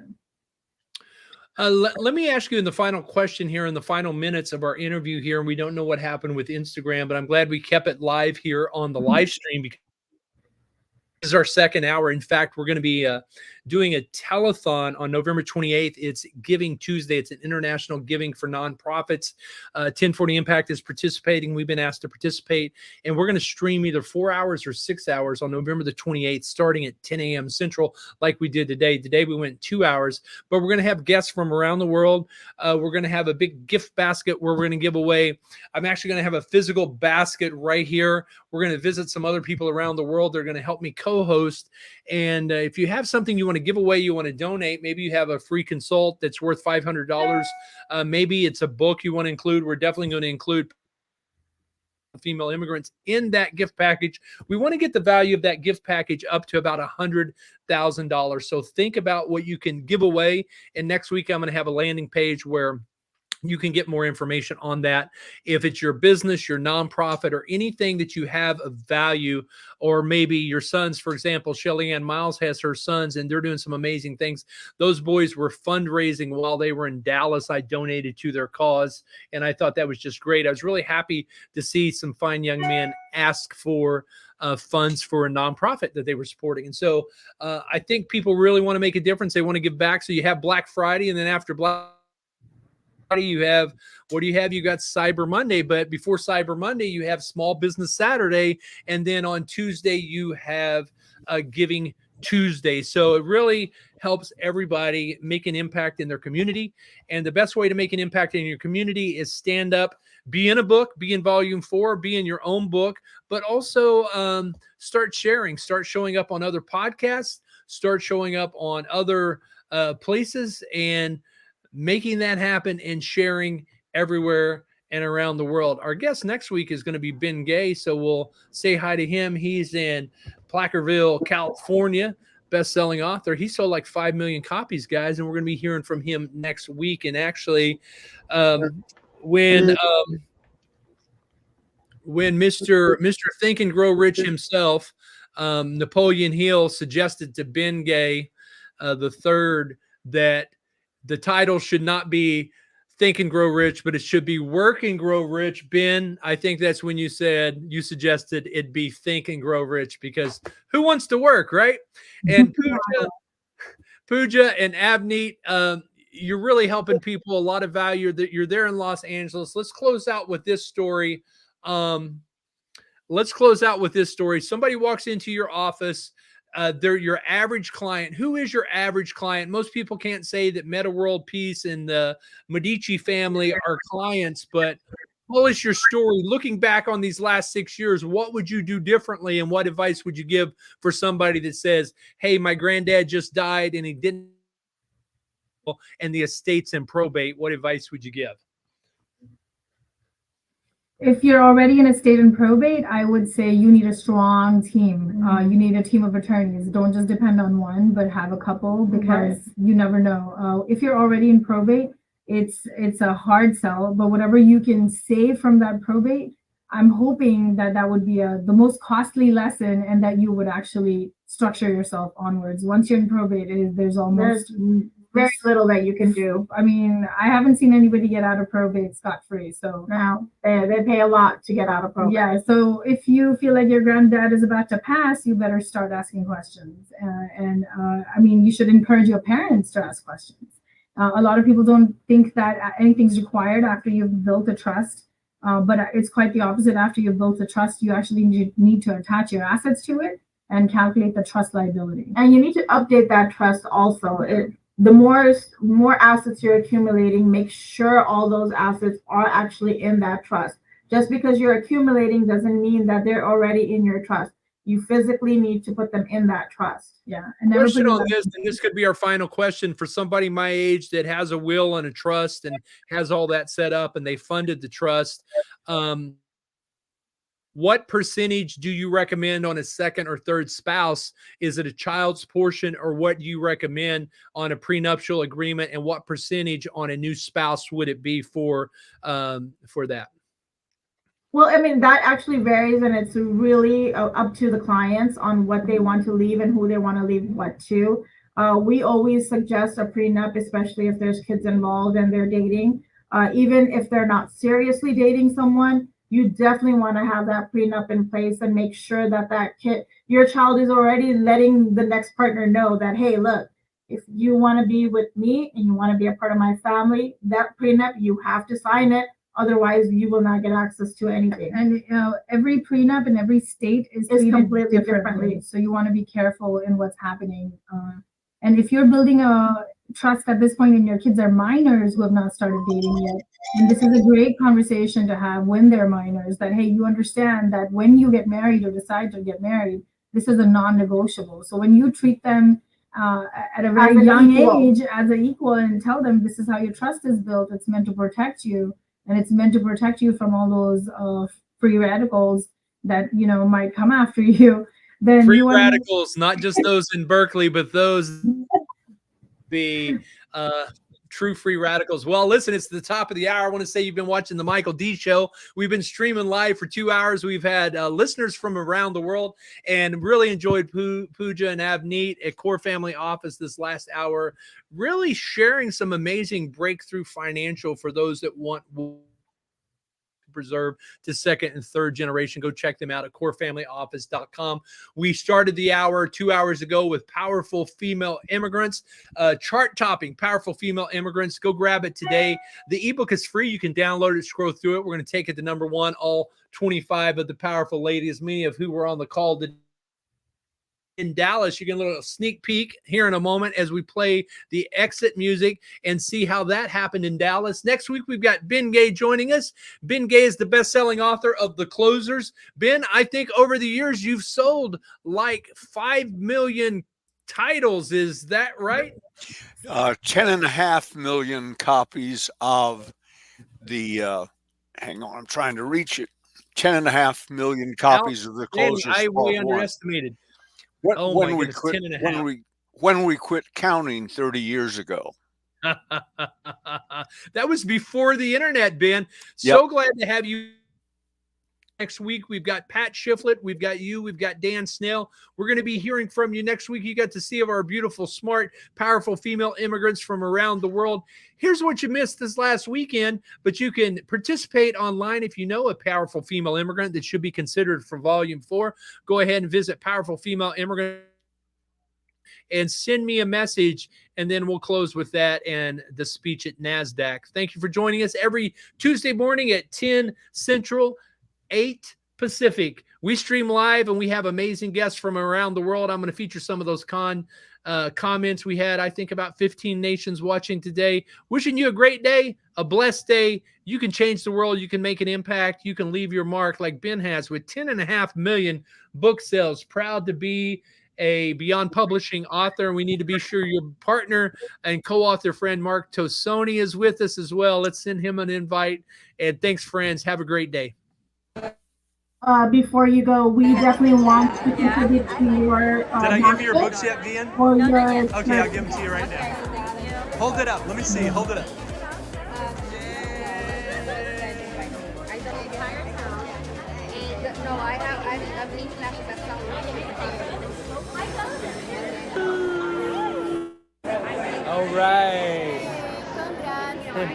Let me ask you in the final question here, in the final minutes of our interview here, and we don't know what happened with Instagram, but I'm glad we kept it live here on the live stream, because this is our second hour. In fact, we're going to be doing a telethon on November 28th. It's Giving Tuesday. It's an international giving for nonprofits. 1040 Impact is participating. We've been asked to participate, and we're going to stream either 4 hours or 6 hours on November the 28th, starting at 10 a.m. Central, like we did today. Today we went 2 hours, but we're going to have guests from around the world. We're going to have a big gift basket where we're going to give away. I'm actually going to have a physical basket right here. We're going to visit some other people around the world. They're going to help me co-host. And if you have something you want to give away, you want to donate, maybe you have a free consult that's worth $500. Maybe it's a book you want to include. We're definitely going to include Female Immigrants in that gift package. We want to get the value of that gift package up to about $100,000. So think about what you can give away. And next week, I'm going to have a landing page where you can get more information on that. If it's your business, your nonprofit, or anything that you have of value, or maybe your sons, for example, Shelly Ann Miles has her sons and they're doing some amazing things. Those boys were fundraising while they were in Dallas. I donated to their cause, and I thought that was just great. I was really happy to see some fine young men ask for funds for a nonprofit that they were supporting. And so I think people really want to make a difference. They want to give back. So you have Black Friday, and then after Black you have, what do you have? You got Cyber Monday, but before Cyber Monday, you have Small Business Saturday. And then on Tuesday, you have Giving Tuesday. So it really helps everybody make an impact in their community. And the best way to make an impact in your community is stand up, be in a book, be in volume 4, be in your own book, but also start sharing, start showing up on other podcasts, start showing up on other places and making that happen and sharing everywhere and around the world. Our guest next week is going to be Ben Gay, so we'll say hi to him. He's in Placerville, California, best-selling author. He sold like 5 million copies, guys, and we're going to be hearing from him next week. And actually, when Mr. Think and Grow Rich himself, Napoleon Hill, suggested to Ben Gay the third that the title should not be Think and Grow Rich, but it should be Work and Grow Rich. Ben, I think that's when you suggested it'd be Think and Grow Rich, because who wants to work, right? And Pooja and Avneet, you're really helping people, a lot of value. That you're there in Los Angeles. Let's close out with this story. Somebody walks into your office. They're your average client. Who is your average client? Most people can't say that Meta World Peace and the Medici family are clients, but tell us your story. Looking back on these last 6 years, what would you do differently, and what advice would you give for somebody that says, hey, my granddad just died and he didn't, and the estate's in probate? What advice would you give? If you're already in a state in probate, I would say you need a strong team. You need a team of attorneys. Don't just depend on one, but have a couple, because you never know. If you're already in probate, it's a hard sell, but whatever you can save from that probate, I'm hoping that would be the most costly lesson, and that you would actually structure yourself onwards. Once you're in probate, there's almost very little that you can do. I mean, I haven't seen anybody get out of probate scot-free. So now they pay a lot to get out of probate. Yeah. So if you feel like your granddad is about to pass, you better start asking questions. I mean, you should encourage your parents to ask questions. A lot of people don't think that anything's required after you've built a trust, but it's quite the opposite. After you've built a trust, you actually need to attach your assets to it and calculate the trust liability. And you need to update that trust also. The more assets you're accumulating, make sure all those assets are actually in that trust. Just because you're accumulating doesn't mean that they're already in your trust. You physically need to put them in that trust. Yeah. Question on this, and this could be our final question for somebody my age that has a will and a trust and has all that set up and they funded the trust. What percentage do you recommend on a second or third spouse? Is it a child's portion, or what do you recommend on a prenuptial agreement? And what percentage on a new spouse would it be for that? Well, I mean, that actually varies, and it's really up to the clients on what they want to leave and who they want to leave what to. We always suggest a prenup, especially if there's kids involved and they're dating. Even if they're not seriously dating someone, you definitely want to have that prenup in place and make sure that your child is already letting the next partner know that, hey, look, if you want to be with me and you want to be a part of my family, that prenup, you have to sign it. Otherwise, you will not get access to anything. And every prenup in every state is completely differently. So you want to be careful in what's happening. And if you're building a trust at this point and your kids are minors who have not started dating yet, and this is a great conversation to have when they're minors, that, hey, you understand that when you get married or decide to get married, this is a non-negotiable. So when you treat them at a very young age as an equal and tell them this is how your trust is built, it's meant to protect you, and it's meant to protect you from all those free radicals that might come after you. Then free radicals, not just those in Berkeley, but those the true free radicals. Well, listen, it's the top of the hour. I want to say you've been watching the Michael D Show. We've been streaming live for 2 hours. We've had listeners from around the world, and really enjoyed Pooja and Avneet at Core Family Office this last hour, really sharing some amazing breakthrough financial for those that want preserve to second and third generation. Go check them out at corefamilyoffice.com. We started the hour 2 hours ago with Powerful Female Immigrants, chart topping Powerful Female Immigrants. Go grab it today. The ebook is free. You can download it, scroll through it. We're going to take it to number one. All 25 of the powerful ladies, many of who were on the call today, in Dallas. You get a little sneak peek here in a moment as we play the exit music and see how that happened in Dallas. Next week, we've got Ben Gay joining us. Ben Gay is the best-selling author of The Closers. Ben, I think over the years, you've sold like 5 million titles. Is that right? 10.5 million copies of the, hang on, I'm trying to reach it. 10.5 million copies of The Closers. I way Part One. underestimated. When we quit counting 30 years ago. That was before the internet, Ben. So glad to have you next week. We've got Pat Shiflett, we've got you, we've got Dan Snell. We're going to be hearing from you next week. You got to see of our beautiful, smart, powerful female immigrants from around the world. Here's what you missed this last weekend, but you can participate online if you know a powerful female immigrant that should be considered for Volume 4. Go ahead and visit Powerful Female Immigrant and send me a message, and then we'll close with that and the speech at NASDAQ. Thank you for joining us every Tuesday morning at 10 Central, 8 Pacific. We stream live and we have amazing guests from around the world. I'm going to feature some of those comments. We had, I think, about 15 nations watching today. Wishing you a great day, a blessed day. You can change the world. You can make an impact. You can leave your mark like Ben has with 10.5 million book sales. Proud to be a Beyond Publishing author. We need to be sure your partner and co-author friend Mark Tosoni is with us as well. Let's send him an invite. And thanks, friends. Have a great day. Before you go, we definitely want to contribute to your Did I give you your books yet, Vian? Okay, I'll give them to you right now. Hold it up. Let me see. Hold it up. No, I've been international bestseller. All right.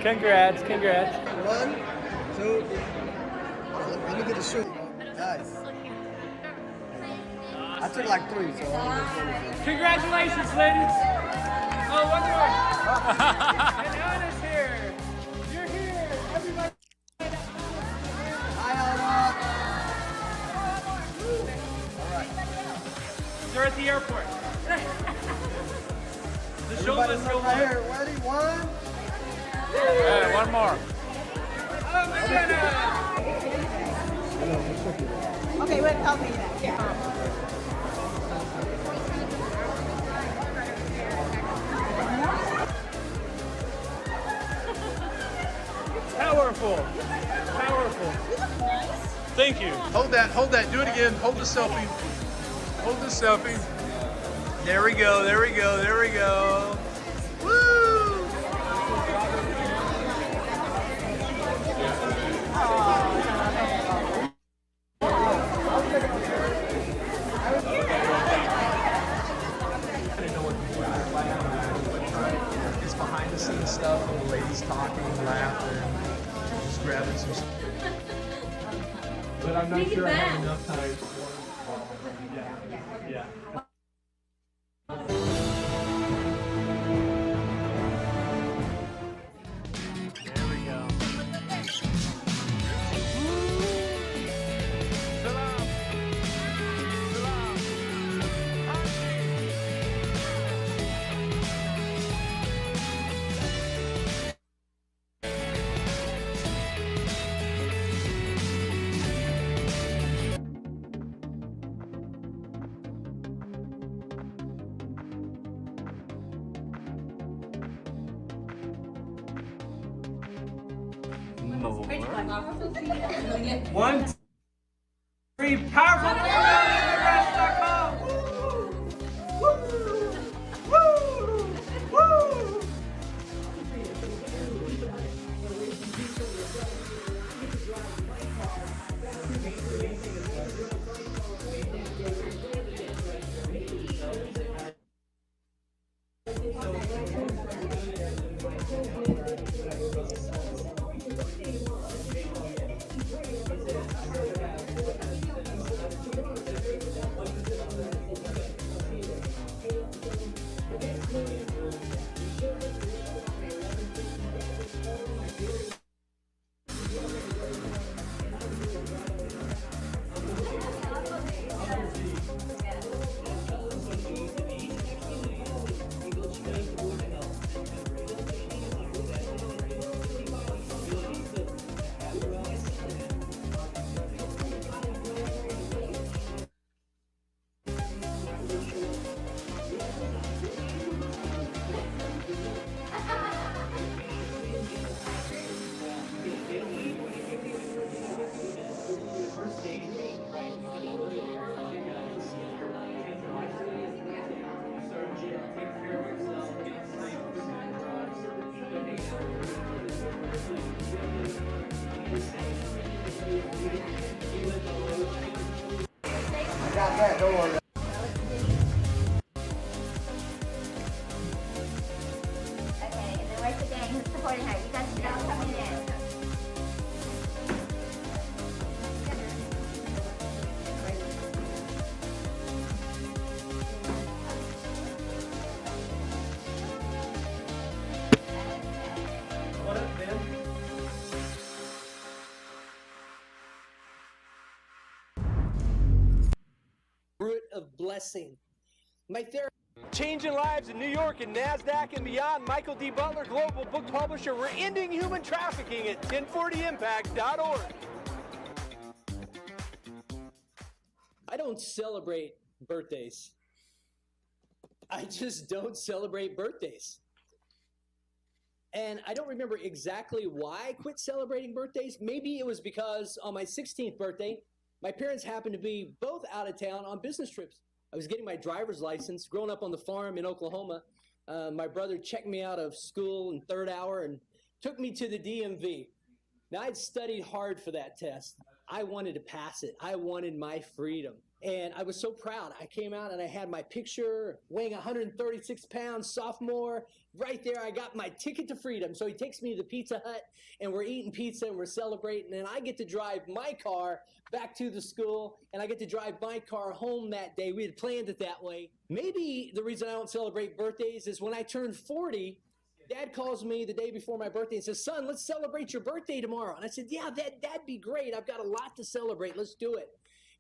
Congrats. Congrats. 1, 2. Let me get the shoe. Nice. I took like 3, so. Congratulations, ladies. Oh, one more. And Anna's here. You're here. Everybody. Hi, Anna. All right. They're at the airport. The show Everybody must go right on. here. Ready? 1. Hey, one more. Oh, Migena. Okay, wait, help me then. Yeah. Powerful. Powerful. Thank you. Hold that. Do it again. Hold the selfie. Hold the selfie. There we go. Woo! It's behind the scenes stuff with the ladies talking, laughing, just grabbing some stuff. But I'm not sure I have enough time for yeah. There we go. One, 2, 3, powerful.com. I got that, don't worry. Okay, and then where's the gang who's supporting her? You guys should all come in. What up, man? Root of blessing. My therapist. Changing lives in New York and NASDAQ and beyond. Michael D. Butler, global book publisher. We're ending human trafficking at 1040impact.org. I don't celebrate birthdays. I just don't celebrate birthdays. And I don't remember exactly why I quit celebrating birthdays. Maybe it was because on my 16th birthday, my parents happened to be both out of town on business trips. I was getting my driver's license. Growing up on the farm in Oklahoma, my brother checked me out of school in third hour and took me to the DMV. Now, I'd studied hard for that test. I wanted to pass it. I wanted my freedom. And I was so proud. I came out and I had my picture, weighing 136 pounds, sophomore. Right there, I got my ticket to freedom. So he takes me to the Pizza Hut, and we're eating pizza, and we're celebrating. And I get to drive my car back to the school, and I get to drive my car home that day. We had planned it that way. Maybe the reason I don't celebrate birthdays is when I turned 40, Dad calls me the day before my birthday and says, "Son, let's celebrate your birthday tomorrow." And I said, "Yeah, that'd be great. I've got a lot to celebrate. Let's do it."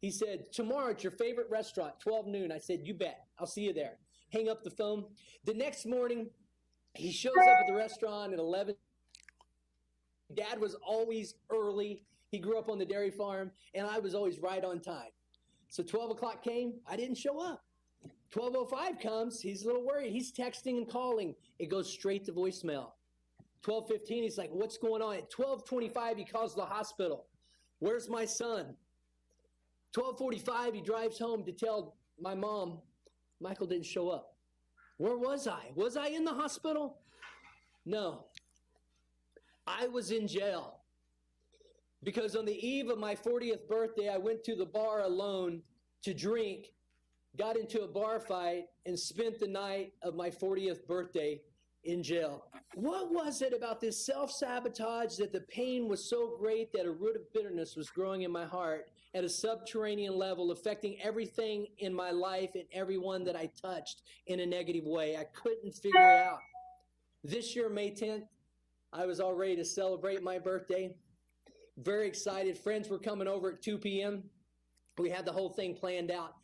He said, "Tomorrow at your favorite restaurant, 12 noon. I said, "You bet. I'll see you there." Hang up the phone. The next morning, he shows up at the restaurant at 11. Dad was always early. He grew up on the dairy farm, and I was always right on time. So 12 o'clock came. I didn't show up. 12:05 comes. He's a little worried. He's texting and calling. It goes straight to voicemail. 12:15, he's like, "What's going on?" At 12:25, he calls the hospital. "Where's my son?" 12:45, he drives home to tell my mom, "Michael didn't show up." Where was I? Was I in the hospital? No. I was in jail. Because on the eve of my 40th birthday, I went to the bar alone to drink, got into a bar fight, and spent the night of my 40th birthday in jail. What was it about this self-sabotage that the pain was so great that a root of bitterness was growing in my heart at a subterranean level, affecting everything in my life and everyone that I touched in a negative way? I couldn't figure it out. This year, May 10th, I was all ready to celebrate my birthday. Very excited. Friends were coming over at 2 p.m. We had the whole thing planned out.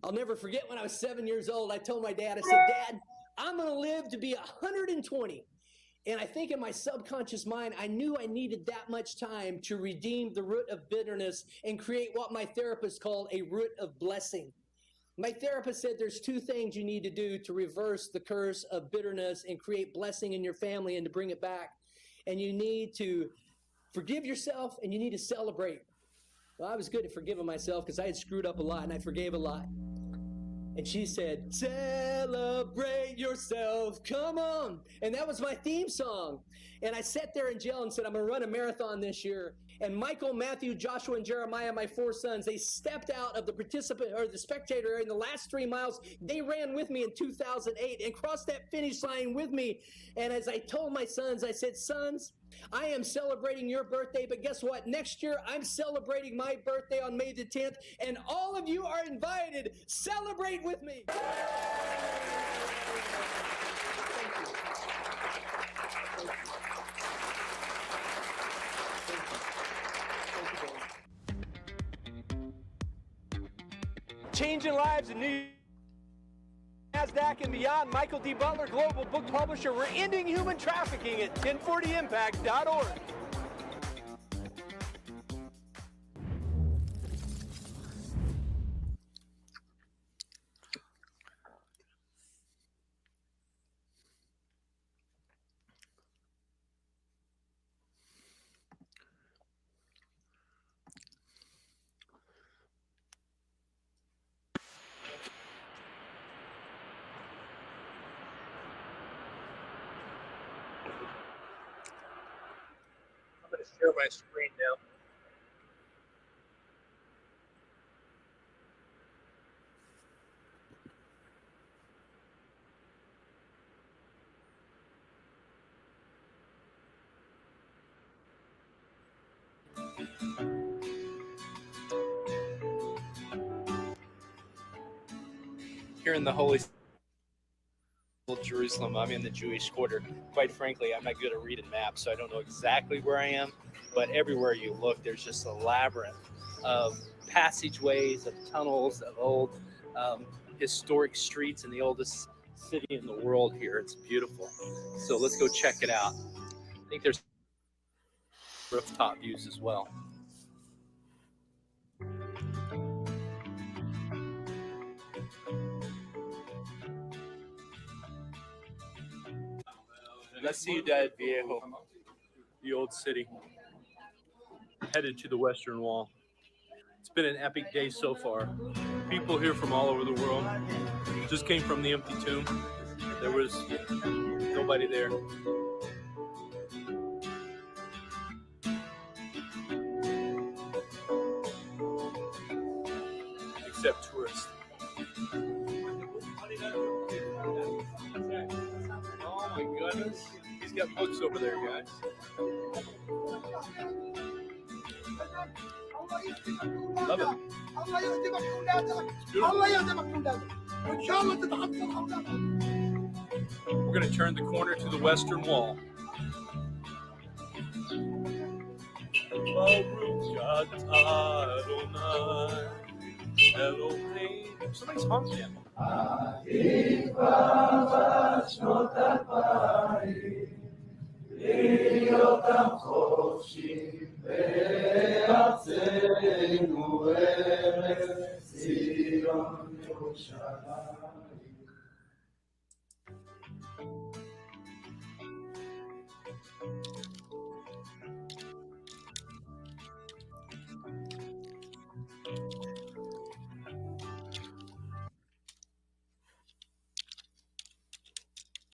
I'll never forget when I was 7 years old, I told my dad, I said, "Dad, I'm going to live to be 120. And I think in my subconscious mind, I knew I needed that much time to redeem the root of bitterness and create what my therapist called a root of blessing. My therapist said there's two things you need to do to reverse the curse of bitterness and create blessing in your family and to bring it back. And you need to forgive yourself and you need to celebrate." Well, I was good at forgiving myself because I had screwed up a lot and I forgave a lot. And she said, "Celebrate yourself, come on." And that was my theme song. And I sat there in jail and said, "I'm going to run a marathon this year." And Michael, Matthew, Joshua, and Jeremiah, my four sons, they stepped out of the spectator area in the last 3 miles. They ran with me in 2008 and crossed that finish line with me. And as I told my sons, I said, "Sons, I am celebrating your birthday, but guess what? Next year, I'm celebrating my birthday on May the 10th, and all of you are invited. Celebrate with me." Changing lives in New York, NASDAQ and beyond. Michael D. Butler, global book publisher. We're ending human trafficking at 1040impact.org. I'm going to share my screen now. Here in the Holy Jerusalem, I'm in the Jewish quarter. Quite frankly, I'm not good at reading maps, so I don't know exactly where I am, but everywhere you look, there's just a labyrinth of passageways, of tunnels, of old historic streets in the oldest city in the world here. It's beautiful. So let's go check it out. I think there's rooftop views as well. La Ciudad Viejo, the old city, headed to the Western Wall. It's been an epic day so far. People here from all over the world. Just came from the empty tomb. There was nobody there. Except tourists. Oh my goodness. He's got books over there, guys. Love it. We're going to turn the corner to the Western Wall. Somebody's honking.